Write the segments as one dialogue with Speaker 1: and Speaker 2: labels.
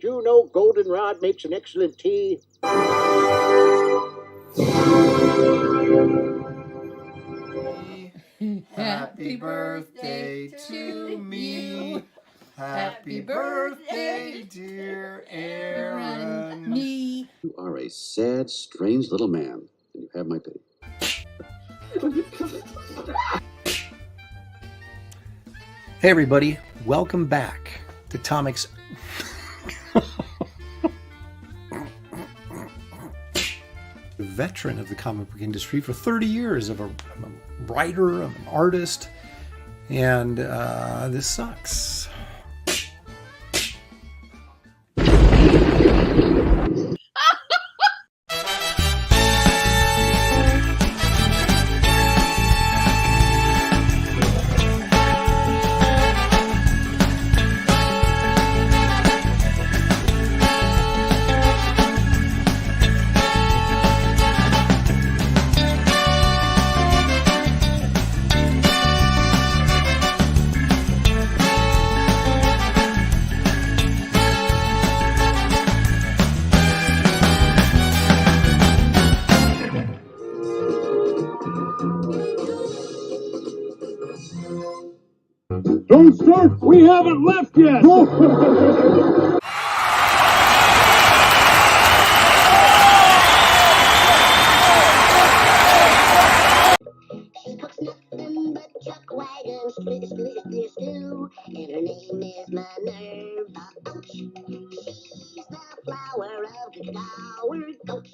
Speaker 1: did you know goldenrod makes an excellent tea?
Speaker 2: Happy birthday to me. Happy birthday, dear Aaron.
Speaker 3: Me.
Speaker 4: You are a sad, strange little man, and you have my pity.
Speaker 5: Hey everybody, welcome back to Tomic's veteran of the comic book industry for 30 years. I'm a writer, I'm an artist, and this sucks.
Speaker 1: Don't start! We haven't left yet!
Speaker 6: She cooks nothing but chuck wagons, stew, and her name is Minerva. Ouch! She's the flower of our coach.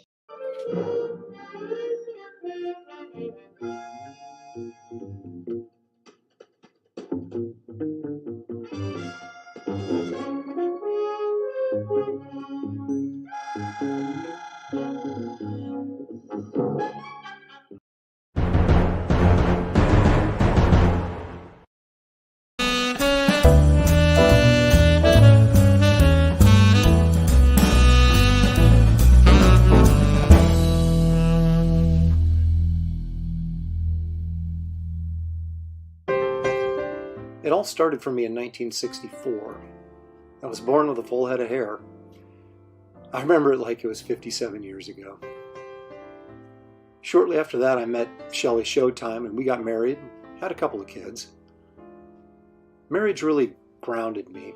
Speaker 5: It all started for me in 1964. I was born with a full head of hair. I remember it like it was 57 years ago. Shortly after that, I met Shelley Showtime, and we got married, had a couple of kids. Marriage really grounded me.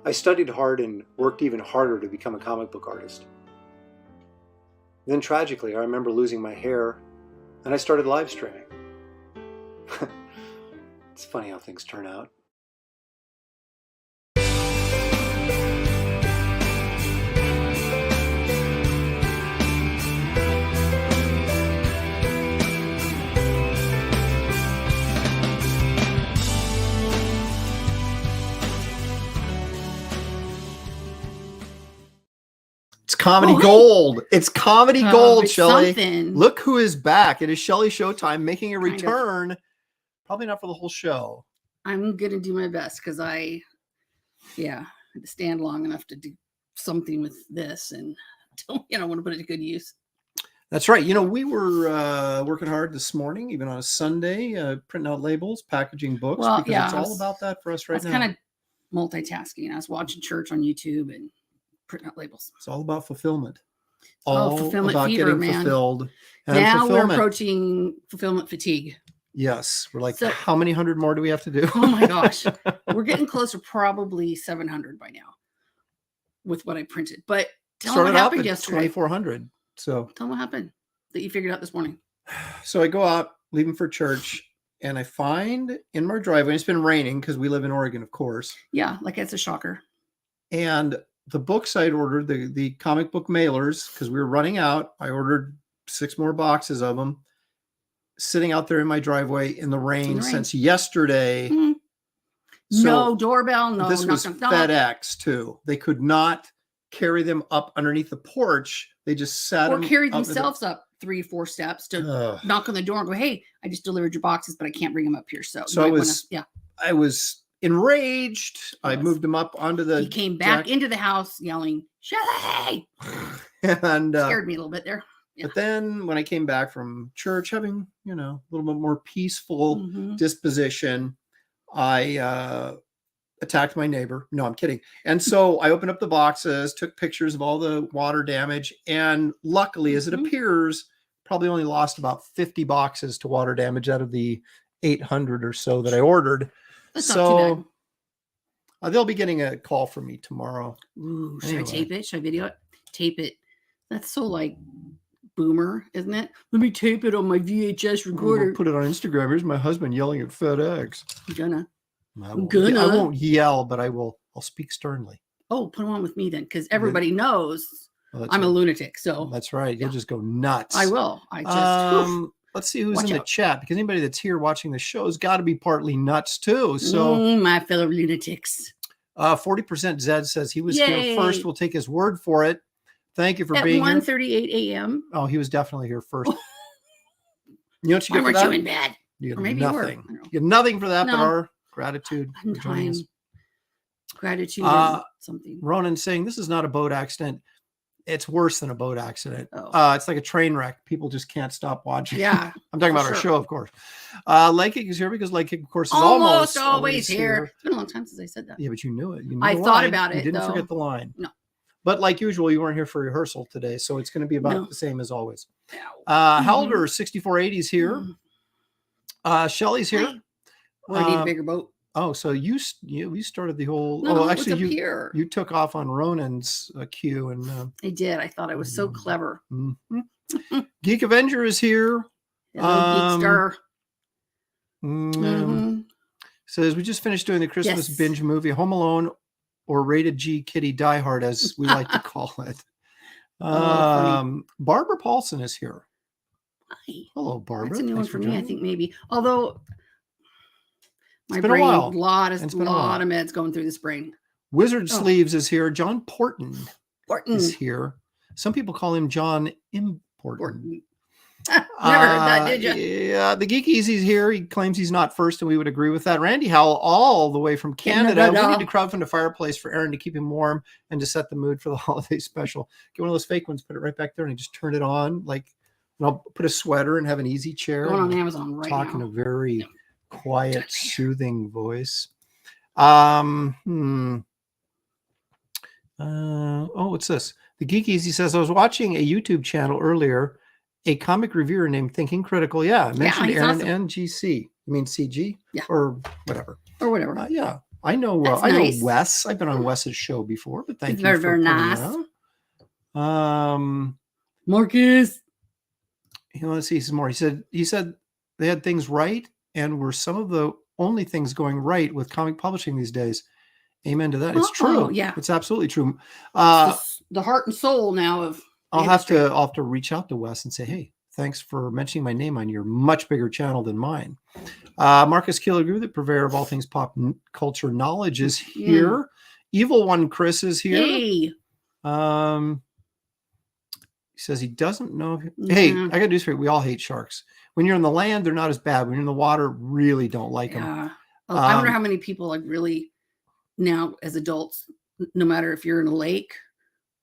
Speaker 5: I studied hard and worked even harder to become a comic book artist. Then tragically, I remember losing my hair, and I started live streaming. It's funny how things turn out. It's comedy gold. It's comedy gold,
Speaker 3: it's
Speaker 5: Shelley.
Speaker 3: something.
Speaker 5: Look who is back. It is Shelley Showtime making a return. Probably not for the whole show.
Speaker 3: I'm going to do my best because I had to stand long enough to do something with this and don't, want to put it to good use.
Speaker 5: That's right. We were working hard this morning, even on a Sunday, printing out labels, packaging books, because it's all about that for us right now.
Speaker 3: I was kind of multitasking. I was watching church on YouTube and printing out labels.
Speaker 5: It's all about fulfillment.
Speaker 3: Fulfillment
Speaker 5: about
Speaker 3: fever,
Speaker 5: getting
Speaker 3: man.
Speaker 5: fulfilled. And
Speaker 3: now we're approaching fulfillment fatigue.
Speaker 5: Yes. We're like, how many hundred more do we have to do?
Speaker 3: Oh my gosh. We're getting closer, probably 700 by now with what I printed. But tell me what happened yesterday.
Speaker 5: 2,400. So
Speaker 3: tell me what happened that you figured out this morning.
Speaker 5: So I go out, leaving for church, and I find in my driveway, it's been raining because we live in Oregon, of course.
Speaker 3: Yeah, like it's a shocker.
Speaker 5: And the books I'd ordered, the comic book mailers, because we were running out, I ordered 6 more boxes of them, sitting out there in my driveway in the rain since yesterday.
Speaker 3: Mm-hmm. So no doorbell, no.
Speaker 5: This was FedEx too. They could not carry them up underneath the porch. They just sat
Speaker 3: or carried themselves up 3-4 steps to knock on the door and go, "Hey, I just delivered your boxes, but I can't bring them up here." So
Speaker 5: I was enraged. I moved him up onto the.
Speaker 3: He came back into the house yelling, "Shelley!"
Speaker 5: and
Speaker 3: scared me a little bit there.
Speaker 5: Yeah. But then when I came back from church, having a little bit more peaceful disposition, I
Speaker 2: attacked my neighbor. No, I'm kidding. And so I opened up the boxes, took pictures of all the water damage, and luckily, as it appears, probably only lost about 50 boxes to water damage out of the 800 or so that I ordered.
Speaker 3: That's not too bad.
Speaker 2: They'll be getting a call from me tomorrow.
Speaker 3: Ooh, should I tape it? Should I video it? Tape it. That's so like boomer, isn't it? Let me tape it on my VHS recorder.
Speaker 2: We'll put it on Instagram. Here's my husband yelling at FedEx. I won't yell, but I'll speak sternly.
Speaker 3: Oh, put them on with me then, because everybody knows I'm a lunatic. So
Speaker 2: that's right. You'll just go nuts.
Speaker 3: I will. I just
Speaker 2: let's see who's in the chat, because anybody that's here watching the show has got to be partly nuts too. So
Speaker 3: my fellow lunatics.
Speaker 2: 40% Zed says he was here first. We'll take his word for it. Thank you for being here. At
Speaker 3: 1:38 a.m.
Speaker 2: Oh, he was definitely here first. You know what you get for that?
Speaker 3: Why weren't you in bed?
Speaker 2: You get nothing. You get nothing for that, but our gratitude.
Speaker 3: Gratitude. Something.
Speaker 2: Ronan saying this is not a boat accident. It's worse than a boat accident. It's like a train wreck. People just can't stop watching.
Speaker 3: Yeah.
Speaker 2: I'm talking about our show, of course. Lake Kick is here because Lake Kick, of course, is almost
Speaker 3: always here. It's been a long time since I said that.
Speaker 2: Yeah, but you knew it. You knew
Speaker 3: I thought about it.
Speaker 2: You didn't forget the line.
Speaker 3: No.
Speaker 2: But like usual, you weren't here for rehearsal today, so it's going to be about the same as always. Helder 6480 is here. Shelley's here.
Speaker 3: I need a bigger boat.
Speaker 2: Oh, so you started the whole. Actually, you took off on Ronan's cue, and
Speaker 3: I did. I thought I was so clever.
Speaker 2: Geek Avenger is here.
Speaker 3: Hello,
Speaker 2: Geekster. Says we just finished doing the Christmas binge movie Home Alone, or Rated G Kitty Die Hard, as we like to call it. Barbara Paulson is here.
Speaker 3: Hi.
Speaker 2: Hello, Barbara.
Speaker 3: That's a new one for me, I think, maybe. Although my brain, a lot of meds going through this brain.
Speaker 2: Wizard Sleeves is here. John Porton is here. Some people call him John Important.
Speaker 3: Never heard that, did you?
Speaker 2: Yeah, the Geek Easy's here. He claims he's not first, and we would agree with that. Randy Howell, all the way from Canada. We need to crowdfund a fireplace for Aaron to keep him warm and to set the mood for the holiday special. Get one of those fake ones, put it right back there, and just turn it on. And I'll put a sweater and have an easy chair.
Speaker 3: Going on Amazon right now.
Speaker 2: Talk in a very quiet, soothing voice. What's this? The Geek Easy says, I was watching a YouTube channel earlier, a comic reviewer named Thinking Critical. Yeah, I mentioned Aaron and GC. You mean CG?
Speaker 3: Yeah.
Speaker 2: Or whatever. Yeah. I know I know Wes. I've been on Wes's show before, but thank you for
Speaker 3: very nice.
Speaker 2: Marcus. Let's see some more. He said they had things right and were some of the only things going right with comic publishing these days. Amen to that. It's true.
Speaker 3: Yeah.
Speaker 2: It's absolutely true.
Speaker 3: The heart and soul now of
Speaker 2: I'll have to reach out to Wes and say, hey, thanks for mentioning my name on your much bigger channel than mine. Marcus Killigrew, the purveyor of all things pop culture knowledge, is here. Evil One Chris is here.
Speaker 3: Hey.
Speaker 2: He says he doesn't know. Hey, I got news for you. We all hate sharks. When you're in the land, they're not as bad. When you're in the water, really don't like them.
Speaker 3: I wonder how many people really now as adults, no matter if you're in a lake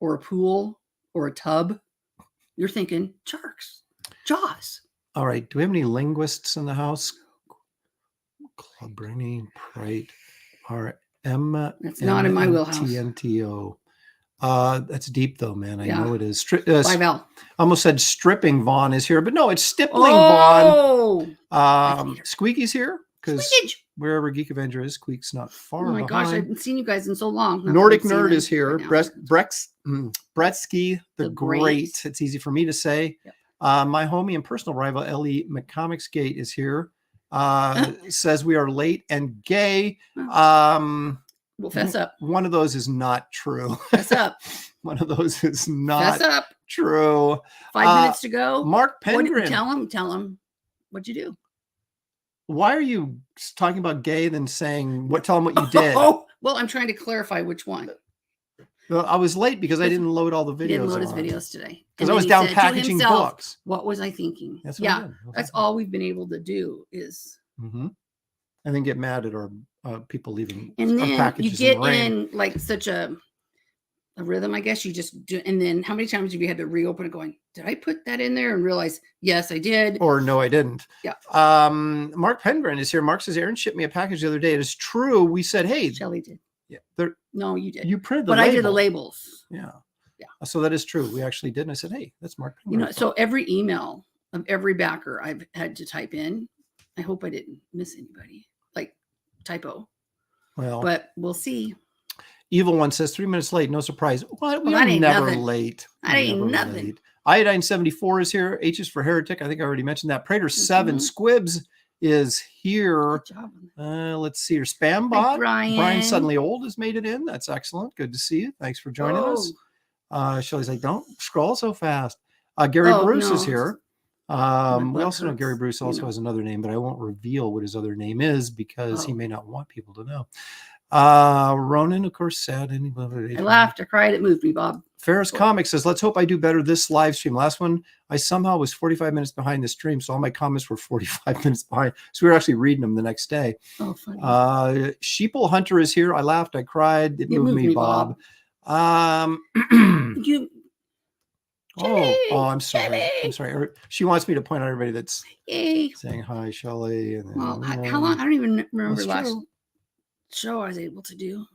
Speaker 3: or a pool or a tub, you're thinking sharks, Jaws. All
Speaker 2: right. Do we have any linguists in the house? Club Brainy, Pride, RM.
Speaker 3: That's not in my wheelhouse.
Speaker 2: TNTO. That's deep though, man. I know it is.
Speaker 3: 5L.
Speaker 2: Almost said stripping Vaughn is here, but no, it's stippling Vaughn. Squeaky's here because wherever Geek Avenger is, Squeak's not far behind.
Speaker 3: Oh my gosh, I haven't seen you guys in so long.
Speaker 2: Nordic Nerd is here. Bretsky the Great. It's easy for me to say.
Speaker 3: Yep.
Speaker 2: My homie and personal rival, Ellie McComicsgate, is here. Says we are late and gay.
Speaker 3: Well, fess up.
Speaker 2: One of those is not true.
Speaker 3: Fess up.
Speaker 2: One of those is not
Speaker 3: fess up.
Speaker 2: True.
Speaker 3: 5 minutes to go.
Speaker 2: Mark Pendrin.
Speaker 3: Tell him. What'd you do?
Speaker 2: Why are you talking about gay then saying tell him what you did?
Speaker 3: Well, I'm trying to clarify which one.
Speaker 2: Well, I was late because I didn't load all the videos.
Speaker 3: Didn't load his videos today.
Speaker 2: Because I was down packaging books.
Speaker 3: What was I thinking?
Speaker 2: That's
Speaker 3: that's all we've been able to do is.
Speaker 2: And then get mad at our people leaving.
Speaker 3: And then you get in like such a a rhythm, I guess. You just do, and then how many times have you had to reopen it going, did I put that in there and realize, yes, I did.
Speaker 2: Or no, I didn't.
Speaker 3: Yeah.
Speaker 2: Mark Pengren is here. Mark says, Aaron shipped me a package the other day. It is true. We said, hey.
Speaker 3: Shelley did.
Speaker 2: Yeah.
Speaker 3: No, you did.
Speaker 2: You printed the
Speaker 3: But
Speaker 2: label.
Speaker 3: I did the labels.
Speaker 2: Yeah.
Speaker 3: Yeah.
Speaker 2: So that is true. We actually did. And I said, hey, that's Mark Pengren.
Speaker 3: You know, so every email of every backer I've had to type in. I hope I didn't miss anybody. Like typo.
Speaker 2: Well,
Speaker 3: but we'll see.
Speaker 2: Evil One says 3 minutes late. No surprise. What? We
Speaker 3: Well, that
Speaker 2: are
Speaker 3: ain't
Speaker 2: never
Speaker 3: nothing.
Speaker 2: late.
Speaker 3: That
Speaker 2: We're
Speaker 3: ain't
Speaker 2: never
Speaker 3: nothing.
Speaker 2: late. Iodine 74 is here. H is for Heretic. I think I already mentioned that. Prater 7 Squibs is here.
Speaker 3: Good job on that.
Speaker 2: Let's see. Your spam
Speaker 3: Hi,
Speaker 2: bot.
Speaker 3: Brian.
Speaker 2: Suddenly Old has made it in. That's excellent. Good to see you. Thanks for joining us. Shelley's like, don't scroll so fast. Gary Bruce is here. We also know Gary Bruce also has another name, but I won't reveal what his other name is because he may not want people to know. Ronan, of course, sad.
Speaker 3: I laughed, I cried, it moved me, Bob.
Speaker 2: Ferris Comics says, let's hope I do better this live stream. Last one, I somehow was 45 minutes behind the stream, so all my comments were 45 minutes behind. So we were actually reading them the next day.
Speaker 3: Oh, funny.
Speaker 2: Sheeple Hunter is here. I laughed, I cried. It moved me, Bob.
Speaker 3: You.
Speaker 2: I'm sorry.
Speaker 3: Shelley.
Speaker 2: I'm sorry. She wants me to point out everybody that's
Speaker 3: Yay.
Speaker 2: saying hi, Shelley. And then,
Speaker 3: Well, how long? I don't even remember last show I was able to do.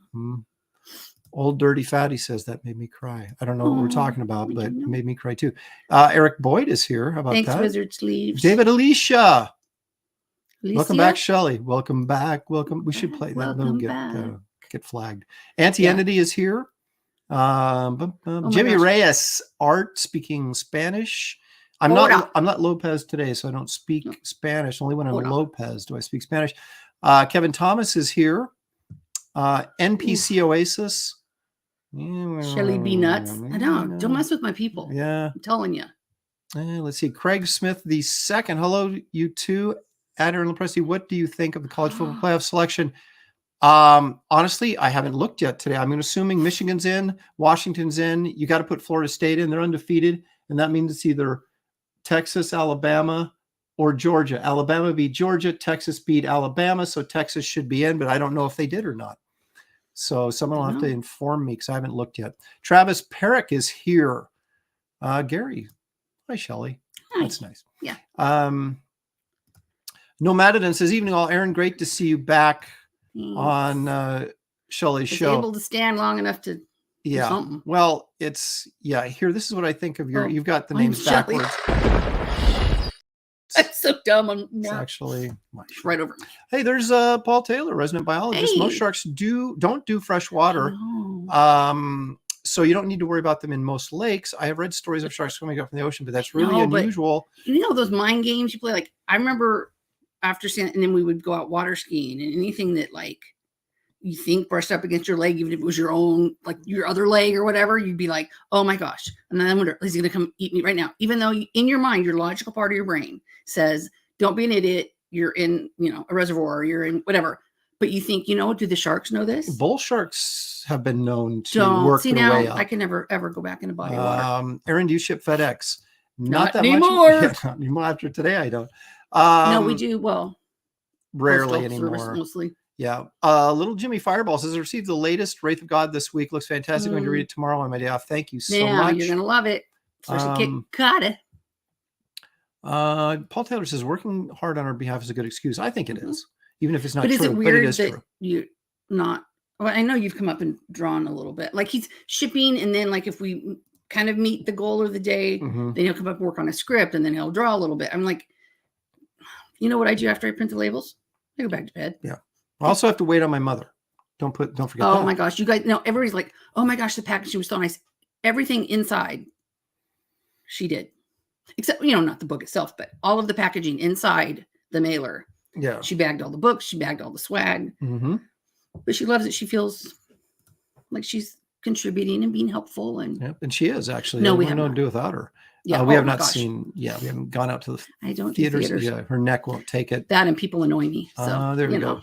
Speaker 2: Old Dirty Fatty says that made me cry. I don't know what we're talking about, but it made me cry too. Eric Boyd is here. How about that?
Speaker 3: Thanks, Wizard Sleeves.
Speaker 2: David Alicia. Welcome back, Shelley. Welcome back. Welcome. We should play that. They'll get flagged. Anti-Entity is here. Jimmy Reyes, art speaking Spanish. I'm not Lopez today, so I don't speak Spanish. Only when I'm Lopez do I speak Spanish. Kevin Thomas is here. NPC Oasis.
Speaker 3: Shelley B. Nuts. I know. Don't mess with my people.
Speaker 2: Yeah.
Speaker 3: I'm telling you.
Speaker 2: Let's see. Craig Smith the second. Hello, you two. Aaron Lepresti, what do you think of the college football playoff selection? Honestly, I haven't looked yet today. I'm assuming Michigan's in, Washington's in. You got to put Florida State in. They're undefeated. And that means it's either Texas, Alabama, or Georgia. Alabama beat Georgia. Texas beat Alabama. So Texas should be in, but I don't know if they did or not. So someone will have to inform me because I haven't looked yet. Travis Perrick is here. Gary. Hi, Shelley. Hi. That's nice.
Speaker 3: Yeah.
Speaker 2: Nomadidon says, evening all. Aaron, great to see you back on Shelley's show.
Speaker 3: Able to stand long enough to do something.
Speaker 2: Well, here, this is what I think of your, you've got the names backwards.
Speaker 3: That's so dumb.
Speaker 2: It's actually
Speaker 3: right over.
Speaker 2: Hey, there's Paul Taylor, resident biologist. Most sharks don't do fresh water. So you don't need to worry about them in most lakes. I have read stories of sharks swimming up from the ocean, but that's really unusual.
Speaker 3: You know those mind games you play? Like I remember after seeing, and then we would go out water skiing, and anything that like you think brushed up against your leg, even if it was your own, like your other leg or whatever, you'd be like, oh my gosh. And then I wonder, is he going to come eat me right now? Even though in your mind, your logical part of your brain says, don't be an idiot. You're in, a reservoir, or you're in whatever. But you think, do the sharks know this?
Speaker 2: Bull sharks have been known to work their way up.
Speaker 3: I can never, ever go back in a body of water.
Speaker 2: Aaron, do you ship FedEx?
Speaker 3: Not that anymore.
Speaker 2: Much. Not anymore after today, I don't.
Speaker 3: No, we do. Well,
Speaker 2: rarely anymore.
Speaker 3: Mostly.
Speaker 2: Yeah. Little Jimmy Fireball says, I received the latest Wraith of God this week. Looks fantastic. I'm going to read it tomorrow on my day off. Thank you so much.
Speaker 3: You're going to love it. Got it.
Speaker 2: Paul Taylor says, working hard on our behalf is a good excuse. I think it is, even if it's not
Speaker 3: true.
Speaker 2: Is it weird but it is that true.
Speaker 3: You're not, well, I know you've come up and drawn a little bit. Like he's shipping, and then like if we kind of meet the goal of the day, then he'll come up and work on a script, and then he'll draw a little bit. I'm like, you know what I do after I print the labels? I go back to bed.
Speaker 2: Yeah. I also have to wait on my mother. Don't forget that.
Speaker 3: Oh my gosh. You guys know, everybody's like, oh my gosh, the packaging was so nice. Everything inside she did. Except, not the book itself, but all of the packaging inside the mailer.
Speaker 2: Yeah.
Speaker 3: She bagged all the books. She bagged all the swag. But she loves it. She feels like she's contributing and being helpful. And
Speaker 2: she is actually.
Speaker 3: No, we
Speaker 2: have nothing to do without her.
Speaker 3: Yeah,
Speaker 2: we have not seen. Yeah, we haven't gone out to the theaters. Yeah, her neck won't take it.
Speaker 3: That and people annoy me. So
Speaker 2: there we go.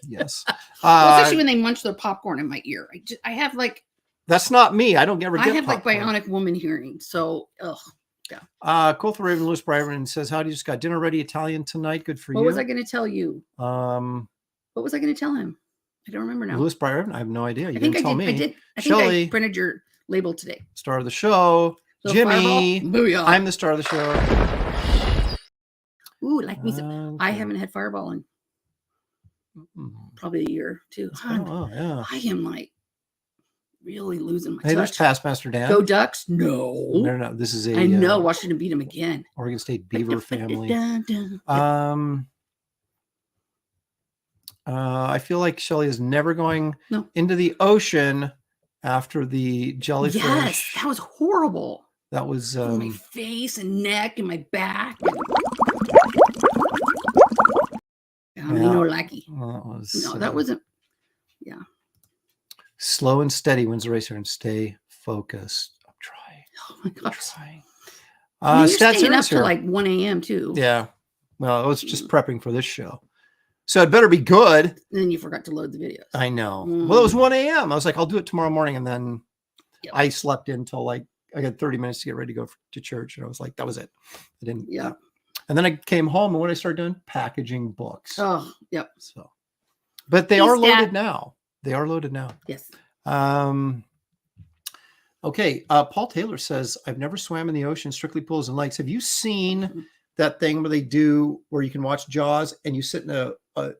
Speaker 2: Yes.
Speaker 3: Especially when they munch their popcorn in my ear. I have like.
Speaker 2: That's not me. I don't ever get.
Speaker 3: I have
Speaker 2: popcorn.
Speaker 3: like bionic woman hearing. So, yeah.
Speaker 2: Colth Raven Lewis Bryron says, "How do you just got dinner ready Italian tonight? Good for you."
Speaker 3: What was I going to tell you?
Speaker 2: What
Speaker 3: was I going to tell him? I don't remember now.
Speaker 2: Louis Breyer. I have no idea. You
Speaker 3: I think
Speaker 2: didn't tell
Speaker 3: I
Speaker 2: me.
Speaker 3: think
Speaker 2: Shelley,
Speaker 3: I printed your label today.
Speaker 2: star of the show.
Speaker 3: Little
Speaker 2: Jimmy,
Speaker 3: fireball. Booyah.
Speaker 2: I'm the star of the show.
Speaker 3: Ooh, like me. I haven't had Fireball in probably a year or two.
Speaker 2: Yeah.
Speaker 3: I am like really losing my
Speaker 2: Hey, there's
Speaker 3: touch.
Speaker 2: Taskmaster Dan.
Speaker 3: Go Ducks? No.
Speaker 2: No. This is a.
Speaker 3: I know. Washington beat him again.
Speaker 2: Oregon State Beaver family.
Speaker 3: Dun, dun.
Speaker 2: I feel like Shelley is never going
Speaker 3: No.
Speaker 2: into the ocean after the jellyfish.
Speaker 3: Yes, that was horrible.
Speaker 2: That was
Speaker 3: My face and neck and my back. Lucky. That wasn't. Yeah.
Speaker 2: Slow and steady wins the race here, and stay focused. I'm trying.
Speaker 3: Oh my gosh.
Speaker 2: Trying.
Speaker 3: You're
Speaker 2: Stats
Speaker 3: staying up
Speaker 2: here.
Speaker 3: to like 1 a.m. too.
Speaker 2: Yeah. Well, I was just prepping for this show. So it better be good.
Speaker 3: And then you forgot to load the videos.
Speaker 2: I know. Well, it was 1 a.m. I was like, I'll do it tomorrow morning. And then I slept until like, I got 30 minutes to get ready to go to church. And I was like, that was it. I didn't.
Speaker 3: Yeah.
Speaker 2: And then I came home, and what did I start doing? Packaging books.
Speaker 3: Oh, yep.
Speaker 2: So, but they are loaded now. They are loaded now.
Speaker 3: Yes.
Speaker 2: Okay. Paul Taylor says, I've never swam in the ocean, strictly pools and lakes. Have you seen that thing where they do, where you can watch Jaws and you sit in a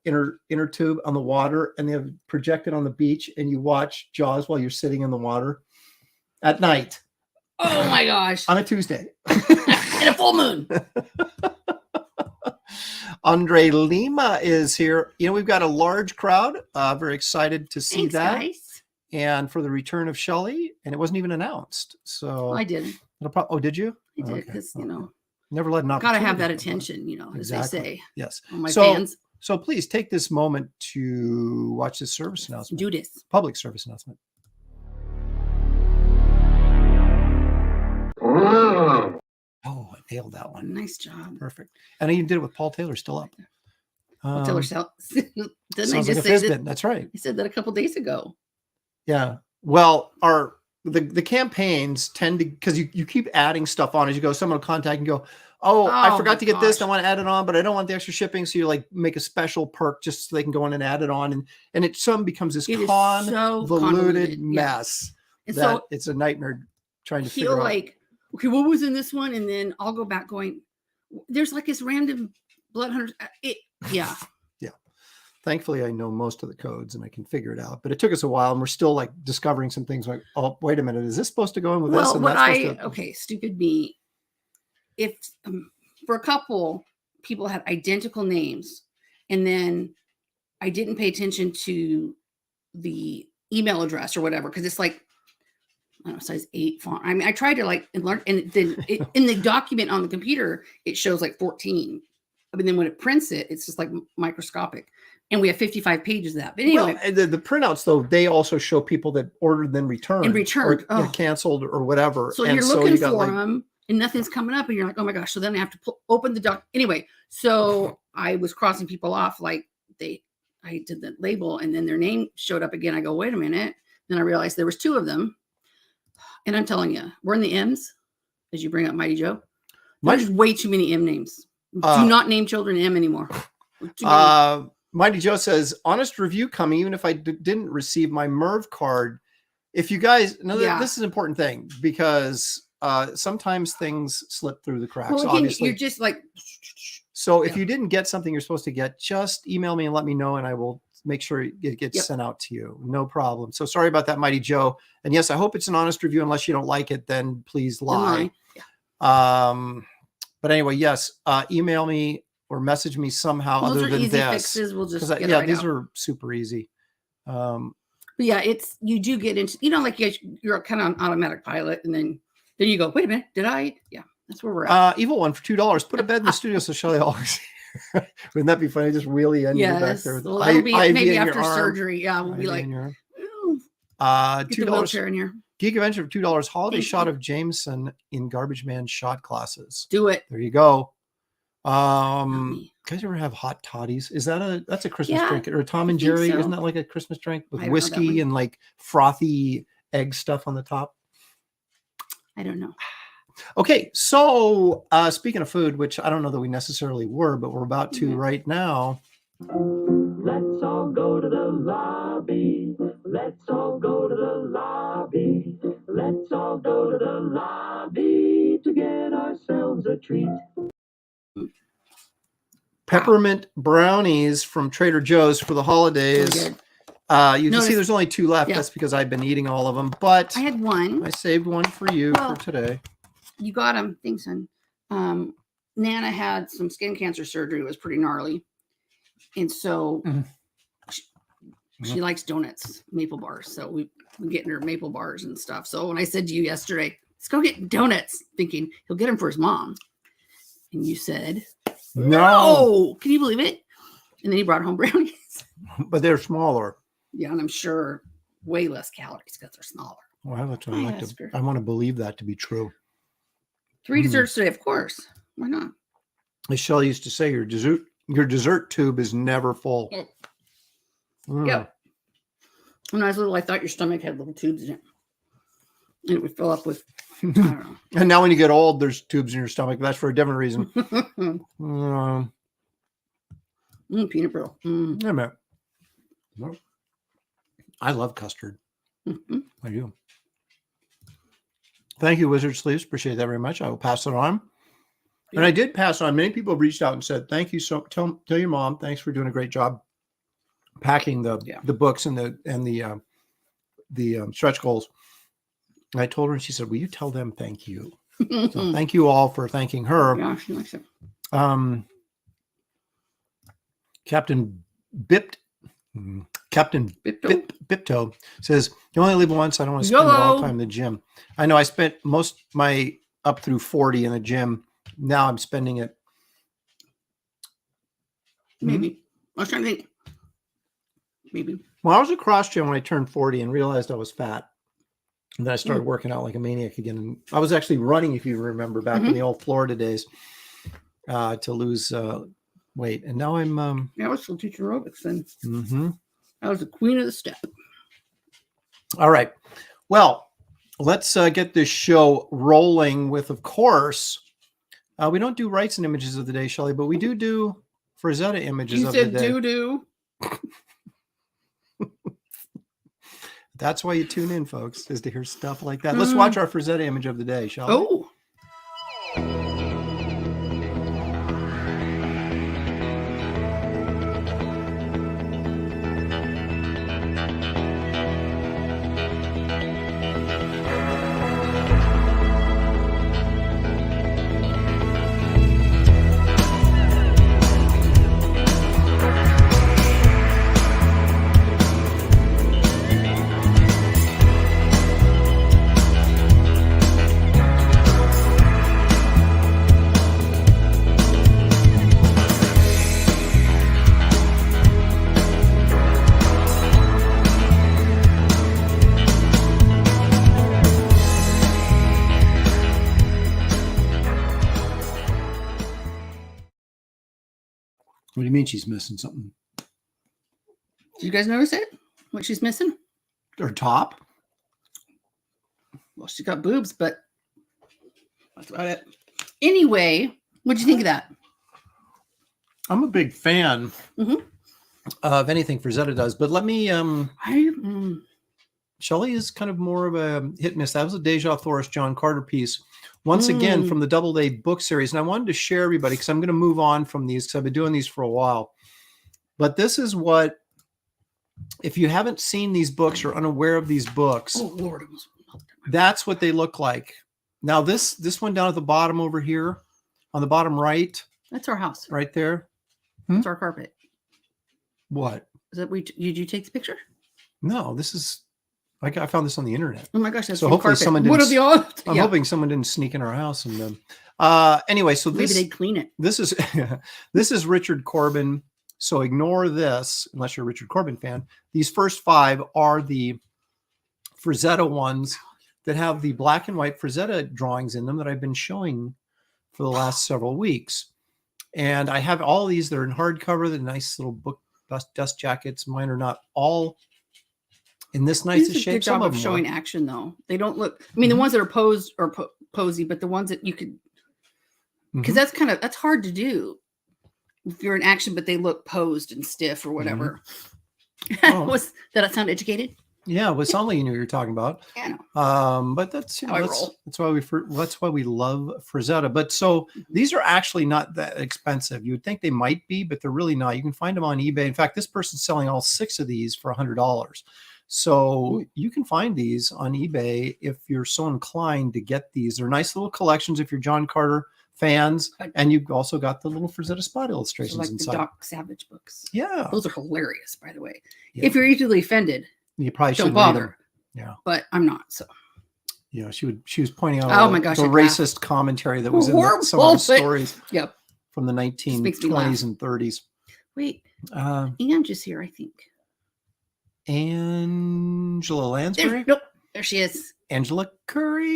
Speaker 2: inner tube on the water, and they have projected on the beach, and you watch Jaws while you're sitting in the water at night?
Speaker 3: Oh my gosh.
Speaker 2: On a Tuesday.
Speaker 3: In a full moon.
Speaker 2: Andre Lima is here. You know, we've got a large crowd. Very excited to see that.
Speaker 3: Guys.
Speaker 2: And for the return of Shelley, and it wasn't even announced. So
Speaker 3: I did.
Speaker 2: Oh, did you?
Speaker 3: I did, because
Speaker 2: never let an opportunity.
Speaker 3: Gotta have that attention, as they say.
Speaker 2: Yes.
Speaker 3: On my fans.
Speaker 2: So please take this moment to watch this service announcement.
Speaker 3: Do this.
Speaker 2: Public service announcement. Oh, I nailed that one.
Speaker 3: Nice job.
Speaker 2: Perfect. And I even did it with Paul Taylor still up.
Speaker 3: Paul Taylor didn't I
Speaker 2: sounds
Speaker 3: just
Speaker 2: like
Speaker 3: say that?
Speaker 2: That's right.
Speaker 3: I said that a couple days ago.
Speaker 2: Yeah. Well, the campaigns tend to, because you keep adding stuff on as you go. Someone will contact and go, I forgot to get this. I want to add it on, but I don't want the extra shipping. So you like make a special perk just so they can go in and add it on. And it becomes this convoluted mess.
Speaker 3: And
Speaker 2: that
Speaker 3: so
Speaker 2: it's a nightmare trying to figure out.
Speaker 3: Like, okay, what was in this one? And then I'll go back going, there's like this random blood hunter. Yeah.
Speaker 2: Yeah. Thankfully, I know most of the codes and I can figure it out. But it took us a while, and we're still like discovering some things. Like, oh, wait a minute, is this supposed to go in with this? And
Speaker 3: stupid me. If for a couple, people had identical names, and then I didn't pay attention to the email address or whatever, because it's like, I don't know, size 8 font. I mean, I tried to like learn, and then in the document on the computer, it shows like 14. But then when it prints it, it's just like microscopic. And we have 55 pages of that. But anyway.
Speaker 2: Well, the printouts, though, they also show people that ordered then returned.
Speaker 3: And returned.
Speaker 2: Or canceled or whatever.
Speaker 3: So you're looking for them, and nothing's coming up. And you're like, oh my gosh. So then I have to open the doc. Anyway, so I was crossing people off. Like I did the label, and then their name showed up again. I go, wait a minute. Then I realized there was 2 of them. And I'm telling you, we're in the M's, as you bring up Mighty Joe. There's way too many M names. Do not name children M anymore.
Speaker 2: Mighty Joe says, honest review coming, even if I didn't receive my MERV card. If you guys know, this is an important thing, because sometimes things slip through the cracks.
Speaker 3: Well, again,
Speaker 2: obviously.
Speaker 3: you're just like.
Speaker 2: So if you didn't get something you're supposed to get, just email me and let me know, and I will make sure it gets sent out to you. No problem. So sorry about that, Mighty Joe. And yes, I hope it's an honest review. Unless you don't like it, then please lie. But anyway, yes, email me or message me somehow.
Speaker 3: Those
Speaker 2: other than
Speaker 3: easy
Speaker 2: this.
Speaker 3: Fixes. We'll just
Speaker 2: these are super easy.
Speaker 3: But yeah, you do get into, like you're kind of on automatic pilot, and then you go, wait a minute, did I? Yeah, that's where we're at.
Speaker 2: Evil one for $2. Put a bed in the studio so Shelley always. Wouldn't that be funny? Just wheelie in back there.
Speaker 3: Well, that'll be maybe after surgery. Yeah, we'll be like,
Speaker 2: get the
Speaker 3: wheelchair in here.
Speaker 2: Geek Adventure for $2. Holiday shot of Jameson in Garbage Man shot glasses.
Speaker 3: Do it.
Speaker 2: There you go. Guys ever have hot toddies? Is that's a Christmas drink, or Tom and Jerry? So. Isn't that like a Christmas drink with whiskey and like frothy egg stuff on the top?
Speaker 3: I don't know.
Speaker 2: Okay, so speaking of food, which I don't know that we necessarily were, but we're about to right now.
Speaker 7: Let's all go to the lobby. Let's all go to the lobby. Let's all go to the lobby to get ourselves a treat.
Speaker 2: Peppermint brownies from Trader Joe's for the holidays.
Speaker 3: Really good.
Speaker 2: You can see there's only 2 left.
Speaker 3: Yeah.
Speaker 2: That's because I've been eating all of them. But
Speaker 3: I had one.
Speaker 2: I saved one for you for today.
Speaker 3: You got them. Thanks, son. Nana had some skin cancer surgery. It was pretty gnarly. And so she likes donuts, maple bars. So we're getting her maple bars and stuff. So when I said to you yesterday, let's go get donuts, thinking he'll get them for his mom. And you said, no. Can you believe it? And then he brought home brownies.
Speaker 2: But they're smaller.
Speaker 3: Yeah, and I'm sure way less calories because they're smaller.
Speaker 2: Well, that's what I want to believe that to be true.
Speaker 3: 3 desserts today, of course. Why not?
Speaker 2: As Shelley used to say, your dessert tube is never full.
Speaker 3: Yeah. When I was little, I thought your stomach had little tubes in it. And it would fill up with, I don't know.
Speaker 2: And now when you get old, there's tubes in your stomach. That's for a different reason.
Speaker 3: Peanut brittle.
Speaker 2: Yeah, man. Well, I love custard. I do. Thank you, Wizard Sleeves. Appreciate that very much. I will pass it on. Yeah. And I did pass on. Many people reached out and said, thank you. So tell your mom, thanks for doing a great job packing the books and the stretch goals. And I told her, and she said, will you tell them thank you? So thank you all for thanking her.
Speaker 3: Yeah, she likes it.
Speaker 2: Captain Bipto says, you only live once. I don't want to spend it all the time in the gym. I know I spent most my up through 40 in the gym. Now I'm spending it.
Speaker 3: Maybe. I was trying to think. Maybe.
Speaker 2: Well, I was a cross gym when I turned 40 and realized I was fat. And then I started working out like a maniac again. And I was actually running, if you remember, back in the old Florida days to lose weight. And now I'm...
Speaker 3: I was still teaching aerobics then. I was the queen of the step.
Speaker 2: All right. Well, let's get this show rolling with, of course, we don't do rights and images of the day, Shelley, but we do Fretta images of the day.
Speaker 3: You said doo-doo.
Speaker 2: That's why you tune in, folks, is to hear stuff like that. Let's watch our Fretta image of the day, shall we?
Speaker 3: Oh.
Speaker 2: What do you mean she's missing something?
Speaker 3: Did you guys notice it? What she's missing?
Speaker 2: Her top?
Speaker 3: Well, she's got boobs, but that's about it. Anyway, what'd you think of that?
Speaker 2: I'm a big fan of anything Fretta does, but let me... Shelley is kind of more of a hit miss. That was a Deja Thoris John Carter piece. Once again, from the Doubleday book series. And I wanted to share everybody because I'm going to move on from these because I've been doing these for a while. But this is what, if you haven't seen these books or unaware of these books, that's what they look like. Now, this one down at the bottom over here, on the bottom right.
Speaker 3: That's our house.
Speaker 2: Right there.
Speaker 3: That's our carpet.
Speaker 2: What?
Speaker 3: Is that did you take the picture?
Speaker 2: No, this is... I found this on the internet.
Speaker 3: Oh my gosh, that's
Speaker 2: so hopefully
Speaker 3: carpet.
Speaker 2: someone didn't.
Speaker 3: What are the odds?
Speaker 2: I'm hoping someone didn't sneak in our house and then. Anyway, so
Speaker 3: maybe they clean it.
Speaker 2: This is Richard Corbin. So ignore this unless you're a Richard Corbin fan. These first 5 are the Fretta ones that have the black and white Fretta drawings in them that I've been showing for the last several weeks. And I have all these that are in hardcover, the nice little book dust jackets. Mine are not all in this nice shape.
Speaker 3: Good job of showing action, though. They don't look. I mean, the ones that are posed are posy, but the ones that you could, because that's hard to do. if you're in action, but they look posed and stiff or whatever.
Speaker 2: Oh.
Speaker 3: Was did that sound educated?
Speaker 2: Yeah, well, it sounded like you knew what you were talking about.
Speaker 3: Yeah, I know.
Speaker 2: But that's
Speaker 3: How I roll.
Speaker 2: that's why we love Fretta. But so these are actually not that expensive. You would think they might be, but they're really not. You can find them on eBay. In fact, this person's selling all 6 of these for $100. So you can find these on eBay if you're so inclined to get these. They're nice little collections if you're John Carter fans, and you've also got the little Fretta spot illustrations
Speaker 3: like
Speaker 2: inside.
Speaker 3: the Doc Savage books.
Speaker 2: Yeah,
Speaker 3: those are hilarious, by the way.
Speaker 2: Yeah.
Speaker 3: If you're easily offended,
Speaker 2: you probably
Speaker 3: don't
Speaker 2: shouldn't read them.
Speaker 3: bother.
Speaker 2: Yeah,
Speaker 3: but I'm not. So
Speaker 2: you know, she was pointing out
Speaker 3: oh my gosh,
Speaker 2: the racist commentary that was in some of the stories
Speaker 3: yep.
Speaker 2: from the 1920s and 30s.
Speaker 3: Wait, Ange is here, I think.
Speaker 2: Angela Lansbury?
Speaker 3: Nope, there she is.
Speaker 2: Angela Curry.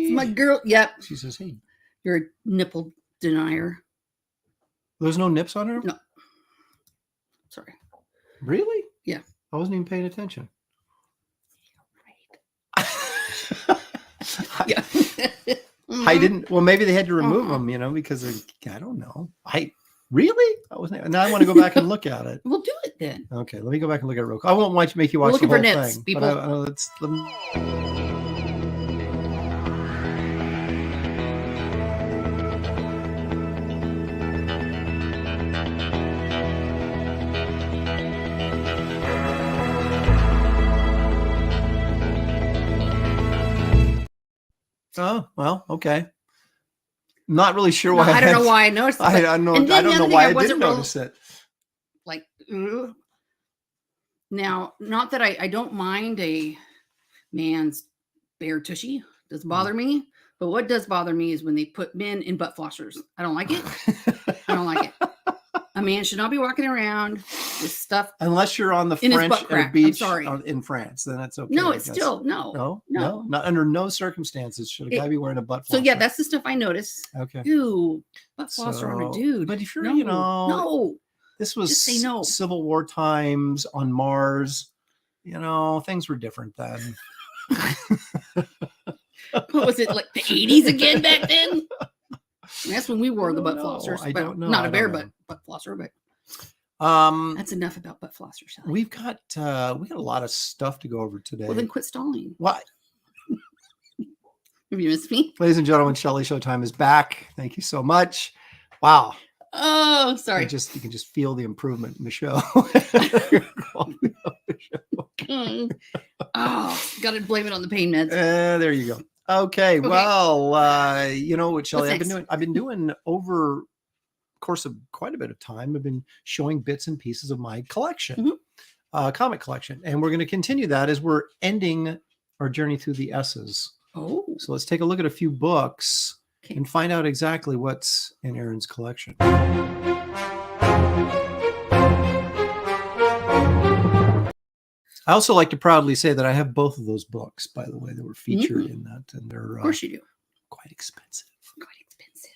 Speaker 3: It's my girl. Yep.
Speaker 2: She says, hey.
Speaker 3: You're a nipple denier.
Speaker 2: There's no nips on her?
Speaker 3: No. Sorry.
Speaker 2: Really?
Speaker 3: Yeah.
Speaker 2: I wasn't even paying attention.
Speaker 3: Yeah.
Speaker 2: I didn't. Well, maybe they had to remove them, you know, because I don't know. Really? I wasn't. Now I want to go back and look at it.
Speaker 3: We'll do it then.
Speaker 2: Okay, let me go back and look at it real quick. I won't want to make you watch the whole
Speaker 3: nips,
Speaker 2: thing.
Speaker 3: people.
Speaker 2: But oh, well, okay. Not really sure why.
Speaker 3: I don't know why I noticed it.
Speaker 2: I don't know why I didn't notice it.
Speaker 3: Like, now, not that I don't mind a man's bare tushy. Doesn't bother me. But what does bother me is when they put men in butt flossers. I don't like it. I don't like it. A man should not be walking around with stuff
Speaker 2: unless you're on the French beach in France. Then that's okay.
Speaker 3: No, it's still no.
Speaker 2: Not under no circumstances should a guy be wearing a butt flosser.
Speaker 3: So yeah, that's the stuff I notice.
Speaker 2: Okay.
Speaker 3: Ew, butt flosser on a dude.
Speaker 2: But if you're,
Speaker 3: no.
Speaker 2: This was
Speaker 3: just say no.
Speaker 2: Civil War times on Mars. You know, things were different then.
Speaker 3: What was it, like the 80s again back then? That's when we wore the butt flossers.
Speaker 2: I don't know.
Speaker 3: Not a bare butt flosser, but that's enough about butt flossers. Shelley.
Speaker 2: We got a lot of stuff to go over today.
Speaker 3: Well, then quit stalling.
Speaker 2: What?
Speaker 3: Have you missed me?
Speaker 2: Ladies and gentlemen, Shelley Showtime is back. Thank you so much. Wow.
Speaker 3: Oh, sorry.
Speaker 2: You can just feel the improvement in the show.
Speaker 3: Oh, got to blame it on the pain meds.
Speaker 2: There you go. Okay. Well, you know what, Shelley, I've been doing over the course of quite a bit of time. I've been showing bits and pieces of my collection, comic collection, and we're going to continue that as we're ending our journey through the S's.
Speaker 3: Oh,
Speaker 2: so let's take a look at a few books and find out exactly what's in Aaron's collection. I also like to proudly say that I have both of those books, by the way, that were featured in that. And they're
Speaker 3: of course you do.
Speaker 2: Quite expensive.
Speaker 3: Quite expensive.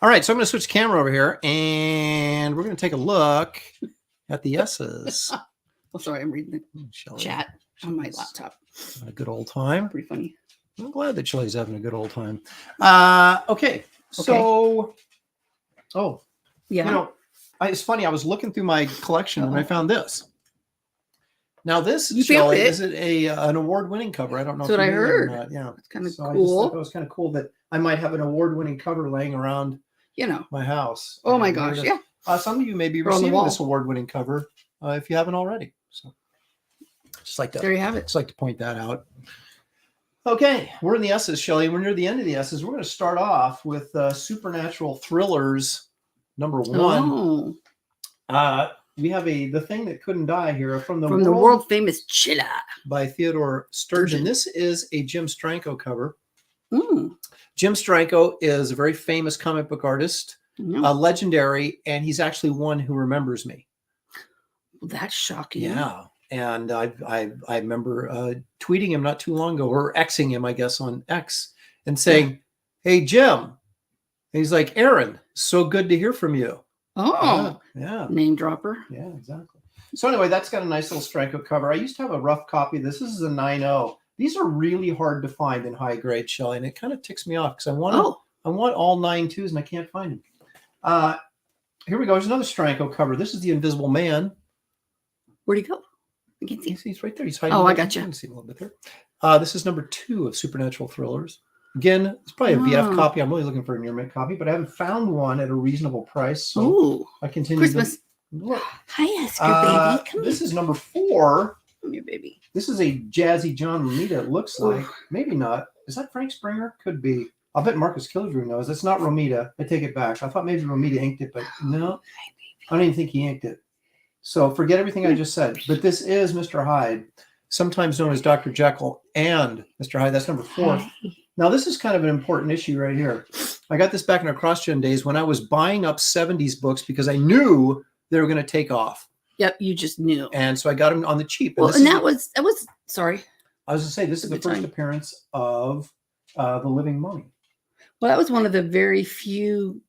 Speaker 2: All right, so I'm going to switch the camera over here, and we're going to take a look at the S's.
Speaker 3: Oh, sorry, I'm reading the chat on my laptop.
Speaker 2: A good old time.
Speaker 3: Pretty funny.
Speaker 2: I'm glad that Shelley's having a good old time. Okay. So,
Speaker 3: yeah.
Speaker 2: You know, it's funny. I was looking through my collection and I found this. Now, this, Shelley, is it an award-winning cover? I don't know.
Speaker 3: That's what I heard.
Speaker 2: Or not. Yeah,
Speaker 3: it's kind of cool.
Speaker 2: I just thought it was kind of cool that I might have an award-winning cover laying around, my house.
Speaker 3: Oh my gosh! Yeah.
Speaker 2: Some of you may be receiving this award-winning cover if you haven't already. So, just like that.
Speaker 3: There you have it.
Speaker 2: Just like to point that out. Okay, we're in the S's, Shelley. We're near the end of the S's. We're going to start off with Supernatural Thrillers #1. We have The Thing That Couldn't Die here from the
Speaker 3: world famous Chilla
Speaker 2: by Theodore Sturgeon. This is a Jim Stranko cover. Jim Stranko is a very famous comic book artist, legendary, and he's actually one who remembers me.
Speaker 3: That's shocking.
Speaker 2: Yeah. And I remember tweeting him not too long ago, or Xing him, I guess, on X, and saying, "Hey, Jim." And he's like, "Aaron, so good to hear from you."
Speaker 3: Oh,
Speaker 2: yeah.
Speaker 3: Name dropper.
Speaker 2: Yeah, exactly. So anyway, that's got a nice little Stranko cover. I used to have a rough copy of this. This is a 9.0. These are really hard to find in high grade, Shelley, and it kind of ticks me off because I want all 9.2s and I can't find them. Here we go. There's another Stranko cover. This is the Invisible Man.
Speaker 3: Where'd he go? I can't see.
Speaker 2: He's right there. He's hiding.
Speaker 3: Oh, I
Speaker 2: You
Speaker 3: gotcha.
Speaker 2: can see him a little bit there. This is number 2 of Supernatural Thrillers. Again, it's probably a VF
Speaker 3: Oh.
Speaker 2: copy. I'm really looking for a near mint copy, but I haven't found one at a reasonable price. So
Speaker 3: Ooh,
Speaker 2: I continue
Speaker 3: Christmas.
Speaker 2: to look.
Speaker 3: Hi, Oscar, baby. Come
Speaker 2: This
Speaker 3: here.
Speaker 2: is number 4.
Speaker 3: Come here, baby.
Speaker 2: This is a Jazzy John Romita, it looks like.
Speaker 3: Ooh.
Speaker 2: Maybe not. Is that Frank Springer? Could be. I'll bet Marcus Killerdrew knows. It's not Romita. I take it back. I thought maybe Romita inked it, but no. I don't even think he inked it. So forget everything I just said. But this is Mr. Hyde, sometimes known as Dr. Jekyll and Mr. Hyde. That's number 4.
Speaker 3: Hi.
Speaker 2: Now, this is kind of an important issue right here. I got this back in our CrossGen days when I was buying up 70s books because I knew they were going to take off.
Speaker 3: Yep, you just knew.
Speaker 2: And so I got them on the cheap.
Speaker 3: Well,
Speaker 2: this
Speaker 3: and
Speaker 2: is
Speaker 3: that was sorry.
Speaker 2: I was going to say, this is the
Speaker 3: Good
Speaker 2: first
Speaker 3: time.
Speaker 2: appearance of The Living Mummy.
Speaker 3: Well, that was one of the very few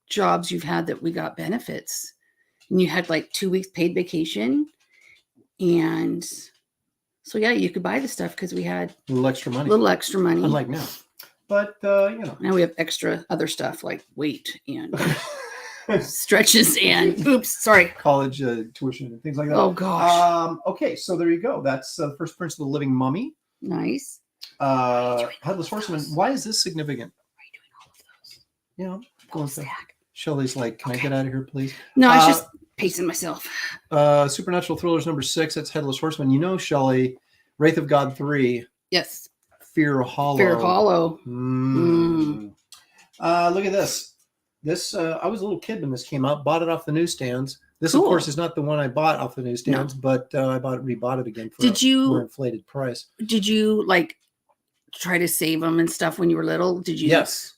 Speaker 3: jobs you've had that we got benefits. And you had like 2 weeks paid vacation. And so, yeah, you could buy the stuff because we had
Speaker 2: A little extra
Speaker 3: a
Speaker 2: money.
Speaker 3: little extra money.
Speaker 2: Unlike now. But, you know.
Speaker 3: Now we have extra other stuff like weight and stretches and oops, sorry.
Speaker 2: College tuition and things like that.
Speaker 3: Oh, gosh.
Speaker 2: Okay, so there you go. That's the first appearance of The Living Mummy.
Speaker 3: Nice.
Speaker 2: Headless Horseman. Why is this significant?
Speaker 3: Are you doing all of those?
Speaker 2: You know, going to
Speaker 3: Stack.
Speaker 2: Shelley's like, can I get out of here, please?
Speaker 3: No, I was just pacing myself.
Speaker 2: Supernatural Thrillers number 6. That's Headless Horseman. You know, Shelley, Wraith of God 3,
Speaker 3: Yes.
Speaker 2: Fear Hollow.
Speaker 3: Fear Hollow.
Speaker 2: Look at this. This I was a little kid when this came out. Bought it off the newsstands. This, of
Speaker 3: Cool.
Speaker 2: course, is not the one I bought off the newsstands, but I rebought it again for
Speaker 3: Did
Speaker 2: a more
Speaker 3: you
Speaker 2: inflated price.
Speaker 3: did you like try to save them and stuff when you were little? Did you?
Speaker 2: Yes.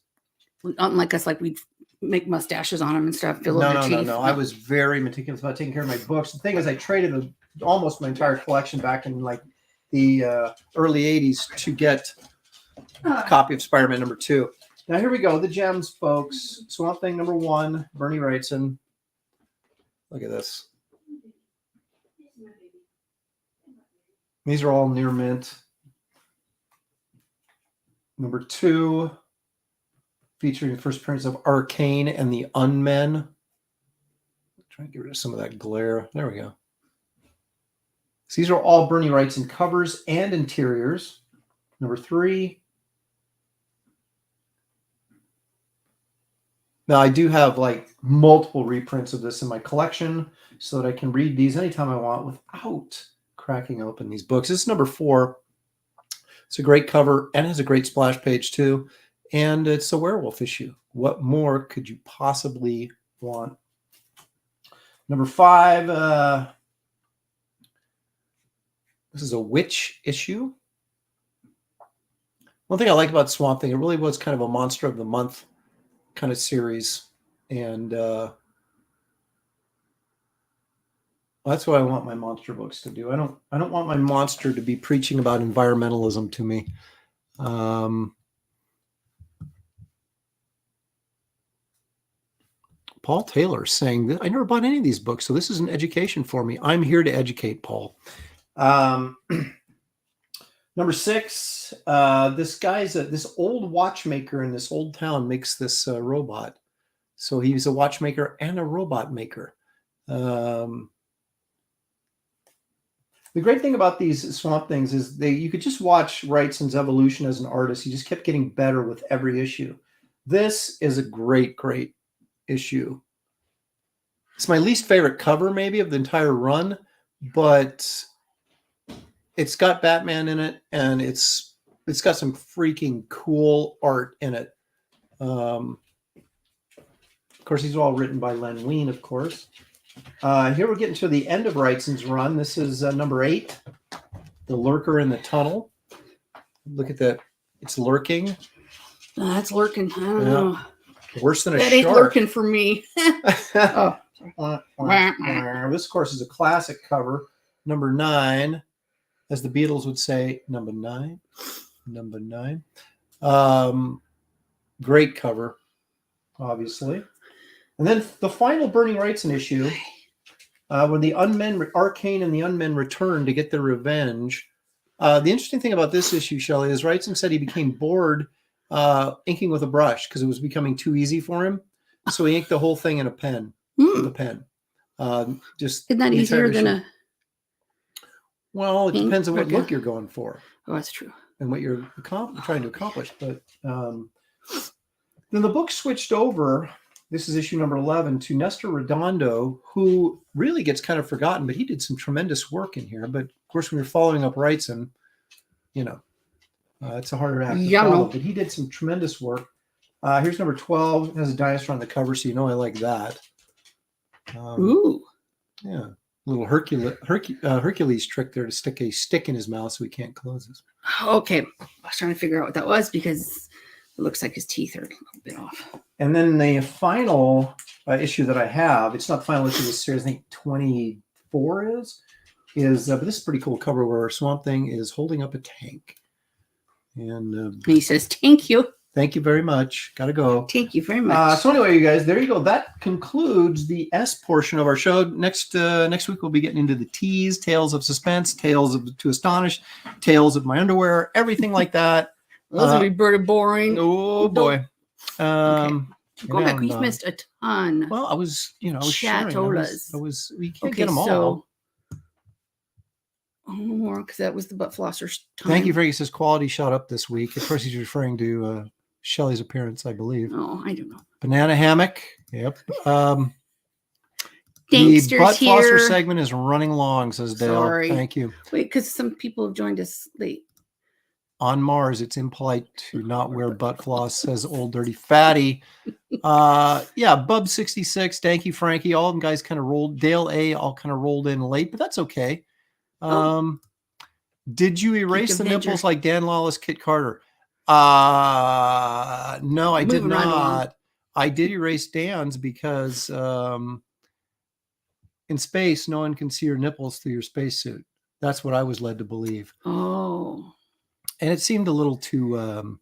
Speaker 3: Unlike us, like we'd make mustaches on them and stuff. Fill
Speaker 2: No,
Speaker 3: up
Speaker 2: no,
Speaker 3: their
Speaker 2: no,
Speaker 3: teeth.
Speaker 2: no. I was very meticulous about taking care of my books. The thing is, I traded almost my entire collection back in like the early 80s to get a copy of Spider-Man number 2. Now, here we go. The gems, folks. Swamp Thing number 1, Bernie Wrightson. Look at this. These are all near mint. Number 2, featuring the first appearance of Arcane and the Unmen. Try to get rid of some of that glare. There we go. So these are all Bernie Wrightson covers and interiors. Number 3. Now, I do have like multiple reprints of this in my collection so that I can read these anytime I want without cracking open these books. This is number 4. It's a great cover and has a great splash page too. And it's a werewolf issue. What more could you possibly want? Number 5. This is a witch issue. One thing I like about Swamp Thing, it really was kind of a monster of the month kind of series, and that's what I want my monster books to do. I don't want my monster to be preaching about environmentalism to me. Paul Taylor saying that I never bought any of these books, so this is an education for me. I'm here to educate Paul. Number 6, this old watchmaker in this old town makes this robot. So he's a watchmaker and a robot maker. The great thing about these Swamp Things is you could just watch Wrightson's evolution as an artist. He just kept getting better with every issue. This is a great, great issue. It's my least favorite cover maybe of the entire run, but it's got Batman in it, and it's got some freaking cool art in it. Of course, these are all written by Len Wein, of course. Here we're getting to the end of Wrightson's run. This is number 8, The Lurker in the Tunnel. Look at that. It's lurking.
Speaker 3: That's lurking. I don't know.
Speaker 2: Worse than a
Speaker 3: That
Speaker 2: shark.
Speaker 3: ain't lurking for me. Oh.
Speaker 2: This, of course, is a classic cover. Number 9. As the Beatles would say, number 9. Number 9. Great cover, obviously. And then the final Bernie Wrightson issue, when the Arcane and the Unmen return to get their revenge. The interesting thing about this issue, Shelley, is Wrightson said he became bored inking with a brush because it was becoming too easy for him. So he inked the whole thing in a pen. with a pen. Just
Speaker 3: Isn't that
Speaker 2: the
Speaker 3: easier
Speaker 2: entire
Speaker 3: than
Speaker 2: issue.
Speaker 3: a?
Speaker 2: Well, it
Speaker 3: ink?
Speaker 2: depends on what
Speaker 3: Okay.
Speaker 2: look you're going for
Speaker 3: Oh, that's true.
Speaker 2: and what you're trying to accomplish. But then the book switched over. This is issue number 11 to Nestor Redondo, who really gets kind of forgotten, but he did some tremendous work in here. But of course, when you're following up Wrightson, it's a harder act to
Speaker 3: Yeah,
Speaker 2: follow.
Speaker 3: no.
Speaker 2: But he did some tremendous work. Here's number 12. It has a dinosaur on the cover, so you know I like that.
Speaker 3: Ooh.
Speaker 2: Yeah, little Hercules trick there to stick a stick in his mouth so he can't close his.
Speaker 3: Okay. I was trying to figure out what that was because it looks like his teeth are a little bit off.
Speaker 2: And then the final issue that I have, it's not the final issue of this series, I think 24 is but this is a pretty cool cover where Swamp Thing is holding up a tank. And
Speaker 3: he says, "Thank you.
Speaker 2: Thank you very much. Gotta go.
Speaker 3: Thank you very much."
Speaker 2: So anyway, you guys, there you go. That concludes the S portion of our show. Next week, we'll be getting into the T's, Tales of Suspense, Tales of To Astonish, Tales of My Underwear, everything like that.
Speaker 3: Those will be pretty boring.
Speaker 2: Oh, boy.
Speaker 3: Go back. You've
Speaker 2: and,
Speaker 3: missed a ton.
Speaker 2: Well, I was sharing. We can't
Speaker 3: Okay,
Speaker 2: get them all.
Speaker 3: so more because that was the butt flosser's time.
Speaker 2: Thank you, Frank. He says quality shot up this week. Of course, he's referring to Shelley's appearance, I believe.
Speaker 3: Oh, I don't know.
Speaker 2: Banana hammock. Yep. The
Speaker 3: Dankster's
Speaker 2: butt flosser
Speaker 3: here.
Speaker 2: segment is running long, says Dale.
Speaker 3: Sorry.
Speaker 2: Thank you.
Speaker 3: Wait, because some people have joined us late.
Speaker 2: On Mars, it's impolite to not wear butt floss, says Old Dirty Fatty. Bub66, Danky Frankie, all of them guys kind of rolled. Dale A all kind of rolled in late, but that's okay. Did you erase the nipples like Dan Lawless, Kit Carter? No, I did not. I did erase Dan's because in space, no one can see your nipples through your spacesuit. That's what I was led to believe.
Speaker 3: Oh.
Speaker 2: And it seemed a little too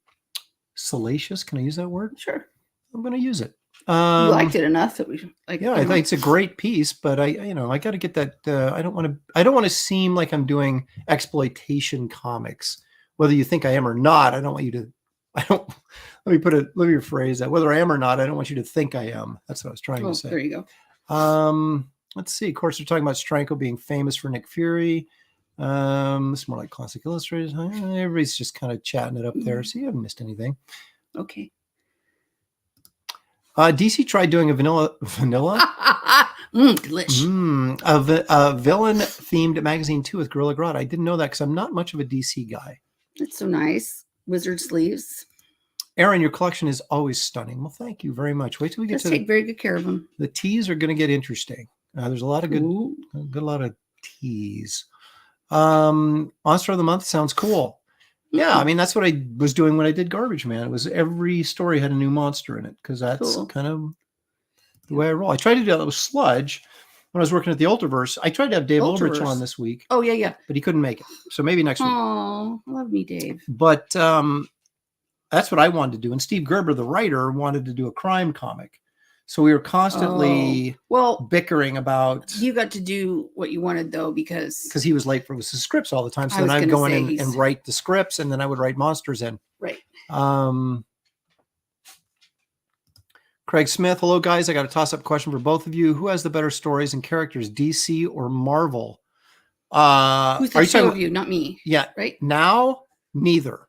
Speaker 2: salacious. Can I use that word?
Speaker 3: Sure.
Speaker 2: I'm going to use it.
Speaker 3: You liked it enough that we like.
Speaker 2: Yeah, I think it's a great piece, but I got to get that. I don't want to seem like I'm doing exploitation comics. Whether you think I am or not, I don't want you to. Let me rephrase that. Whether I am or not, I don't want you to think I am. That's what I was trying to say.
Speaker 3: There you go.
Speaker 2: Let's see. Of course, we're talking about Stranko being famous for Nick Fury. It's more like Classic Illustrators. Everybody's just kind of chatting it up there, so you haven't missed anything.
Speaker 3: Okay.
Speaker 2: DC tried doing a vanilla,
Speaker 3: delish.
Speaker 2: a villain themed magazine too with Gorilla Grodd. I didn't know that because I'm not much of a DC guy.
Speaker 3: That's so nice. Wizard sleeves.
Speaker 2: Aaron, your collection is always stunning. Well, thank you very much. Wait till we get to
Speaker 3: take very good care of them.
Speaker 2: The teas are going to get interesting. There's a lot of good lot of teas. Monster of the Month sounds cool. Yeah, I mean, that's what I was doing when I did Garbage Man. It was every story had a new monster in it because that's kind of the way I roll. I tried to do that with Sludge when I was working at the Ultraverse. I tried to have Dave Ulrich on this week.
Speaker 3: Oh, yeah.
Speaker 2: But he couldn't make it. So maybe next week.
Speaker 3: Oh, love me, Dave.
Speaker 2: But that's what I wanted to do. And Steve Gerber, the writer, wanted to do a crime comic. So we were constantly bickering about.
Speaker 3: You got to do what you wanted though, because
Speaker 2: he was late for his scripts all the time. So then I'd go in and write the scripts, and then I would write monsters in.
Speaker 3: Right.
Speaker 2: Craig Smith, hello guys. I got a toss-up question for both of you. Who has the better stories and characters, DC or Marvel?
Speaker 3: Who's the two of you, not me?
Speaker 2: Yeah.
Speaker 3: Right.
Speaker 2: Now, neither.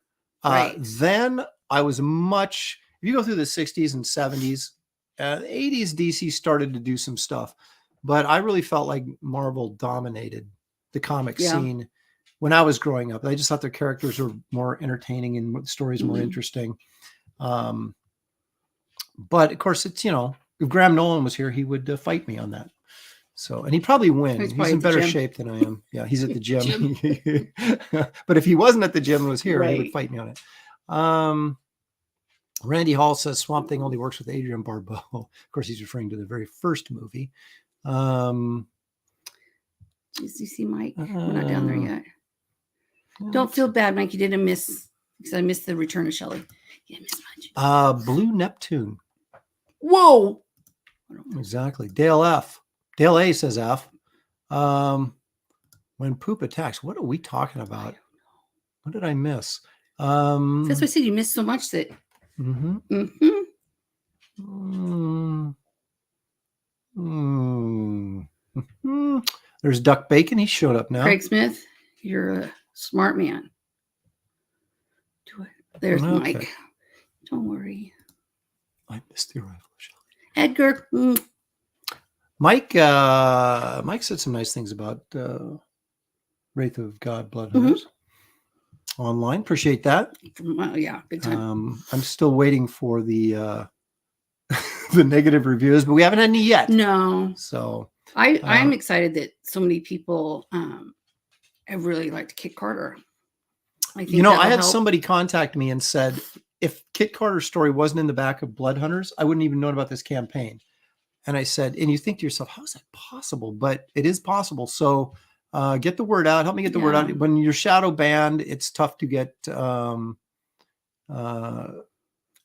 Speaker 3: Right.
Speaker 2: Then I was much. If you go through the 60s and 70s. The 80s DC started to do some stuff, but I really felt like Marvel dominated the comic scene when I was growing up. I just thought their characters were more entertaining and the stories more interesting. But of course, it's, if Graham Nolan was here, he would fight me on that. So, and he'd probably win. He's in better shape than I am. Yeah, he's at the gym. But if he wasn't at the gym and was here, he would fight me on it. Randy Hall says Swamp Thing only works with Adrian Barbeau. Of course, he's referring to the very first movie.
Speaker 3: Did you see Mike? We're not down there yet. Don't feel bad, Mike. You didn't miss, because I missed the return of Shelley. You didn't miss much.
Speaker 2: Blue Neptune.
Speaker 3: Whoa.
Speaker 2: Exactly. Dale F. Dale A says F. When poop attacks. What are we talking about? What did I miss?
Speaker 3: That's why I said you missed so much that.
Speaker 2: There's Duck Bacon. He showed up now.
Speaker 3: Craig Smith, you're a smart man. Do it. There's
Speaker 2: Okay.
Speaker 3: Mike. Don't worry.
Speaker 2: I missed the arrival.
Speaker 3: Edgar.
Speaker 2: Mike said some nice things about Wraith of God Blood Hunters online. Appreciate that.
Speaker 3: Yeah, big time.
Speaker 2: I'm still waiting for the the negative reviews, but we haven't had any yet.
Speaker 3: No.
Speaker 2: So
Speaker 3: I'm excited that so many people have really liked Kit Carter. I think
Speaker 2: I had somebody contact me and said, if Kit Carter's story wasn't in the back of Blood Hunters, I wouldn't even know about this campaign. And I said, and you think to yourself, how is that possible? But it is possible. So get the word out. Help me get the word out. When you're shadow banned, it's tough to get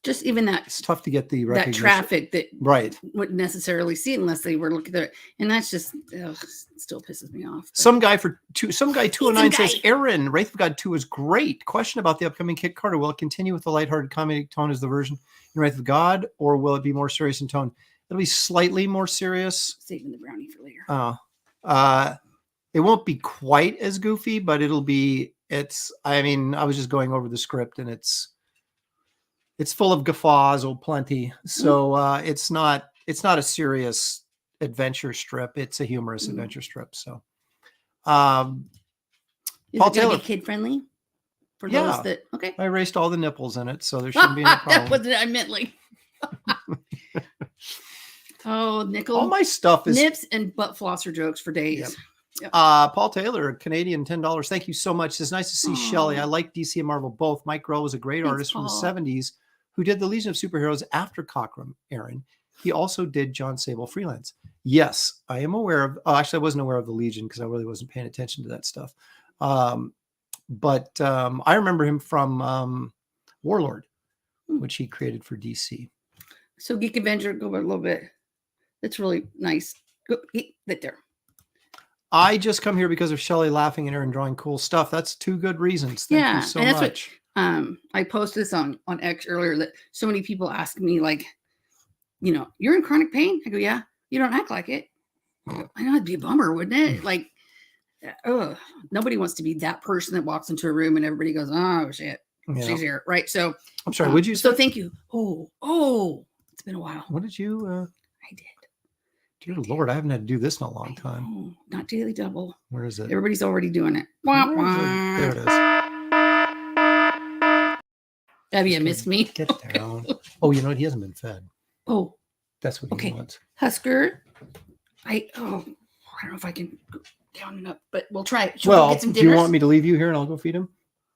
Speaker 3: just even that.
Speaker 2: It's tough to get the recognition.
Speaker 3: That traffic that
Speaker 2: right
Speaker 3: wouldn't necessarily see it unless they were looking at it. And that's just still pisses me off.
Speaker 2: Some guy 209 says, Aaron, Wraith of God 2 is great. Question about the upcoming Kit Carter. Will it continue with the lighthearted comedic tone as the version in Wraith of God, or will it be more serious in tone? It'll be slightly more serious.
Speaker 3: Saving the brownie for later.
Speaker 2: It won't be quite as goofy, but it'll be. I was just going over the script, and it's full of guffaws, plenty. So it's not a serious adventure strip. It's a humorous adventure strip. So, Paul Taylor,
Speaker 3: kid friendly for those that. Okay,
Speaker 2: I erased all the nipples in it, so there shouldn't be any problem.
Speaker 3: That wasn't I meant like. Oh, nickel.
Speaker 2: All my stuff is
Speaker 3: nips and butt flosser jokes for days.
Speaker 2: Yep. Yep. Paul Taylor, Canadian, $10. Thank you so much. It's nice to see Shelley. I like DC and Marvel both. Mike Grell was a great artist from the 70s who did the Legion of Superheroes after Cockrum, Aaron. He also did John Sable freelance. Yes, I am aware of. Actually, I wasn't aware of the Legion because I really wasn't paying attention to that stuff. But I remember him from Warlord, which he created for DC.
Speaker 3: So Geek Avenger, go a little bit. That's really nice. Go right there.
Speaker 2: I just come here because of Shelley laughing at her and drawing cool stuff. That's two good reasons. Thank you so
Speaker 3: and that's
Speaker 2: much.
Speaker 3: What I posted this on X earlier that so many people ask me, like, you're in chronic pain? I go, yeah. You don't act like it. I know it'd be a bummer, wouldn't it? Like, nobody wants to be that person that walks into a room and everybody goes, oh shit, she's here, right? So
Speaker 2: I'm sorry. Would you?
Speaker 3: So thank you. Oh, it's been a while.
Speaker 2: What did you?
Speaker 3: I did.
Speaker 2: Dear Lord, I haven't had to do this in a long time.
Speaker 3: Oh, not Daily Double.
Speaker 2: Where is it?
Speaker 3: Everybody's already doing it.
Speaker 2: There it is.
Speaker 3: Have you missed me?
Speaker 2: Get down. Oh, you know what? He hasn't been fed.
Speaker 3: Oh,
Speaker 2: that's what he wants.
Speaker 3: Husker. I don't know if I can go down and up, but we'll try it.
Speaker 2: Well, get some do you want me to leave you here and I'll go feed him?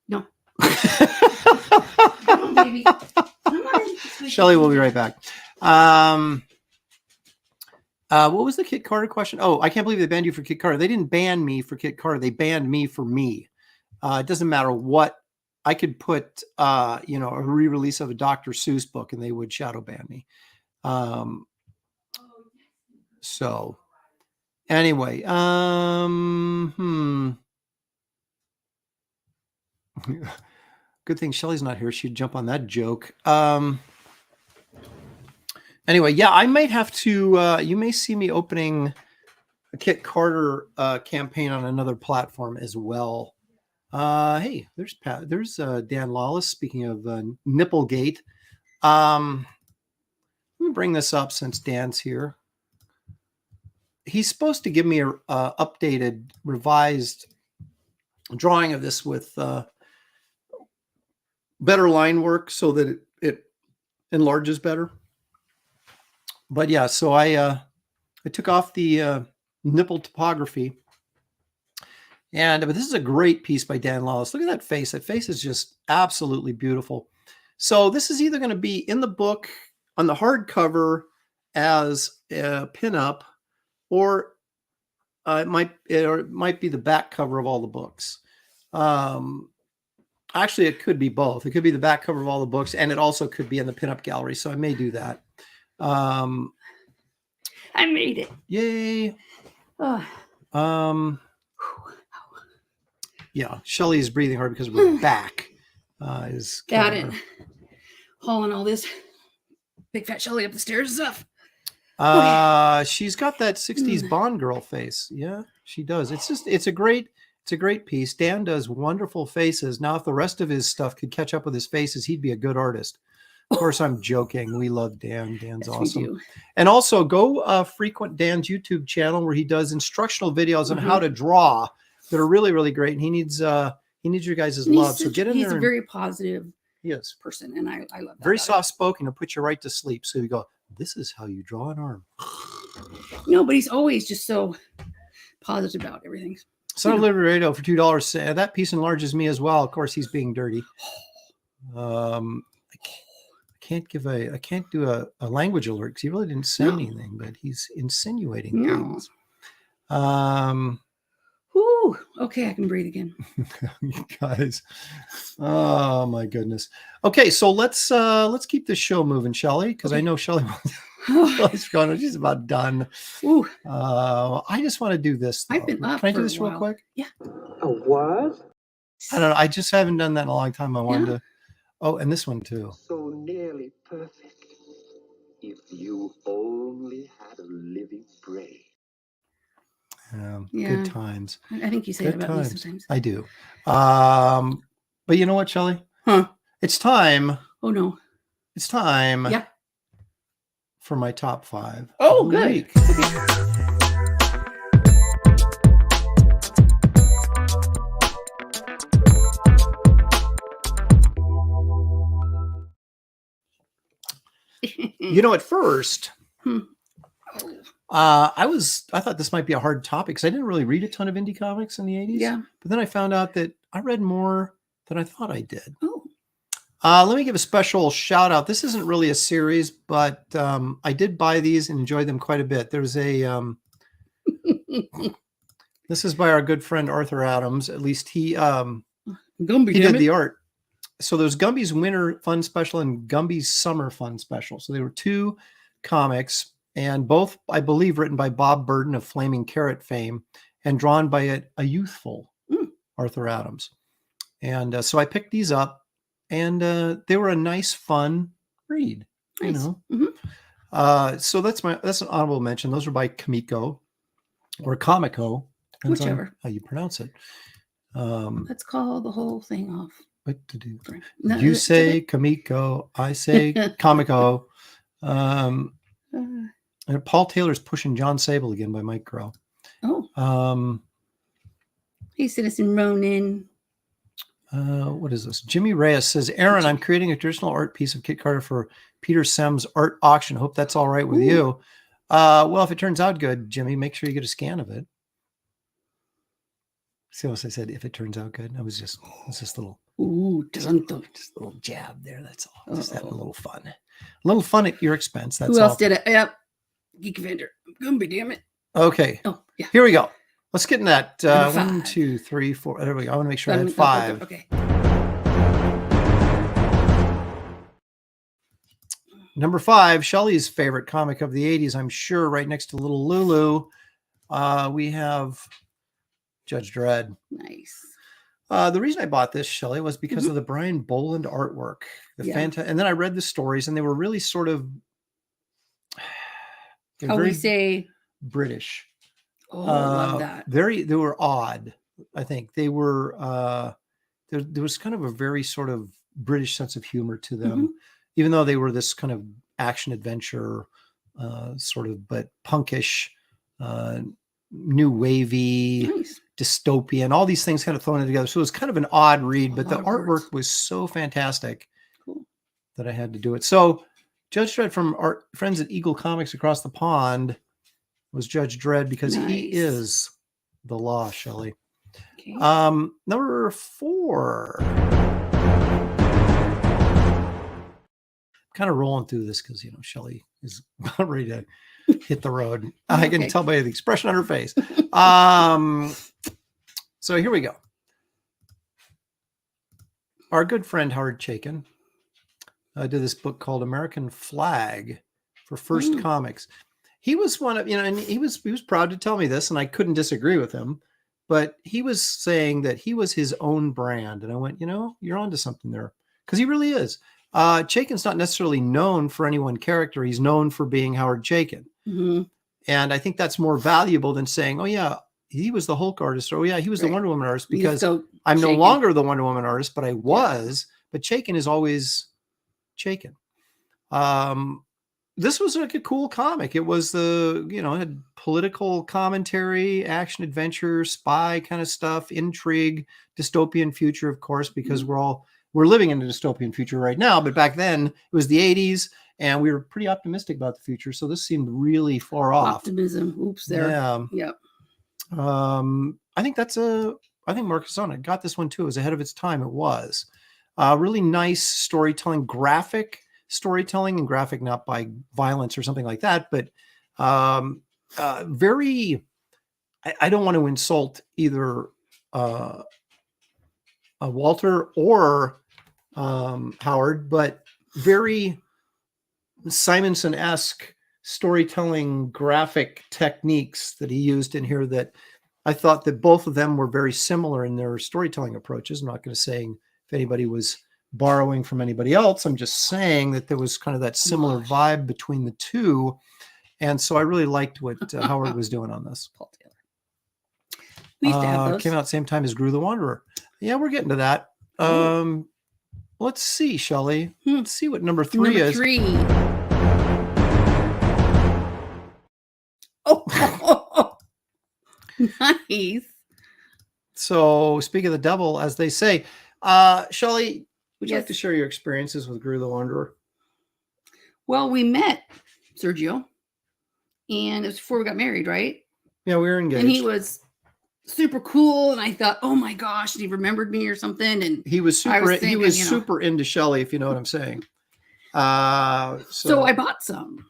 Speaker 3: No. Come on, baby. Come on.
Speaker 2: Shelley will be right back. What was the Kit Carter question? Oh, I can't believe they banned you for Kit Carter. They didn't ban me for Kit Carter. They banned me for me. It doesn't matter what. I could put, a re-release of a Dr. Seuss book and they would shadow ban me. So anyway, good thing Shelley's not here. She'd jump on that joke. Anyway, yeah, I might have to, you may see me opening a Kit Carter campaign on another platform as well. Hey, there's Pat. There's Dan Lawless. Speaking of Nipplegate, let me bring this up since Dan's here. He's supposed to give me a updated, revised drawing of this with better line work so that it enlarges better. But yeah, so I took off the nipple topography. But this is a great piece by Dan Lawless. Look at that face. That face is just absolutely beautiful. So this is either going to be in the book on the hardcover as a pinup, or it might be the back cover of all the books. Actually, it could be both. It could be the back cover of all the books, and it also could be in the pinup gallery. So I may do that.
Speaker 3: I made it.
Speaker 2: Yay. Yeah, Shelley is breathing hard because we're back. Is
Speaker 3: got it. Hauling all this big fat Shelley up the stairs and stuff.
Speaker 2: She's got that 60s Bond girl face. Yeah, she does. It's a great piece. Dan does wonderful faces. Now, if the rest of his stuff could catch up with his faces, he'd be a good artist. Of course, I'm joking. We love Dan. Dan's awesome. We do. And also go frequent Dan's YouTube channel where he does instructional videos on how to draw that are really, really great. And he needs your guys' love. So get in there.
Speaker 3: He's a very positive person, and I love that.
Speaker 2: Very soft spoken and put you right to sleep. So you go, this is how you draw an arm.
Speaker 3: No, but he's always just so positive about everything.
Speaker 2: Son of Liberty Radio for $2. That piece enlarges me as well. Of course, he's being dirty. I can't do a language alert because he really didn't say anything, but he's insinuating things.
Speaker 3: Ooh, okay, I can breathe again.
Speaker 2: You guys, oh my goodness. Okay, so let's keep this show moving, Shelley, because I know Shelley she's about done.
Speaker 3: Ooh.
Speaker 2: I just want to do this, though.
Speaker 3: I've been up.
Speaker 2: Can I do this real quick?
Speaker 3: Yeah.
Speaker 1: A what?
Speaker 2: I don't know. I just haven't done that in a long time. I wanted to. Oh, and this one too.
Speaker 1: So nearly perfect.
Speaker 4: If you only had a living brain.
Speaker 2: Good times.
Speaker 3: I think you say it about me sometimes.
Speaker 2: I do. But you know what, Shelley?
Speaker 3: Huh?
Speaker 2: It's time.
Speaker 3: Oh no.
Speaker 2: It's time.
Speaker 3: Yeah.
Speaker 2: For my top 5.
Speaker 3: Oh, good.
Speaker 2: You know, at first, I thought this might be a hard topic because I didn't really read a ton of indie comics in the 80s.
Speaker 3: Yeah.
Speaker 2: But then I found out that I read more than I thought I did.
Speaker 3: Oh.
Speaker 2: Let me give a special shout out. This isn't really a series, but I did buy these and enjoyed them quite a bit. There's a this is by our good friend Arthur Adams. At least he did the art. So there's Gumby's Winter Fun Special and Gumby's Summer Fun Special. So they were 2 comics, and both, I believe, written by Bob Burden of Flaming Carrot fame and drawn by a youthful Arthur Adams. And so I picked these up, and they were a nice, fun read. Nice. You know, so that's an honorable mention. Those are by Comico or Comico, depends on how you pronounce it.
Speaker 3: Let's call the whole thing off.
Speaker 2: What to do? No, you say Comico, I say Comico. And Paul Taylor's Pushing John Sable again by Mike Crow.
Speaker 3: Oh. Hey, Citizen Ronin.
Speaker 2: What is this? Jimmy Reyes says, Aaron, I'm creating a traditional art piece of Kit Carter for Peter Sem's art auction. Hope that's all right with you. Well, if it turns out good, Jimmy, make sure you get a scan of it. See what I said? If it turns out good, it was just little. Just a little jab there. That's all. Just having a little fun. A little fun at your expense. That's
Speaker 3: Who else did it? Yep. Geek Vendor. Gumby, damn it.
Speaker 2: Okay.
Speaker 3: Oh, yeah.
Speaker 2: Here we go. Let's get in that. 1, 2, 3, 4. There we go. I want to make sure I had 5.
Speaker 3: Okay.
Speaker 2: Number 5, Shelley's favorite comic of the 80s, I'm sure, right next to Little Lulu. We have Judge Dredd.
Speaker 3: Nice.
Speaker 2: The reason I bought this, Shelley, was because of the Brian Boland artwork. And then I read the stories, and they were really sort of
Speaker 3: how we say
Speaker 2: British.
Speaker 3: Oh, I love that.
Speaker 2: They were odd. I think they were. There was kind of a very sort of British sense of humor to them, even though they were this kind of action adventure, sort of, but punkish, new wavy. Nice. Dystopian, all these things kind of thrown together. So it was kind of an odd read, but the artwork was so fantastic that I had to do it. So Judge Dredd from our friends at Eagle Comics across the pond was Judge Dredd because he is the law, Shelley. Okay. Number 4. Kind of rolling through this because, Shelley is about ready to hit the road. I can tell by the expression on her face. So here we go. Our good friend Howard Chaykin did this book called American Flag for First Comics. He was one of, and he was proud to tell me this, and I couldn't disagree with him, but he was saying that he was his own brand. And I went, you're onto something there, because he really is. Chaykin's not necessarily known for any one character. He's known for being Howard Chaykin.
Speaker 3: Mhm.
Speaker 2: And I think that's more valuable than saying, oh, yeah, he was the Hulk artist. Or, oh, yeah, he was the
Speaker 3: Right.
Speaker 2: Wonder Woman artist,
Speaker 3: You just
Speaker 2: because
Speaker 3: go
Speaker 2: I'm no
Speaker 3: Chaykin.
Speaker 2: longer the Wonder Woman artist, but I was. But Chaykin is always Chaykin. This was like a cool comic. It was it had political commentary, action adventure, spy kind of stuff, intrigue, dystopian future, of course, because we're living in a dystopian future right now. But back then it was the 80s and we were pretty optimistic about the future. So this seemed really far off.
Speaker 3: Optimism. Oops, there.
Speaker 2: Yeah.
Speaker 3: Yep.
Speaker 2: I think Marcus on it got this one too. It was ahead of its time. It was really nice storytelling, graphic storytelling, and graphic not by violence or something like that, but very, I don't want to insult either Walter or Howard, but very Simonson-esque storytelling graphic techniques that he used in here, that I thought that both of them were very similar in their storytelling approaches. I'm not going to say if anybody was borrowing from anybody else. I'm just saying that there was kind of that similar vibe between the two. And so I really liked what Howard was doing on this.
Speaker 3: Paul Taylor. We used to have those.
Speaker 2: Came out at the same time as Gru the Wanderer. Yeah, we're getting to that. Let's see, Shelley. Let's see what number 3 is.
Speaker 3: 3. Oh, nice.
Speaker 2: So speak of the devil, as they say. Shelley, would you like
Speaker 3: Yes.
Speaker 2: to share your experiences with Gru the Wanderer?
Speaker 3: Well, we met Sergio, and it was before we got married, right?
Speaker 2: Yeah, we were engaged.
Speaker 3: And he was super cool, and I thought, oh my gosh, he remembered me or something. And
Speaker 2: he was super.
Speaker 3: I was
Speaker 2: He
Speaker 3: thinking,
Speaker 2: was
Speaker 3: you know.
Speaker 2: super into Shelley, if you know what I'm saying.
Speaker 3: So I bought some.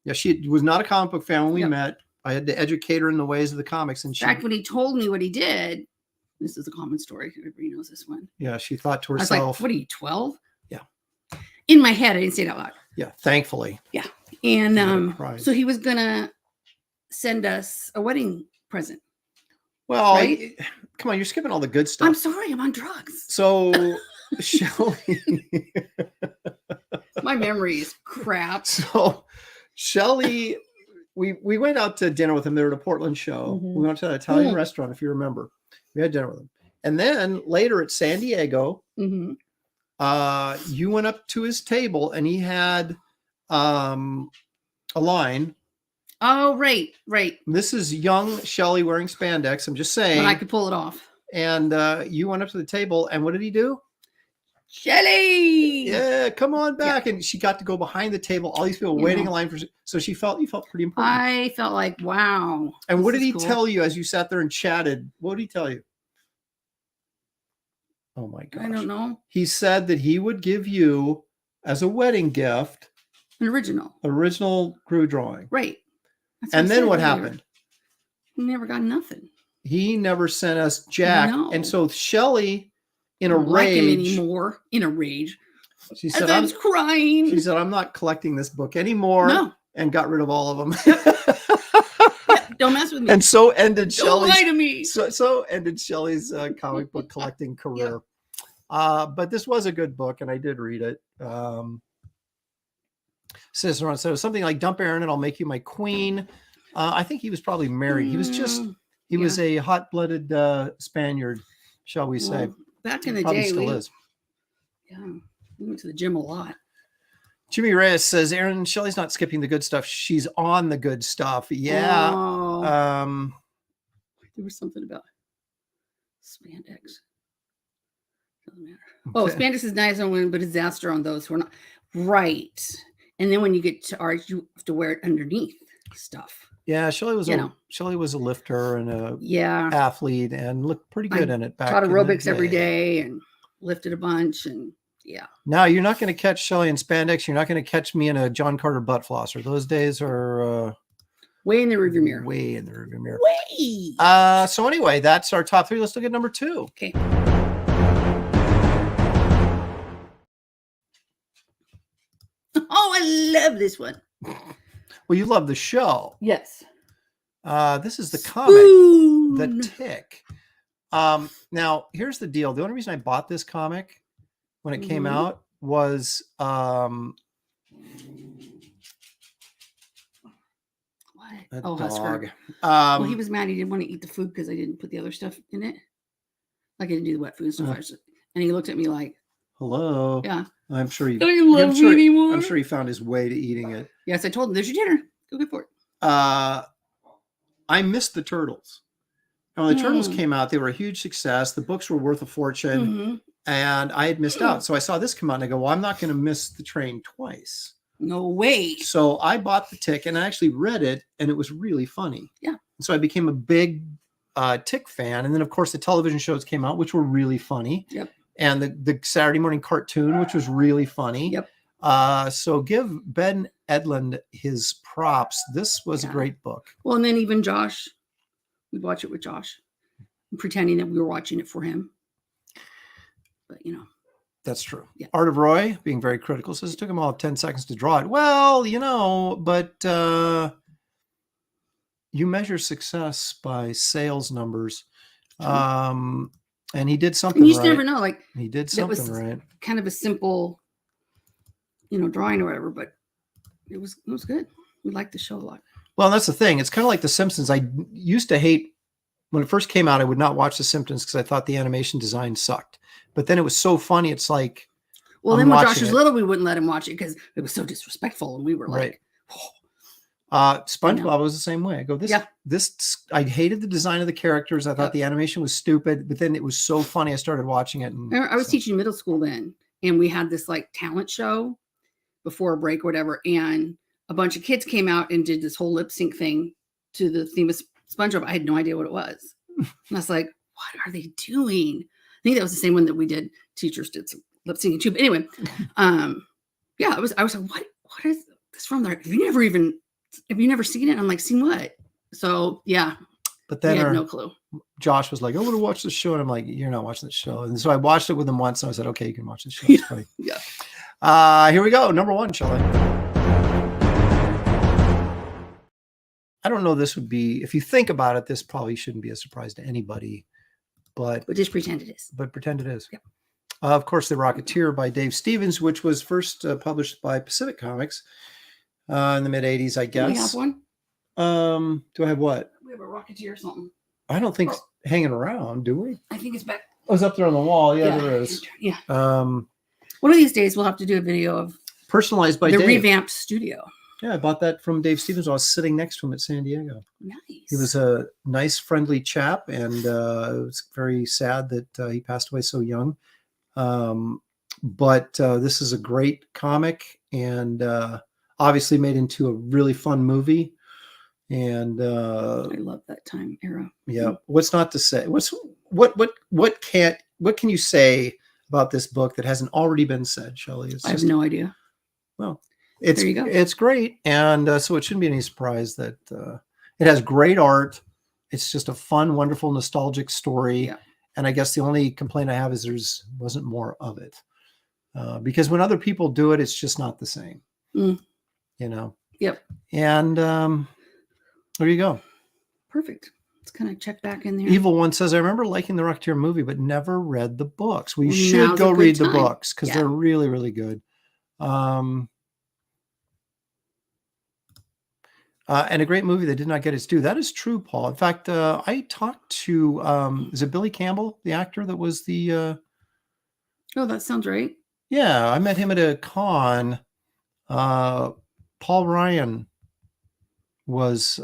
Speaker 2: Yeah, she was not a comic book fan when we
Speaker 3: Yep.
Speaker 2: met. I had to educate her in the ways of the comics, and
Speaker 3: In fact, when he told me what he did, this is a common story. Everybody knows this one.
Speaker 2: she thought to
Speaker 3: I was
Speaker 2: herself,
Speaker 3: like, what are you, 12?
Speaker 2: Yeah.
Speaker 3: In my head, I didn't say it out loud.
Speaker 2: yeah, thankfully.
Speaker 3: Yeah. And
Speaker 2: I cried.
Speaker 3: so he was going to send us a wedding present.
Speaker 2: Well,
Speaker 3: Right?
Speaker 2: come on, you're skipping all the good stuff.
Speaker 3: I'm sorry, I'm on drugs.
Speaker 2: So, Shelley.
Speaker 3: My memory is crap.
Speaker 2: So, Shelley, we went out to dinner with him. They were at a Portland show.
Speaker 3: Mhm.
Speaker 2: We went to an Italian
Speaker 3: Mm.
Speaker 2: restaurant, if you remember. We had dinner with him. And then later at San Diego,
Speaker 3: Mm-hmm.
Speaker 2: you went up to his table and he had a line.
Speaker 3: Oh, right.
Speaker 2: This is young Shelley wearing spandex. I'm just saying.
Speaker 3: When I could pull it off.
Speaker 2: And you went up to the table, and what did he do?
Speaker 3: Shelley!
Speaker 2: Yeah, come on back. And she got to go behind the table. All these people
Speaker 3: You
Speaker 2: waiting
Speaker 3: know.
Speaker 2: in line for. So you felt pretty important.
Speaker 3: I felt like, wow.
Speaker 2: And what
Speaker 3: this
Speaker 2: did he
Speaker 3: is cool.
Speaker 2: tell you as you sat there and chatted? What did he tell you? Oh my gosh.
Speaker 3: I don't know.
Speaker 2: He said that he would give you, as a wedding gift,
Speaker 3: An original.
Speaker 2: Gru drawing.
Speaker 3: Right. That's
Speaker 2: And
Speaker 3: I
Speaker 2: then
Speaker 3: said
Speaker 2: what
Speaker 3: earlier.
Speaker 2: happened?
Speaker 3: We never got nothing.
Speaker 2: He never sent us Jack.
Speaker 3: No.
Speaker 2: And so Shelley, in
Speaker 3: I
Speaker 2: a
Speaker 3: don't like him
Speaker 2: rage,
Speaker 3: anymore. In a rage.
Speaker 2: she
Speaker 3: As
Speaker 2: said,
Speaker 3: I was crying.
Speaker 2: she said, I'm not collecting this book anymore.
Speaker 3: No.
Speaker 2: And got rid of all of them.
Speaker 3: Don't mess with me.
Speaker 2: And so ended
Speaker 3: Don't lie
Speaker 2: Shelley's
Speaker 3: to me.
Speaker 2: so ended Shelley's comic book collecting career. But this was a good book, and I did read it. Cicerone said it was something like, "Dump Aaron and I'll make you my queen." I think he was probably married. He was was a hot-blooded Spaniard, shall we say?
Speaker 3: Well, back in the
Speaker 2: Probably
Speaker 3: day,
Speaker 2: still is.
Speaker 3: we went to the gym a lot.
Speaker 2: Jimmy Reyes says, "Aaron, Shelley's not skipping the good stuff. She's on the good stuff." Yeah.
Speaker 3: Oh,
Speaker 2: Um,
Speaker 3: there was something about spandex. Doesn't matter. Oh,
Speaker 2: okay.
Speaker 3: spandex is nice on women, but it's disaster on those who are not. Right. And then when you get to art, you have to wear it underneath stuff.
Speaker 2: Yeah, Shelley was
Speaker 3: You know.
Speaker 2: Shelley was a lifter and a
Speaker 3: Yeah.
Speaker 2: athlete and looked pretty good in it back.
Speaker 3: Taught
Speaker 2: in the
Speaker 3: aerobics every
Speaker 2: day.
Speaker 3: day and lifted a bunch. And yeah.
Speaker 2: Now you're not going to catch Shelley in spandex. You're not going to catch me in a John Carter butt flosser. Those days are
Speaker 3: Way in the rearview mirror.
Speaker 2: way in the rearview mirror.
Speaker 3: Way.
Speaker 2: So anyway, that's our top 3. Let's look at number 2.
Speaker 3: Okay. Oh, I love this one.
Speaker 2: Well, you love the show.
Speaker 3: Yes.
Speaker 2: This is the comic, The Tick. Now here's the deal. The only reason I bought this comic when it came
Speaker 3: Mhm.
Speaker 2: out was A
Speaker 3: Oh,
Speaker 2: dog.
Speaker 3: Husker.
Speaker 2: Um,
Speaker 3: Well, he was mad. He didn't want to eat the food because I didn't put the other stuff in it. Like I didn't do the wet food stuff. And he looked at me like,
Speaker 2: hello.
Speaker 3: yeah.
Speaker 2: I'm sure he.
Speaker 3: Don't you love me anymore?
Speaker 2: I'm sure he found his way to eating it.
Speaker 3: Yes, I told him, there's your dinner. Go get for it.
Speaker 2: I missed the Turtles. And when the Turtles came out, they were a huge success. The books were worth a fortune, and I had missed out. So I saw this come out, and I go, well, I'm not going to miss the train twice.
Speaker 3: No way.
Speaker 2: So I bought the ticket, and I actually read it, and it was really funny.
Speaker 3: Yeah.
Speaker 2: And so I became a big Tick fan. And then, of course, the television shows came out, which were really funny.
Speaker 3: Yep.
Speaker 2: And the Saturday morning cartoon, which was really funny.
Speaker 3: Yep.
Speaker 2: So give Ben Edlund his props. This was a great book.
Speaker 3: Well, and then even Josh, we'd watch it with Josh, pretending that we were watching it for him. But, you know.
Speaker 2: That's true.
Speaker 3: Yeah.
Speaker 2: Art of Roy, being very critical, says it took him all 10 seconds to draw it. Well, you know, but you measure success by sales numbers. And he did something
Speaker 3: And you just
Speaker 2: right.
Speaker 3: never know. Like,
Speaker 2: He did
Speaker 3: that
Speaker 2: something
Speaker 3: was
Speaker 2: right.
Speaker 3: kind of a simple, you know, drawing or whatever, but it was good. We liked the show a lot.
Speaker 2: Well, that's the thing. It's kind of like The Simpsons. I used to hate, when it first came out, I would not watch The Simpsons because I thought the animation design sucked. But then it was so funny. It's like,
Speaker 3: Well,
Speaker 2: I'm
Speaker 3: then when
Speaker 2: watching
Speaker 3: Josh was
Speaker 2: it.
Speaker 3: little, we wouldn't let him watch it because it was so disrespectful. And we were like,
Speaker 2: SpongeBob was the same way. I go, I hated the design of the characters. I thought the animation was stupid, but then it was so funny. I started watching it. And
Speaker 3: I was teaching middle school then, and we had this like talent show before a break or whatever. And a bunch of kids came out and did this whole lip sync thing to the theme of SpongeBob. I had no idea what it was. And I was like, what are they doing? I think that was the same one that we did. Teachers did some lip syncing too. But anyway, I was like, what is this from there? Have you never seen it? I'm like, seen what? So yeah.
Speaker 2: But then
Speaker 3: we had no clue.
Speaker 2: Josh was like, I want to watch this show. And I'm like, you're not watching the show. And so I watched it with him once and I said, okay, you can watch this show. It's funny.
Speaker 3: Yeah.
Speaker 2: Here we go. Number 1, Shelley. I don't know. This would be, if you think about it, this probably shouldn't be a surprise to anybody, but
Speaker 3: just pretend it is.
Speaker 2: But pretend it is.
Speaker 3: Yep.
Speaker 2: Of course, The Rocketeer by Dave Stevens, which was first published by Pacific Comics in the mid 80s, I guess.
Speaker 3: Do we have one?
Speaker 2: Do I have what?
Speaker 3: We have a Rocketeer or something.
Speaker 2: I don't think hanging around, do we?
Speaker 3: I think it's back.
Speaker 2: Oh, it's up there on the wall. Yeah, there is.
Speaker 3: Yeah.
Speaker 2: One
Speaker 3: of these days we'll have to do a video of
Speaker 2: personalized by
Speaker 3: the
Speaker 2: Dave.
Speaker 3: revamped studio.
Speaker 2: Yeah, I bought that from Dave Stevens. I was sitting next to him at San Diego.
Speaker 3: Nice.
Speaker 2: He was a nice, friendly chap, and it was very sad that he passed away so young. But this is a great comic, and obviously made into a really fun movie. And
Speaker 3: I love that time era.
Speaker 2: Yeah, what's not to say? What can you say about this book that hasn't already been said, Shelley?
Speaker 3: I have no idea.
Speaker 2: Well,
Speaker 3: there you go.
Speaker 2: It's great, and so it shouldn't be any surprise that it has great art. It's just a fun, wonderful, nostalgic story.
Speaker 3: Yeah.
Speaker 2: And I guess the only complaint I have is wasn't more of it, because when other people do it, it's just not the same. You know.
Speaker 3: Yep.
Speaker 2: And there you go.
Speaker 3: Perfect. Let's kind of check back in there.
Speaker 2: Evil One says, I remember liking the Rocketeer movie, but never read the books. We should go read the books because they're really, really good. And a great movie that did not get its due. That is true, Paul. In fact, I talked to, is it Billy Campbell, the actor that was the...
Speaker 3: oh, that sounds right.
Speaker 2: Yeah, I met him at a con. Paul Ryan was...